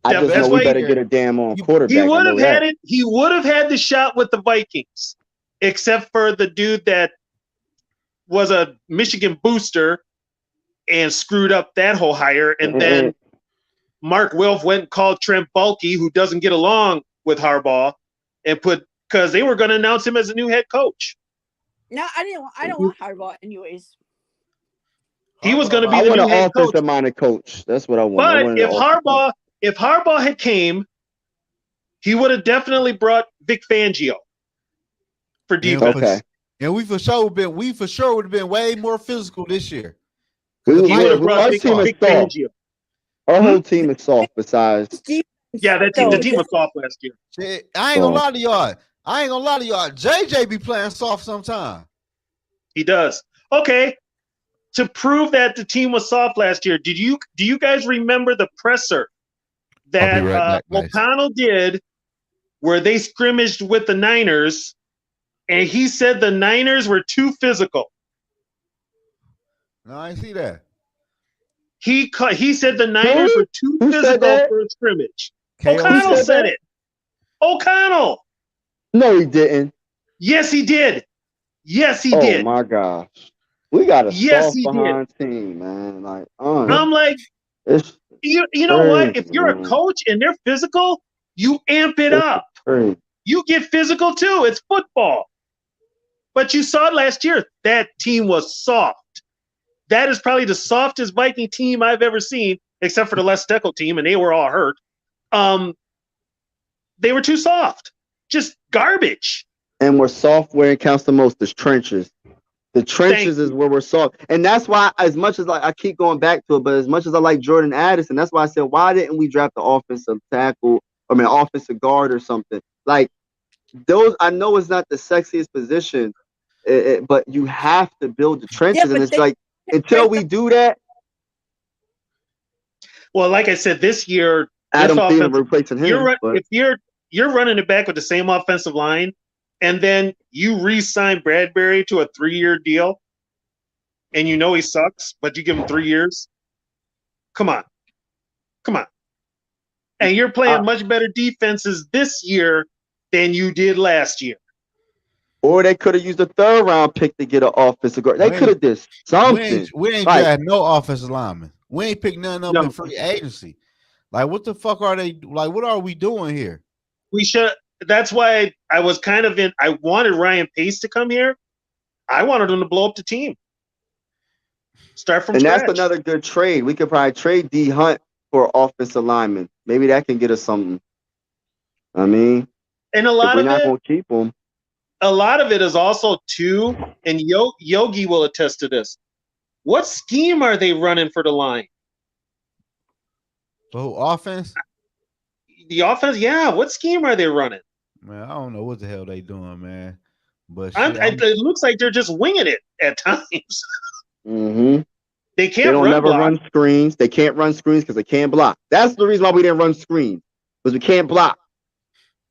I just know we better get a damn on quarterback. He would have had it. He would have had the shot with the Vikings, except for the dude that was a Michigan booster and screwed up that whole hire. And then Mark Wilf went and called Trent Baalke, who doesn't get along with Harbaugh, and because they were going to announce him as a new head coach. No, I don't want Harbaugh anyways. He was going to be the new head coach. Offensive-minded coach. That's what I want. But if Harbaugh had came, he would have definitely brought Vic Fangio for defense. Okay. And we for sure would have been way more physical this year. Our team is soft. Our whole team is soft besides. Yeah, the team was soft last year. I ain't gonna lie to y'all. JJ be playing soft sometime. He does. Okay. To prove that the team was soft last year, do you guys remember the presser that O'Connell did where they scrimmaged with the Niners, and he said the Niners were too physical? No, I didn't see that. He said the Niners were too physical for a scrimmage. O'Connell said it. O'Connell. No, he didn't. Yes, he did. Yes, he did. Oh my gosh. We got a soft behind team, man. Like, I'm like, you know what? If you're a coach and they're physical, you amp it up. You get physical too. It's football. But you saw it last year. That team was soft. That is probably the softest Viking team I've ever seen, except for the Les Steckel team, and they were all hurt. They were too soft. Just garbage. And where software counts the most is trenches. The trenches is where we're soft. And that's why, as much as I keep going back to it, but as much as I like Jordan Addison, that's why I said, why didn't we draft the offensive tackle? Offensive guard or something. Like those, I know it's not the sexiest position, but you have to build the trenches. And it's like, until we do that. Well, like I said, this year, Adam Thielen replacing him. If you're running it back with the same offensive line, and then you re-sign Bradbury to a 3-year deal, and you know he sucks, but you give him 3 years. Come on. And you're playing much better defenses this year than you did last year. Or they could have used a 3rd-round pick to get an offensive guard. They could have did something. We ain't got no offensive linemen. We ain't picked none up in free agency. Like, what the fuck are they? Like, what are we doing here? We should. That's why I was kind of I wanted Ryan Pace to come here. I wanted him to blow up the team. Start from scratch. And that's another good trade. We could probably trade D Hunt for offensive lineman. Maybe that can get us something. I mean, and a lot of we're not going to keep them. A lot of it is also too, and Yogi will attest to this. What scheme are they running for the line? Oh, offense? The offense, yeah. What scheme are they running? Man, I don't know what the hell they doing, man. But it looks like they're just winging it at times. Mm-hmm. They can't. They don't never run screens. They can't run screens because they can't block. That's the reason why we didn't run screens, because we can't block.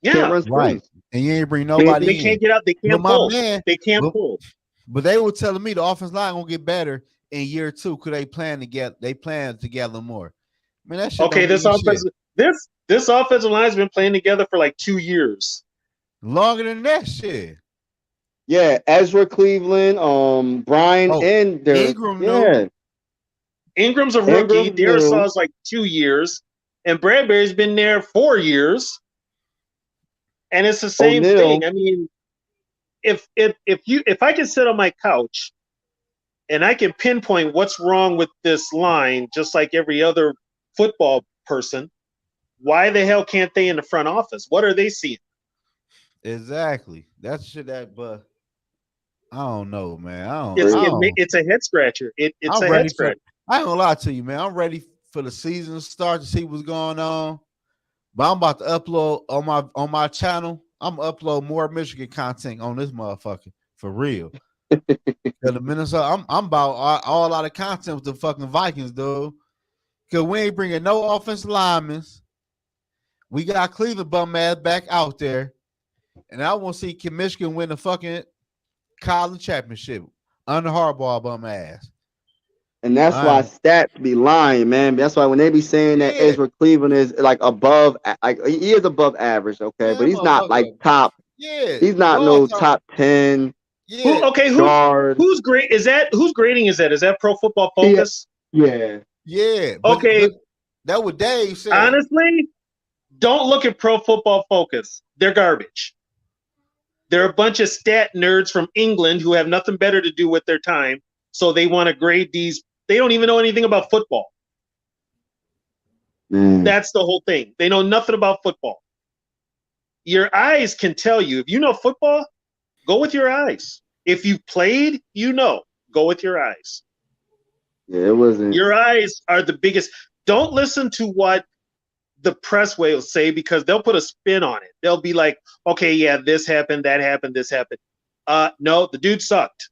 Yeah, can't run screens. Right. And you ain't bring nobody. They can't get out. They can't pull. They can't pull. But they were telling me the offense line gonna get better in year 2. Could they plan to get? They plan to gather more. Man, that shit. Okay, this offensive line has been playing together for like 2 years. Longer than that shit. Yeah, Ezra Cleveland, Brian, and Ingram. Yeah. Ingram's a rookie. Darrisaw's like 2 years, and Bradbury's been there 4 years. And it's the same thing. I mean, if I can sit on my couch and I can pinpoint what's wrong with this line, just like every other football person, why the hell can't they in the front office? What are they seeing? Exactly. That's shit but I don't know, man. It's a head scratcher. It's a head scratcher. I ain't gonna lie to you, man. I'm ready for the season to start to see what's going on. But I'm about to upload on my channel. I'm gonna upload more Michigan content on this motherfucker for real. The Minnesota, I'm about all out of content with the fucking Vikings, dude. Cause we ain't bringing no offensive linemen. We got Cleveland bum ass back out there, and I want to see can Michigan win the fucking college championship under Harbaugh bum ass. And that's why stats be lying, man. That's why when they be saying that Ezra Cleveland is like above, like he is above average, okay, but he's not like top. Yeah, he's not no top 10. Yeah. Who's great? Who's grading is that? Is that Pro Football Focus? Yeah. Okay. That what Dave said. Honestly, don't look at Pro Football Focus. They're garbage. They're a bunch of stat nerds from England who have nothing better to do with their time, so they want to grade these. They don't even know anything about football. That's the whole thing. They know nothing about football. Your eyes can tell you. If you know football, go with your eyes. If you played, go with your eyes. Yeah, it wasn't. Your eyes are the biggest. Don't listen to what the press will say, because they'll put a spin on it. They'll be like, okay, yeah, this happened, that happened, this happened. No, the dude sucked.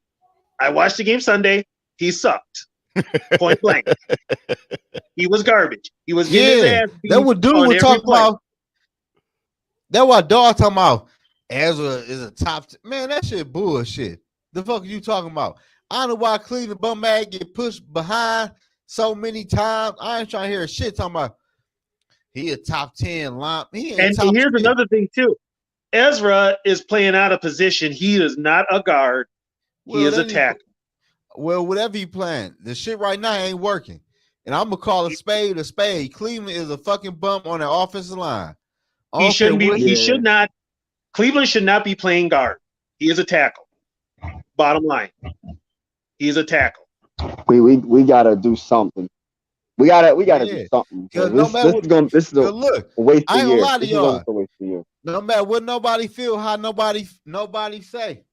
I watched the game Sunday. He sucked. Point blank. He was garbage. He was getting his ass beat. That what dude was talking about. That what dog talking about. Ezra is a top. Man, that shit bullshit. The fuck are you talking about? I don't know why Cleveland bum ass get pushed behind so many times. I ain't trying to hear shit talking about he a top 10 line. And here's another thing too. Ezra is playing out of position. He is not a guard. He is a tackle. Well, whatever you playing, the shit right now ain't working. And I'm gonna call a spade a spade. Cleveland is a fucking bump on their offensive line. He shouldn't be. He should not. Cleveland should not be playing guard. He is a tackle. Bottom line, he is a tackle. We gotta do something. We gotta Yeah. do something. Because This is a look, waste I of ain't year. gonna lie to This is y'all. almost a waste of year. No matter what nobody feel, how nobody say.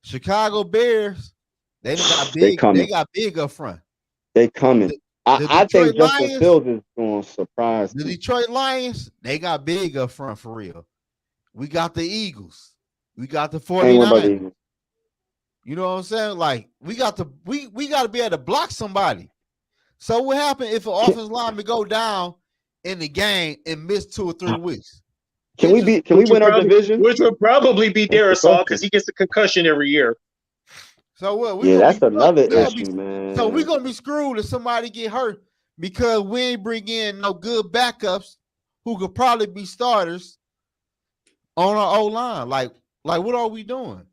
Chicago Bears, they got They big. coming. They got big up front. They coming. The I think Detroit Justin Lions, Fields is going to surprise the me. Detroit Lions, they got big up front for real. We got the Eagles. We got the Ain't one about 49ers. the Eagles. You know what I'm saying? Like we got to be able to block somebody. So what happened if an offensive lineman go down in the game and miss 2 or 3 weeks? Can we win our division? Which would probably be That's the Darisaw because question. he gets a concussion every year. So what? Yeah, that's another issue, man. So we're gonna be screwed if somebody get hurt because we ain't bring in no good backups who could probably be starters on our O line. Like what are we doing?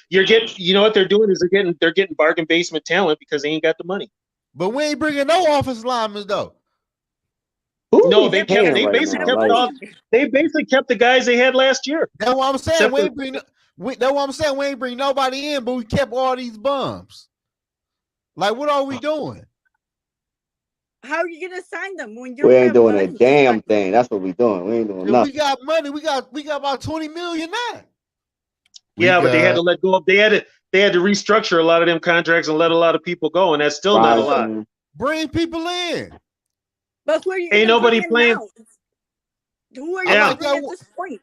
You know what they're doing is they're getting bargain basement talent because they ain't got the money. But we ain't bringing no offensive linemen though. No, they basically kept the guys they had last year. That's what I'm saying. That's what I'm saying. We ain't bring nobody in, but we kept all these bums. Like, what are we doing? How are you gonna sign them when we ain't doing a damn thing? That's what we doing. We ain't doing nothing. We got money. We got about $20 million now. But they had to let go. They had to restructure a lot of them contracts and let a lot of people go, and that's still not a lot. Bring people in. But who are you? Ain't nobody playing. Now? Who are you at this point?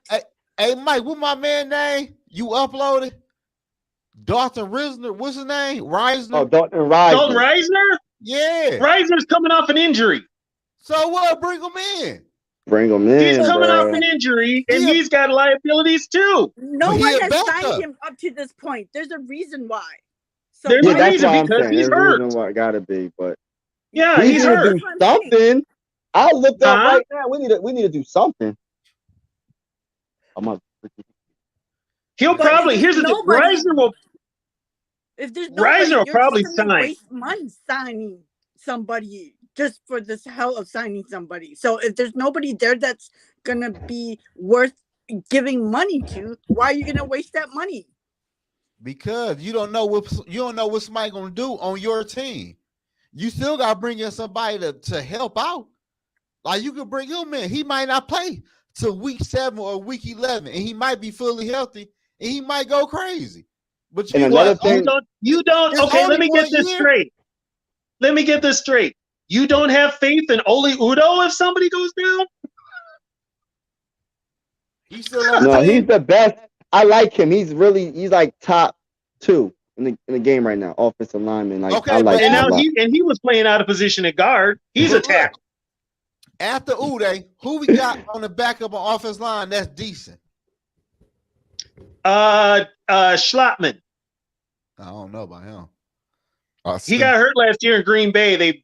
Hey, Mike, what my man name? You uploaded? Dalton Risner. What's his name? Reisner. Oh, Dalton Reisner. Dalton Reisner? Yeah. Reisner's coming off an injury. So what? Bring him in. Bring him in. He's coming off an injury, and he's got liabilities too. No one has signed him up to this point. There's a reason why. So there's a reason why because he's hurt. There's a reason why it gotta be, but he's hurt. Do something. I'll look up right now. We need to do something. He'll probably. Here's the thing. Reisner will. If there's Reisner will probably sign. Waste money signing somebody just for this hell of signing somebody. So if there's nobody there that's gonna be worth giving money to, why are you gonna waste that money? Because you don't know what somebody gonna do on your team. You still gotta bring in somebody to help out. Like you could bring him in. He might not play till week 7 or week 11, and he might be fully healthy, and he might go crazy. But you don't. Okay, let me get this straight. Let me get this straight. You don't have faith in Oli Udo if somebody goes down? He's still on no, he's the best. I like him. He's like top 2 in the game right now. Offensive lineman. Like okay, I like him. And now he was playing out of position at guard. He's a tackle. After Uday, who we got on the backup on offense line that's decent? Schlottman. I don't know about him. He got hurt last year in Green Bay.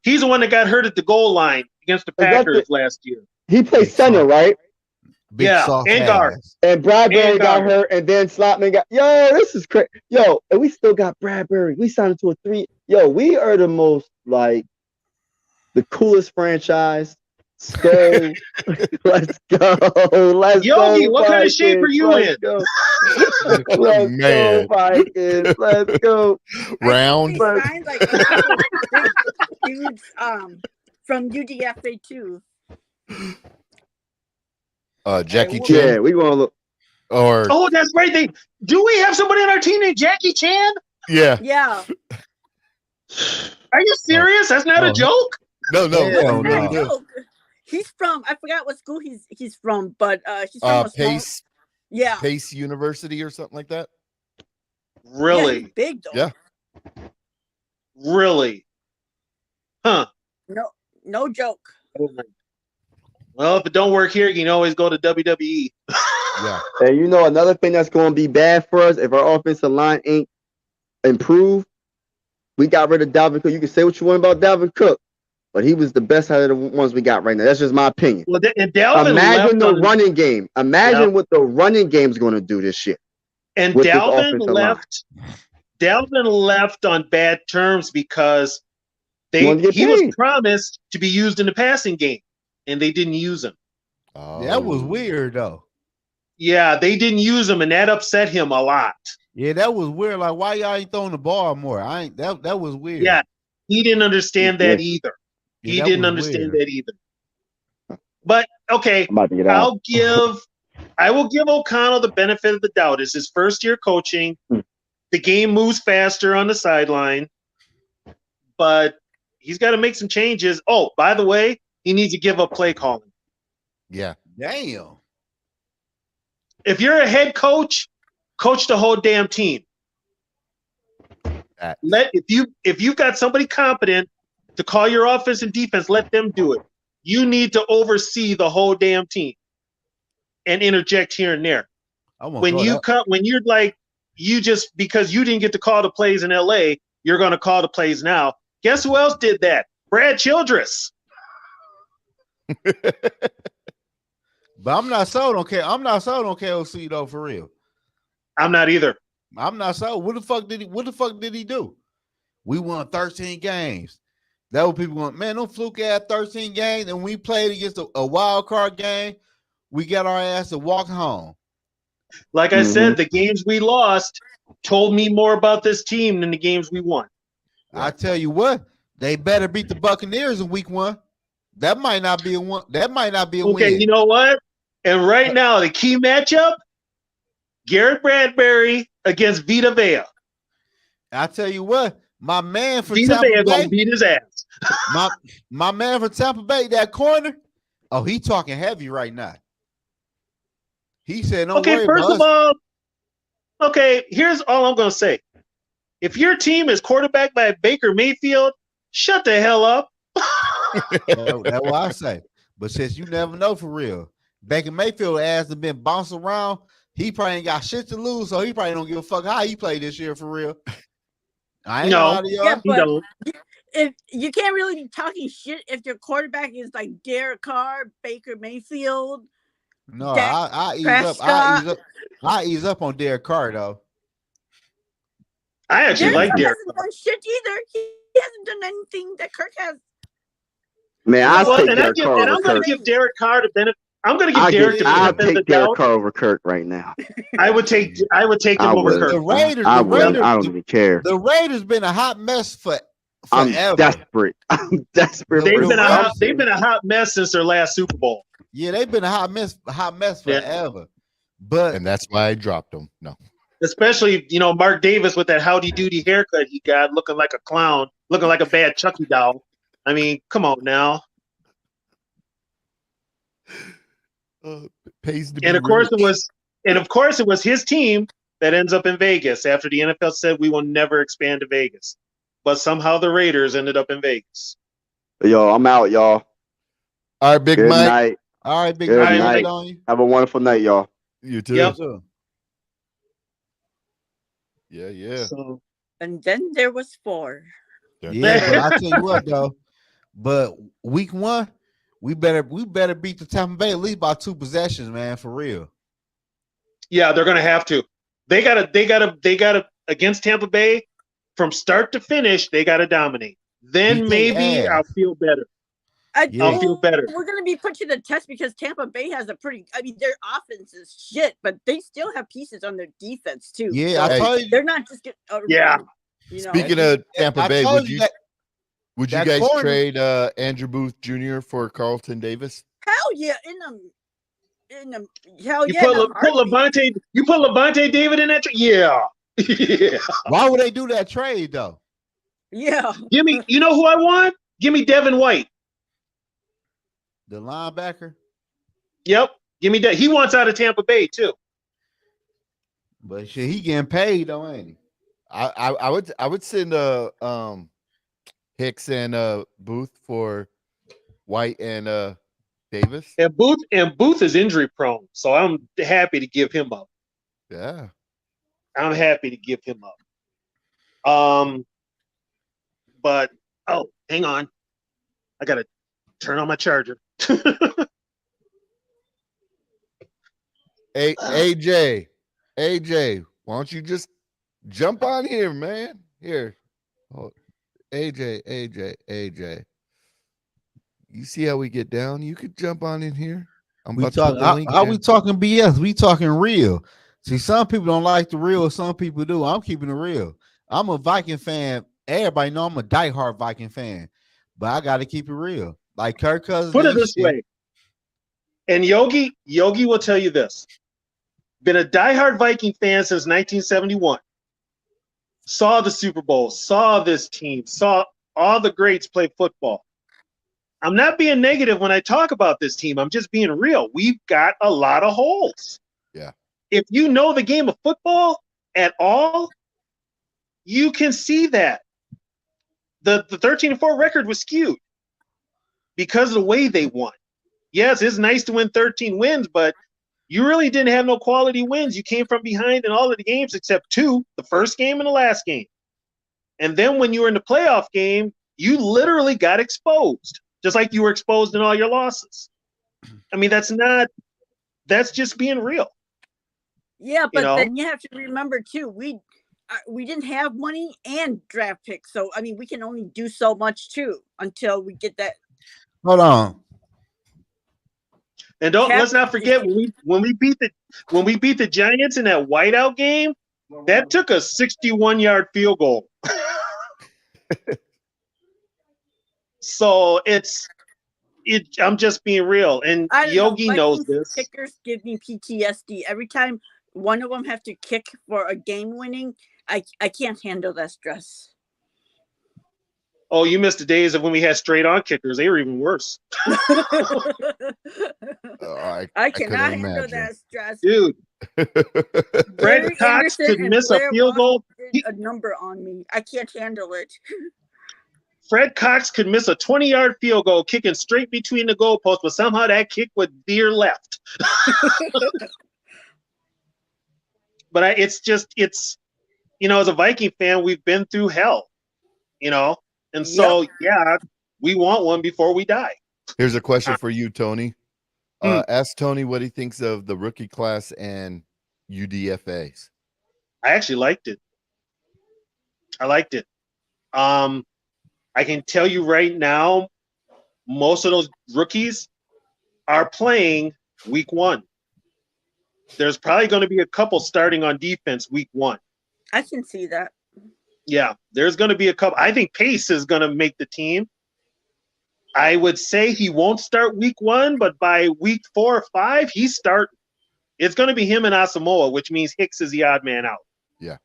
He's the one that got hurt at the goal line against the Packers last year. He played center, right? And guard. And Bradbury got hurt, and then Slotman got. Yo, this is crazy. Yo, and we still got Bradbury. We signed him to a 3. Yo, we are the most the coolest franchise. So let's go. Yogi, what kind of shape are you in? Let's go, Vikings. Let's go. Round. Signed dudes from UDFA too. Jackie Chan. Yeah, we gonna look. Oh, that's right. Do we have somebody on our team named Jackie Chan? Yeah. Yeah. Are you serious? That's not a joke? No. He's from, I forgot what school he's from, but he's from Pace. Yeah. Pace University or something like that. Really? Yeah, he's big though. Yeah. Really? Huh. No joke. Well, if it don't work here, you can always go to WWE. Yeah. And another thing that's going to be bad for us if our offensive line ain't improved. We got rid of Dalvin Cook. You can say what you want about Dalvin Cook, but he was the best out of the ones we got right now. That's just my opinion. Well, and Dalvin imagine the running game. Imagine what the running game's going to do this year. And Dalvin left. Dalvin left on bad terms because he was promised to be used in the passing game, and they didn't use him. Oh. That was weird, though. Yeah, they didn't use him, and that upset him a lot. Yeah, that was weird. Like, why y'all ain't throwing the ball more? That was weird. Yeah, He didn't understand He that did. either. Yeah, He that didn't was understand weird. that either. But okay, I'm about to get out. I will give O'Connell the benefit of the doubt. It's his first year coaching. The game moves faster on the sideline, but he's got to make some changes. Oh, by the way, he needs to give up play calling. Yeah. Damn. If you're a head coach, coach the whole damn team. If you've got somebody competent to call your offense and defense, let them do it. You need to oversee the whole damn team and interject here and there. When you're like, you just because you didn't get to call the plays in LA, you're going to call the plays now. Guess who else did that? Brad Childress. But I'm not sold on KOC though, for real. I'm not either. I'm not sold. What the fuck did he do? We won 13 games. That was people going, man, don't fluke ass 13 games. And we played against a wild card game. We got our ass to walk home. Like I said, the games we lost told me more about this team than the games we won. I tell you what, they better beat the Buccaneers in week 1. That might not be a win. Okay, you know what? And right now, the key matchup, Garrett Bradbury against Vita Vea. I tell you what, my man from Vita Tampa Vea Bay gonna beat his ass. my man from Tampa Bay, that corner. Oh, he talking heavy right now. He said, "Don't worry first about of all, okay, here's all I'm gonna say. If your team is quarterbacked by Baker Mayfield, shut the hell up. That's what I say. But since you never know for real, Baker Mayfield ass has been bounced around. He probably ain't got shit to lose, so he probably don't give a fuck how he played this year for real. I ain't No, Yeah, he but don't. if you can't really be talking shit if your quarterback is like Derek Carr, Baker Mayfield. No, Dak I ease Prescott. up. I ease up on Derek Carr though. I actually like Derek. He hasn't done shit either. He hasn't done anything that Kirk has. Man, I'll take And Derek Carr I'm over going Kirk. to give Derek Carr the benefit. I'm going to give Derek the I'll benefit of the take Derek doubt. Carr over Kirk right now. I would take him over Kirk. The Raiders, I don't even care. The Raiders been a hot mess forever. I'm desperate. I'm desperate. They've been a hot mess since their last Super Bowl. Yeah, they've been a hot mess forever. And that's why I dropped them. No. Especially, Mark Davis with that howdy doody haircut he got, looking like a clown, looking like a bad Chucky doll. I mean, come on now. Pays to And be of course rich. it was his team that ends up in Vegas after the NFL said we will never expand to Vegas. But somehow the Raiders ended up in Vegas. Yo, I'm out, y'all. All right, Big Good Mike. night. All right, Big Good Mike. night. On you. Have a wonderful night, y'all. You too. Yep. Yeah. So, and then there was 4. Yeah, but I tell you what though. But week 1, we better beat the Tampa Bay at least by 2 possessions, man, for real. Yeah, they're gonna have to. They gotta against Tampa Bay from start to finish. They gotta dominate. Then maybe I'll feel better. I'll feel better. We're going to be put to the test because Tampa Bay has their offense is shit, but they still have pieces on their defense too. Yeah, so I told you. They're not just getting. Speaking of Tampa Bay, would you guys corner. trade Andrew Booth Jr. for Carlton Davis? Hell yeah, hell You yeah. put Levante David in that. Yeah. Yeah. Why would they do that trade though? Yeah. Give me. You know who I want? Give me Devin White. The linebacker. Yep. Give me that. He wants out of Tampa Bay too. But shit, he getting paid though, ain't he? I would send Hicks and Booth for White and Davis. And Booth is injury prone, so I'm happy to give him up. Yeah. I'm happy to give him up. But hang on. I gotta turn on my charger. AJ, why don't you just jump on here, man? Here. AJ. You see how we get down? You could jump on in here. We talking how we talking BS? We talking real. See, some people don't like the real, some people do. I'm keeping it real. I'm a Viking fan everybody know I'm a diehard Viking fan, but I got to keep it real. Like Kirk Cousins, Put it ain't this shit. way. And Yogi will tell you this. Been a diehard Viking fan since 1971. Saw the Super Bowl, saw this team, saw all the greats play football. I'm not being negative when I talk about this team. I'm just being real. We've got a lot of holes. Yeah. If you know the game of football at all, you can see that. The 13-4 record was skewed because of the way they won. Yes, it's nice to win 13 wins, but you really didn't have no quality wins. You came from behind in all of the games except 2, the first game and the last game. And then when you were in the playoff game, you literally got exposed, just like you were exposed in all your losses. I mean, that's just being real. Yeah, but then you have to remember too, we didn't have money and draft picks, so I mean, we can only do so much too until we get that. Hold on. And let's not forget when we beat the Giants in that whiteout game, that took a 61-yard field goal. So I'm just being real, and Yogi knows this. Kickers give me PTSD every time one of them have to kick for a game winning. I can't handle that stress. Oh, you missed the days of when we had straight on kickers. They were even worse. I cannot handle that stress. Dude. Fred Cox could miss a field goal. A number on me. I can't handle it. Fred Cox could miss a 20-yard field goal kicking straight between the goalposts, but somehow that kick would veer left. But it's as a Viking fan, we've been through hell, And so, we want one before we die. Here's a question for you, Tony. Ask Tony what he thinks of the rookie class and UDFAs. I actually liked it. I can tell you right now, most of those rookies are playing week 1. There's probably going to be a couple starting on defense week 1. I can see that. Yeah, there's going to be a couple. I think Pace is going to make the team. I would say he won't start week 1, but by week 4 or 5, he's starting. It's going to be him and Asamoah, which means Hicks is the odd man out. Yeah.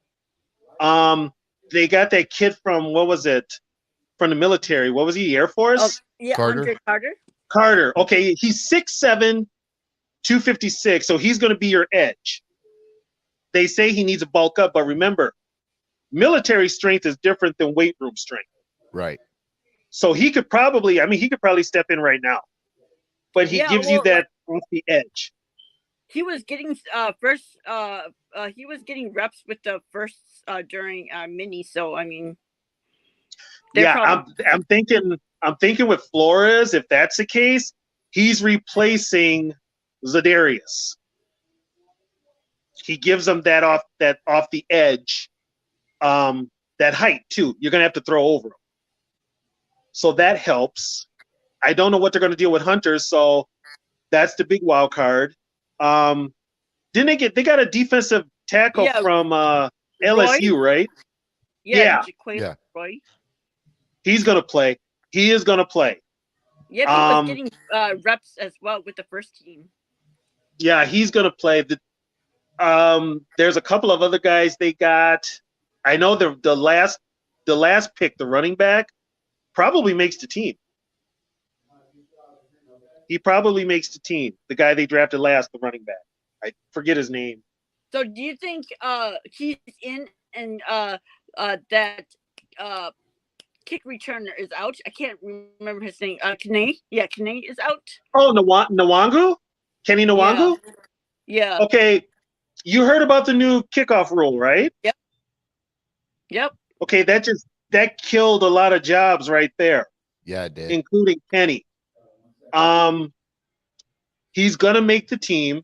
They got that kid from, what was it? From the military. What was he? Air Force? Oh, yeah, Andre Carter. Carter. Okay, he's 6'7", 256, so he's going to be your edge. They say he needs to bulk up, but remember, military strength is different than weight room strength. Right. So he could probably step in right now, but he gives you that off the edge. He was getting he was getting reps with the first during mini. So I mean, I'm thinking with Flores, if that's the case, he's replacing Zadarius. He gives them that off the edge, that height too. You're gonna have to throw over him, so that helps. I don't know what they're gonna deal with Hunter, so that's the big wild card. Didn't they got a defensive tackle from LSU, right? Yeah. Roy. He's gonna play. He is gonna play. Yeah, he was getting reps as well with the first team. Yeah, he's gonna play. There's a couple of other guys they got. I know the last pick, the running back, probably makes the team. He probably makes the team. The guy they drafted last, the running back. I forget his name. So do you think he's in and that kick returner is out? I can't remember his name. Kane? Yeah, Kane is out. Oh, Nwangu? Kenny Nwangu? Yeah. Okay. You heard about the new kickoff rule, right? Yep. Okay, that killed a lot of jobs right there. Yeah, it did. Including Kenny. He's gonna make the team.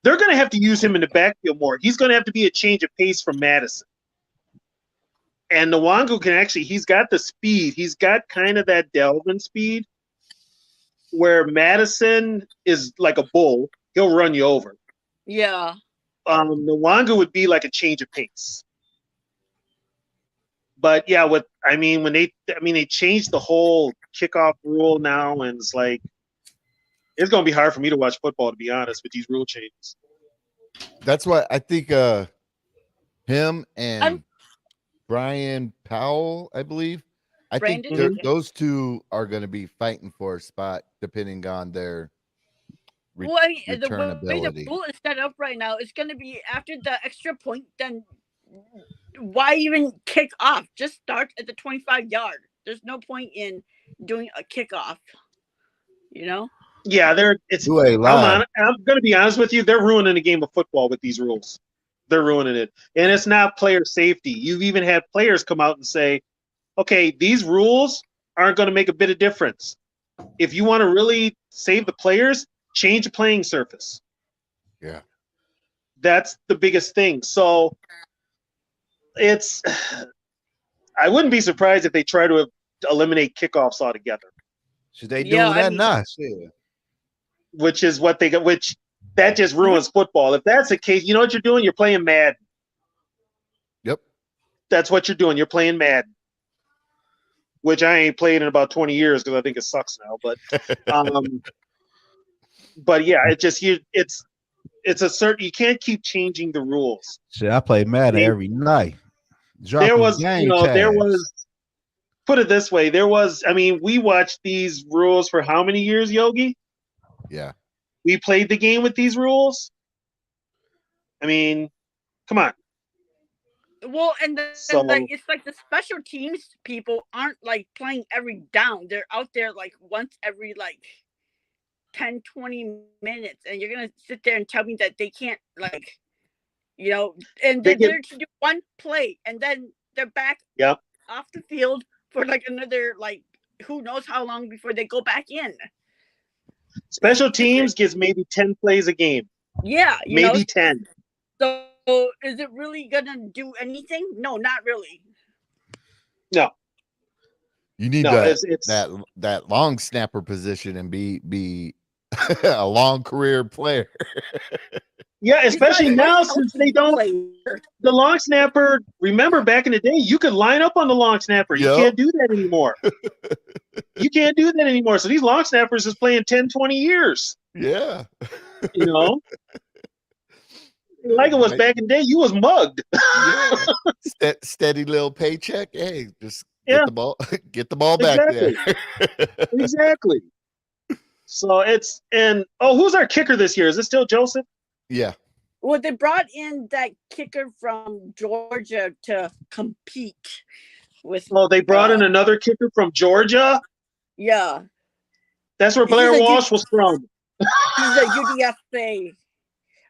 They're gonna have to use him in the backfield more. He's gonna have to be a change of pace from Madison. And Nwangu he's got the speed. He's got kind of that Delvin speed where Madison is like a bull. He'll run you over. Yeah. Nwangu would be like a change of pace. But yeah, when they changed the whole kickoff rule now, and it's like it's gonna be hard for me to watch football, to be honest, with these rule changes. That's why I think him and Brian Powell, I believe. I think those two are going to be fighting for a spot depending on their the way the rule is set up right now, it's going to be after the extra point. Then why even kick off? Just start at the 25-yard. There's no point in doing a kickoff. You know? Yeah, I'm going to be honest with you. They're ruining the game of football with these rules. They're ruining it. And it's not player safety. You've even had players come out and say, okay, these rules aren't going to make a bit of difference. If you want to really save the players, change the playing surface. Yeah. That's the biggest thing. So I wouldn't be surprised if they try to eliminate kickoffs altogether. Should they doing that now? Which is what they got, that just ruins football. If that's the case, you know what you're doing? You're playing Madden. Yep. That's what you're doing. You're playing Madden, which I ain't played in about 20 years because I think it sucks now. But yeah, it's a certain, you can't keep changing the rules. Shit, I play Madden every night. There was put it this way, we watched these rules for how many years, Yogi? Yeah. We played the game with these rules. I mean, come on. Well, and it's like the special teams people aren't like playing every down. They're out there like once every like 10, 20 minutes. And you're going to sit there and tell me that they can't and they're there to do one play and then they're back off the field for like another, like, who knows how long before they go back in. Special teams gets maybe 10 plays a game. Yeah. Maybe 10. So is it really going to do anything? No, not really. No. You need that long snapper position and be a long career player. Yeah, especially now since they don't. The long snapper, remember back in the day, you could line up on the long snapper. You can't do that anymore. You can't do that anymore. So these long snappers is playing 10, 20 years. Yeah. Like it was back in the day, you was mugged. Steady little paycheck. Hey, just get the ball back there. Exactly. So who's our kicker this year? Is it still Joseph? Yeah. Well, they brought in that kicker from Georgia to compete with. Oh, they brought in another kicker from Georgia? Yeah. That's where Blair Walsh was from. He's a UDFA.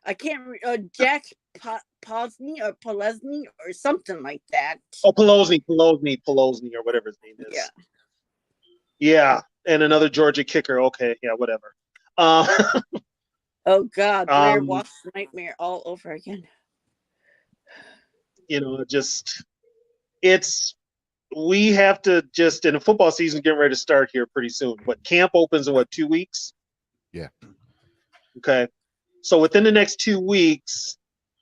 I can't Jack Posney or Polesny or something like that. Oh, Pelosny or whatever his name is. Yeah. Yeah, and another Georgia kicker. Okay, yeah, whatever. Oh God, Blair Walsh's nightmare all over again. We have to just, in a football season getting ready to start here pretty soon. What, camp opens in 2 weeks? Yeah. Okay. So within the next 2 weeks,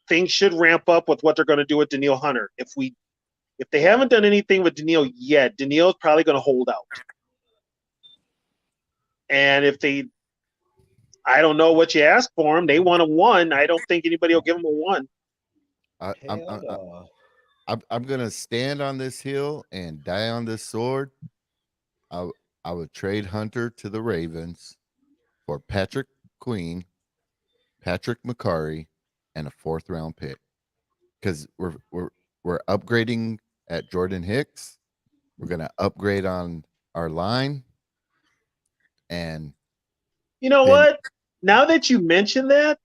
things should ramp up with what they're going to do with Danielle Hunter. If they haven't done anything with Danielle yet, Danielle's probably going to hold out. And if I don't know what you ask for them. They want a 1. I don't think anybody will give them a 1. I'm gonna stand on this hill and die on this sword. I would trade Hunter to the Ravens for Patrick Queen, Patrick McCarry, and a 4th round pick. Because we're upgrading at Jordan Hicks. We're gonna upgrade on our line. And you know what? Now that you mention that,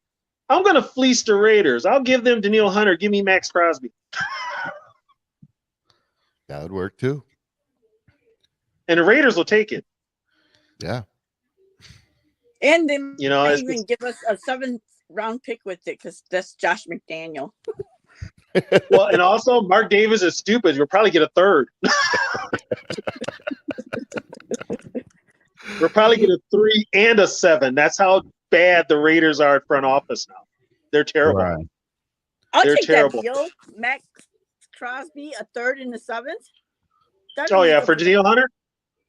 I'm going to fleece the Raiders. I'll give them Danielle Hunter. Give me Max Crosby. That would work too. And the Raiders will take it. Yeah. And they might even give us a 7th round pick with it because that's Josh McDaniel. Well, and also Mark Davis is stupid. You'll probably get a 3rd. We'll probably get a 3 and a 7. That's how bad the Raiders are at front office now. They're terrible. Right. I'll take terrible. That deal. Max Crosby a third and a seventh. Oh yeah, for Daniil Hunter,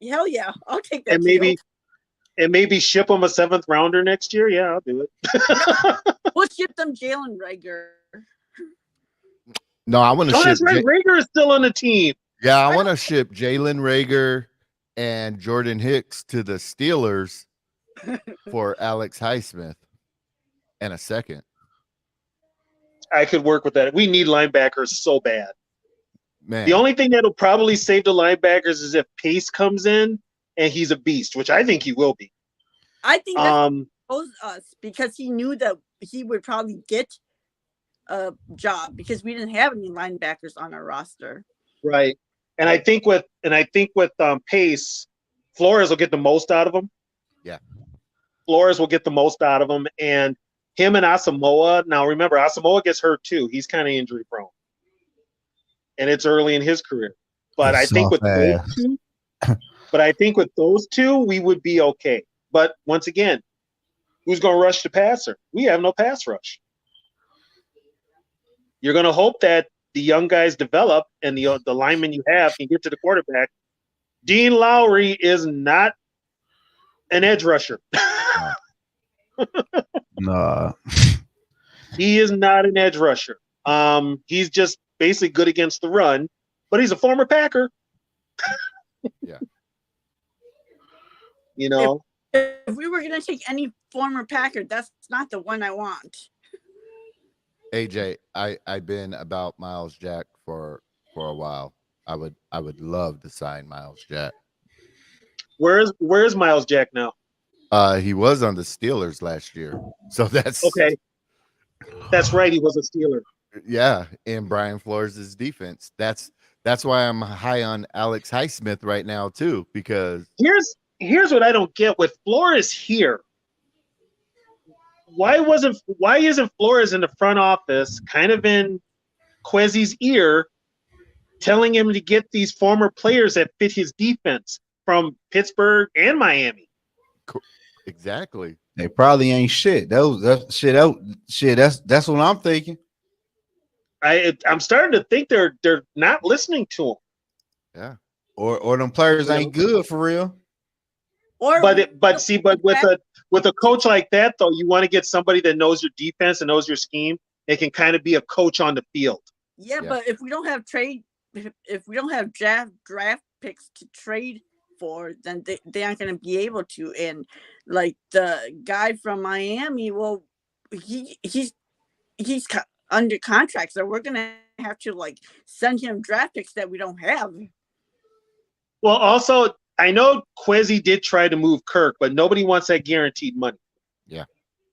hell yeah, I'll take that. and maybe ship him a 7th rounder next year. Yeah, I'll do it. We'll ship them Jalen Rager. No, I want to Oh, ship. that's right. Rager is still on the team. Yeah, I want to ship Jalen Rager and Jordan Hicks to the Steelers for Alex Highsmith and a second. I could work with that. We need linebackers so bad. Man, The only thing that'll probably save the linebackers is if Pace comes in and he's a beast, which I think he will be. I think that owes us because he knew that he would probably get a job because we didn't have any linebackers on our roster. Right. And I think with Pace, Flores will get the most out of him. Yeah. Flores will get the most out of him, and him and Asamoah. Now remember, Asamoah gets hurt too. He's kind of injury prone, and it's early in his career. But I think with those two, we would be okay. But once again, who's going to rush the passer? We have no pass rush. You're going to hope that the young guys develop and the linemen you have can get to the quarterback. Dean Lowry is not an edge rusher. Nah. He is not an edge rusher. He's just basically good against the run, but he's a former Packer. Yeah. You know, if we were going to take any former Packer, that's not the one I want. AJ, I've been about Miles Jack for a while. I would love to sign Miles Jack. Where's Miles Jack now? He was on the Steelers last year, so that's okay. That's right. He was a Steeler. Yeah, in Brian Flores' defense. That's why I'm high on Alex Highsmith right now too. Because here's what I don't get with Flores here. Why isn't Flores in the front office, kind of in Quezzy's ear, telling him to get these former players that fit his defense from Pittsburgh and Miami? Exactly. They probably ain't shit. That's what I'm thinking. I'm starting to think they're not listening to him. Yeah. Or them players ain't good for real. But with a coach like that though, you want to get somebody that knows your defense and knows your scheme. They can kind of be a coach on the field. Yeah, but if we don't have if we don't have draft picks to trade for, then they aren't going to be able to. And like the guy from Miami, well, he's under contract, so we're going to have to like send him draft picks that we don't have. Well, also, I know Quezzy did try to move Kirk, but nobody wants that guaranteed money. Yeah.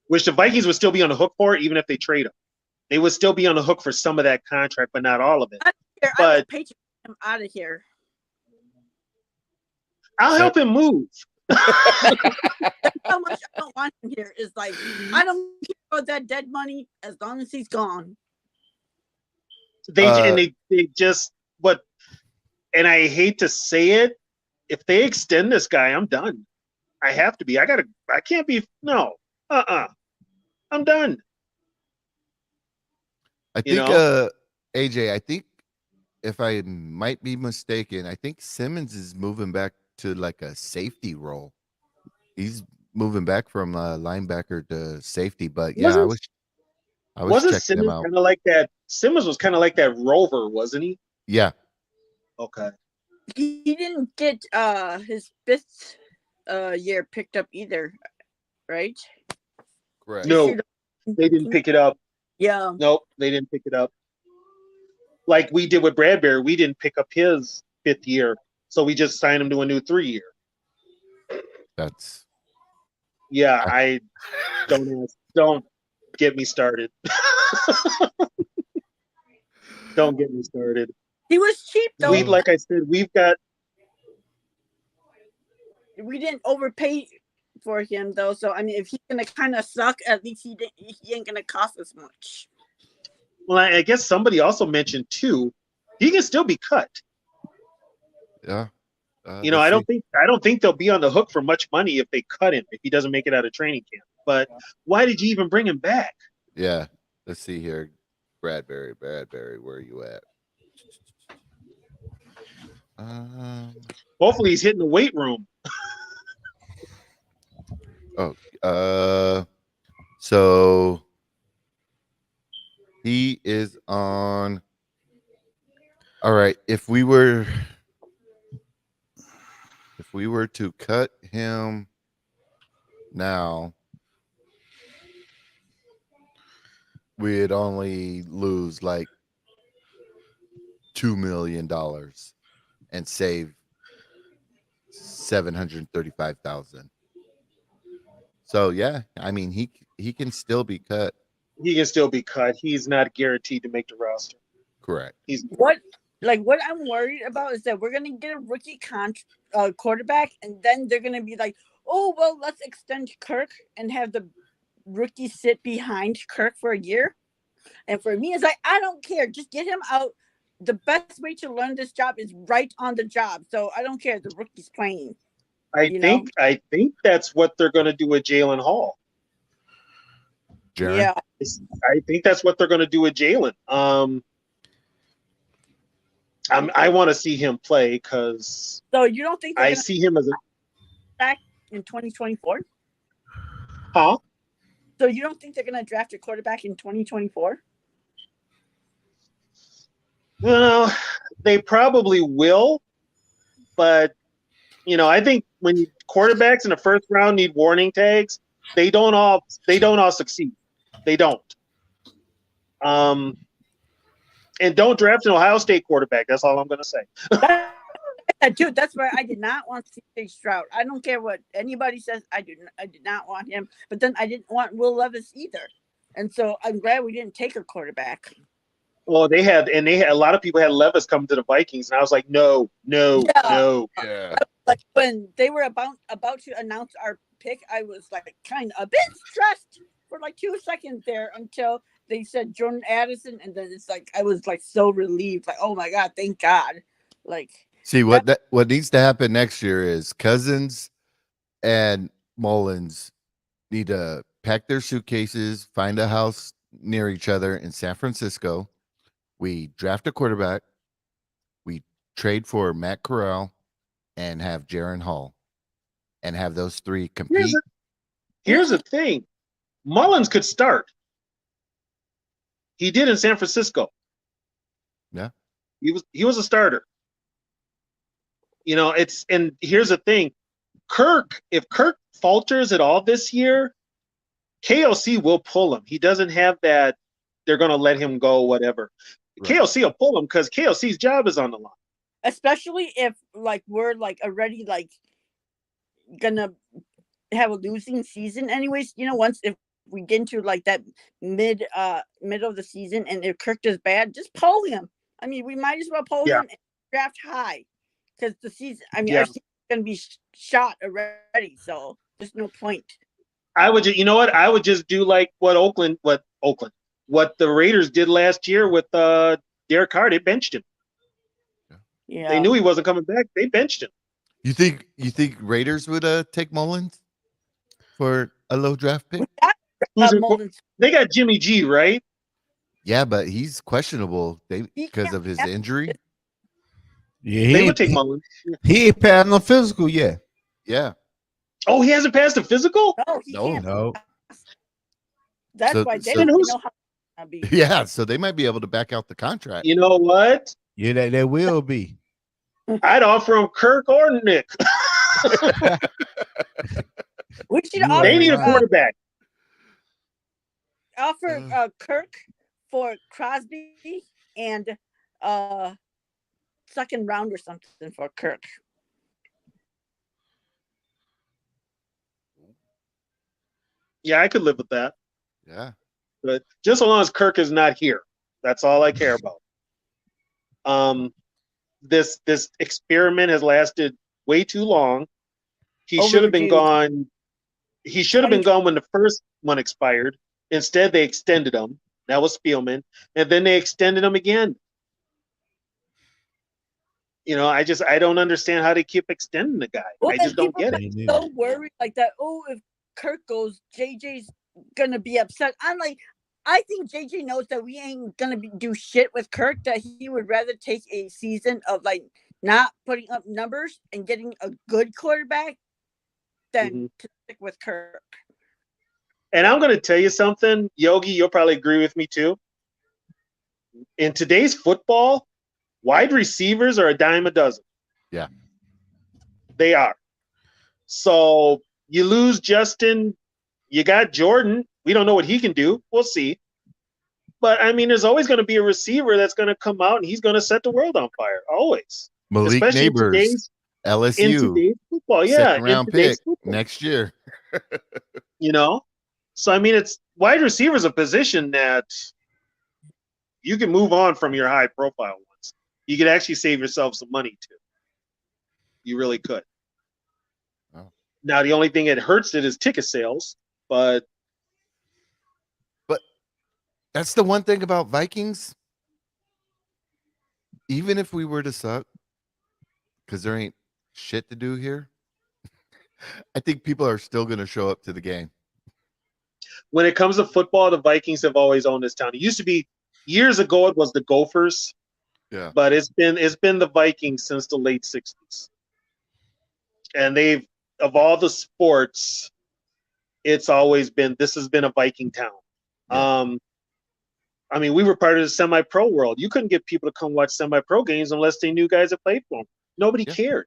Which the Vikings would still be on the hook for, even if they trade him. They would still be on the hook for some of that contract, but not all of it. I would pay him out of here. I'll help him move. That's how much I don't want him here. Is like, I don't care about that dead money as long as he's gone. They just, but, and I hate to say it, if they extend this guy, I'm done. I have to be. I can't be. No. I'm done. I think, AJ, I think if I might be mistaken, I think Simmons is moving back to like a safety role. He's moving back from linebacker to safety, but yeah, I was checking Simmons him out. kind of like that? Simmons was kind of like that rover, wasn't he? Yeah. Okay. He didn't get his 5th year picked up either, right? Correct. No, they didn't pick it up. Yeah. Nope, they didn't pick it up. Like we did with Bradbury, we didn't pick up his 5th year, so we just signed him to a new 3-year. That's. Yeah, I don't get me started. Don't get me started. He was cheap though. Like I said, we didn't overpay for him though. So I mean, if he's gonna kind of suck, at least he ain't gonna cost us much. Well, I guess somebody also mentioned too, he can still be cut. Yeah. I don't think they'll be on the hook for much money if they cut him if he doesn't make it out of training camp. But why did you even bring him back? Yeah. Let's see here. Bradbury, where are you at? Hopefully he's hitting the weight room. So he is on. All right. If we were to cut him now, we'd only lose like $2 million and save 735,000. So yeah, I mean he can still be cut. He can still be cut. He's not guaranteed to make the roster. Correct. He's What I'm worried about is that we're gonna get a rookie quarterback, and then they're gonna be like, oh well, let's extend Kirk and have the rookie sit behind Kirk for a year. And for me, it's like I don't care, just get him out. The best way to learn this job is right on the job. So I don't care if the rookie's playing. I think that's what they're going to do with Jalen Hall. Jaren? Yeah, I think that's what they're going to do with Jalen. I want to see him play because. So you don't think I see him as a back in 2024? Huh? So you don't think they're going to draft a quarterback in 2024? Well, they probably will, but I think when quarterbacks in the first round need warning tags, they don't all succeed. They don't. And don't draft an Ohio State quarterback. That's all I'm going to say. Dude, that's why I did not want C.J. Stroud. I don't care what anybody says. I did not want him. But then I didn't want Will Levis either. And so I'm glad we didn't take a quarterback. Well, they had a lot of people had Levis come to the Vikings, and I was like, no. Yeah. Like when they were about to announce our pick, I was like kind of a bit stressed for like 2 seconds there until they said Jordan Addison, and then it's like I was like so relieved, like oh my god, thank God. Like See what needs to happen next year is Cousins and Mullins need to pack their suitcases, find a house near each other in San Francisco. We draft a quarterback. We trade for Matt Corral and have Jaren Hall and have those three compete. Here's the thing. Mullins could start. He did in San Francisco. Yeah. He was a starter. And here's the thing. If Kirk falters at all this year, KLC will pull him. He doesn't have that they're going to let him go, whatever. Right. KLC will pull him because KLC's job is on the line. Especially if like we're like already like gonna have a losing season anyways, once if we get into like that middle of the season and if Kirk does bad, just pull him. I mean, we might as well pull him and draft high because the season, our season's gonna be shot already, so there's no point. I would just do like what the Raiders did last year with Derek Carr. They benched him. Yeah. They knew he wasn't coming back. They benched him. You think Raiders would take Mullins for a low draft pick? They got Jimmy G, right? Yeah, but he's questionable because of his injury. Yeah, they would take Mullins. He ain't passed no physical yet. Yeah. Oh, he hasn't passed a physical? No. That's why they don't know how to be. Yeah, so they might be able to back out the contract. You know what? Yeah, they will be. I'd offer him Kirk or Nick. We should offer, they need a quarterback. Offer Kirk for Crosby and second round or something for Kirk. Yeah, I could live with that. Yeah. But just as long as Kirk is not here, that's all I care about. This experiment has lasted way too long. He should have been gone. He should have been gone when the first one expired. Instead, they extended him. That was Spielman, and then they extended him again. I don't understand how they keep extending the guy. I just don't get it. So worried like that. Oh, if Kirk goes, JJ's gonna be upset. I'm like, I think JJ knows that we ain't gonna do shit with Kirk. That he would rather take a season of like not putting up numbers and getting a good quarterback than to stick with Kirk. And I'm going to tell you something, Yogi. You'll probably agree with me too. In today's football, wide receivers are a dime a dozen. Yeah, they are. So you lose Justin, you got Jordan. We don't know what he can do. We'll see. But I mean, there's always going to be a receiver that's going to come out and he's going to set the world on fire. Always. Malik Especially Neighbors, in LSU, today's football. Yeah, second round in today's pick football. next year. You know, so I mean, it's wide receiver is a position that you can move on from your high profile ones. You could actually save yourself some money too. You really could. Oh. Now, the only thing that hurts it is ticket sales, but that's the one thing about Vikings. Even if we were to suck, because there ain't shit to do here, I think people are still going to show up to the game. When it comes to football, the Vikings have always owned this town. It used to be years ago it was the Gophers. Yeah. But it's been the Vikings since the late 60s. And they've of all the sports, this has been a Viking town. Yeah. I mean, we were part of the semi-pro world. You couldn't get people to come watch semi-pro games unless they knew guys that played for them. Nobody cared.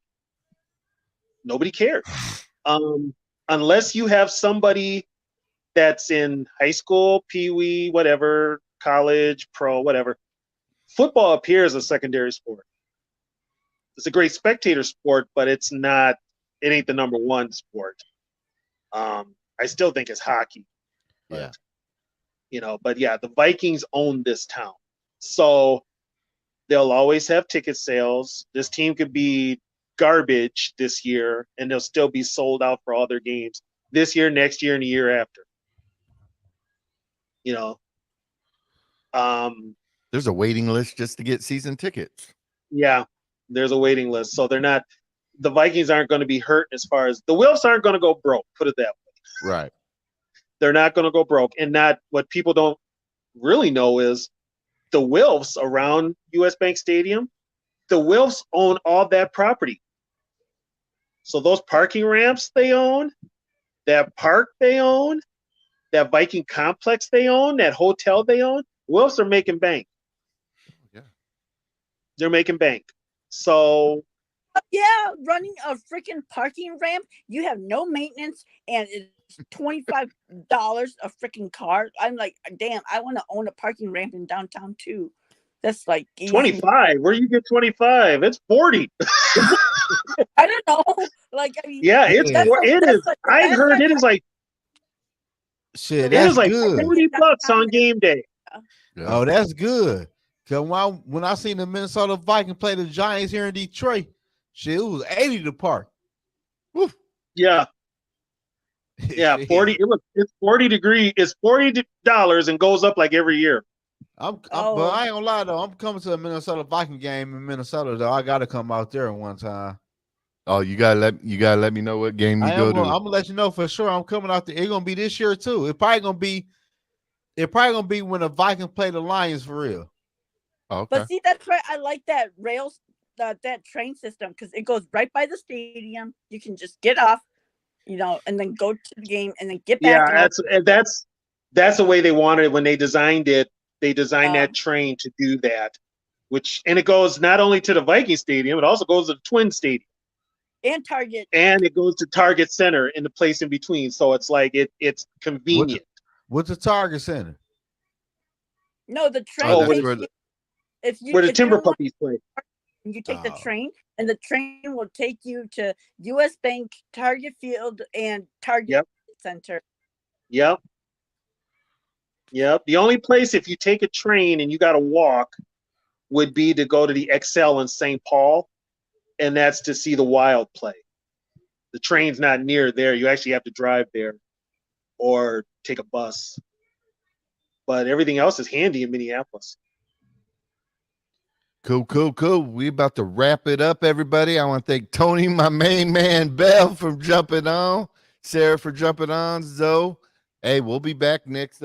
Nobody cared. Unless you have somebody that's in high school, pee-wee, whatever, college, pro, whatever. Football up here is a secondary sport. It's a great spectator sport, but it ain't the number one sport. I still think it's hockey. Yeah. But yeah, the Vikings own this town. So they'll always have ticket sales. This team could be garbage this year, and they'll still be sold out for all their games this year, next year, and the year after. There's a waiting list just to get season tickets. Yeah, there's a waiting list. So the Vikings aren't going to be hurt as far as the Wilfs aren't going to go broke, put it that way. Right. They're not going to go broke. And not what people don't really know is the Wilfs around US Bank Stadium, the Wilfs own all that property. So those parking ramps they own, that park they own, that Viking complex they own, that hotel they own, Wilfs are making bank. Yeah. They're making bank. So yeah, running a freaking parking ramp, you have no maintenance, and it's $25 a freaking car. I'm like, damn, I want to own a parking ramp in downtown too. That's like easy. 25. Where you get 25? It's 40. I don't know. Like, I mean, yeah, it is. I heard it is like shit. It is like good. $40 on game day. Yeah. Oh, that's good. Cause when I seen the Minnesota Vikings play the Giants here in Detroit, shit, it was 80 to park. Woo. Yeah. Yeah, 40. It's 40 degrees. It's $40 and goes up like every year. But I ain't gonna lie though. I'm coming to a Minnesota Viking game in Minnesota though. I gotta come out there one time. Oh, you gotta let me know what game you go to. I'm gonna let you know for sure. I'm coming out there. It's gonna be this year too. It's probably gonna be when the Vikings play the Lions for real. Oh, okay. But see, that's right. I like that that train system because it goes right by the stadium. You can just get off, and then go to the game and then get back. Yeah, that's the way they wanted it when they designed it. They designed that train to do that, and it goes not only to the Viking Stadium, it also goes to the Twin Stadium and Target, and it goes to Target Center in the place in between. So it's like it's convenient. What's the Target Center? No, the train. Where the Timber Puppies play. You take the train, and the train will take you to US Bank, Target Field, and Target Center. Yep. The only place if you take a train and you got to walk would be to go to the XL in St. Paul, and that's to see the Wild play. The train's not near there. You actually have to drive there or take a bus. But everything else is handy in Minneapolis. Cool. We about to wrap it up, everybody. I want to thank Tony, my main man, Bell, for jumping on, Sarah for jumping on, Zoe, Hey, we'll be back next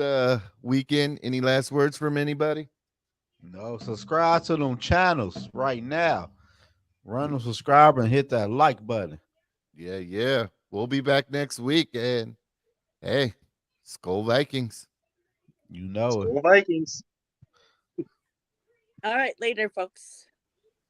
weekend. Any last words from anybody? No, subscribe to them channels right now. Run them subscriber and hit that like button. Yeah. We'll be back next week. And hey, Skull Vikings. You know it. Go Vikings. All right, later, folks.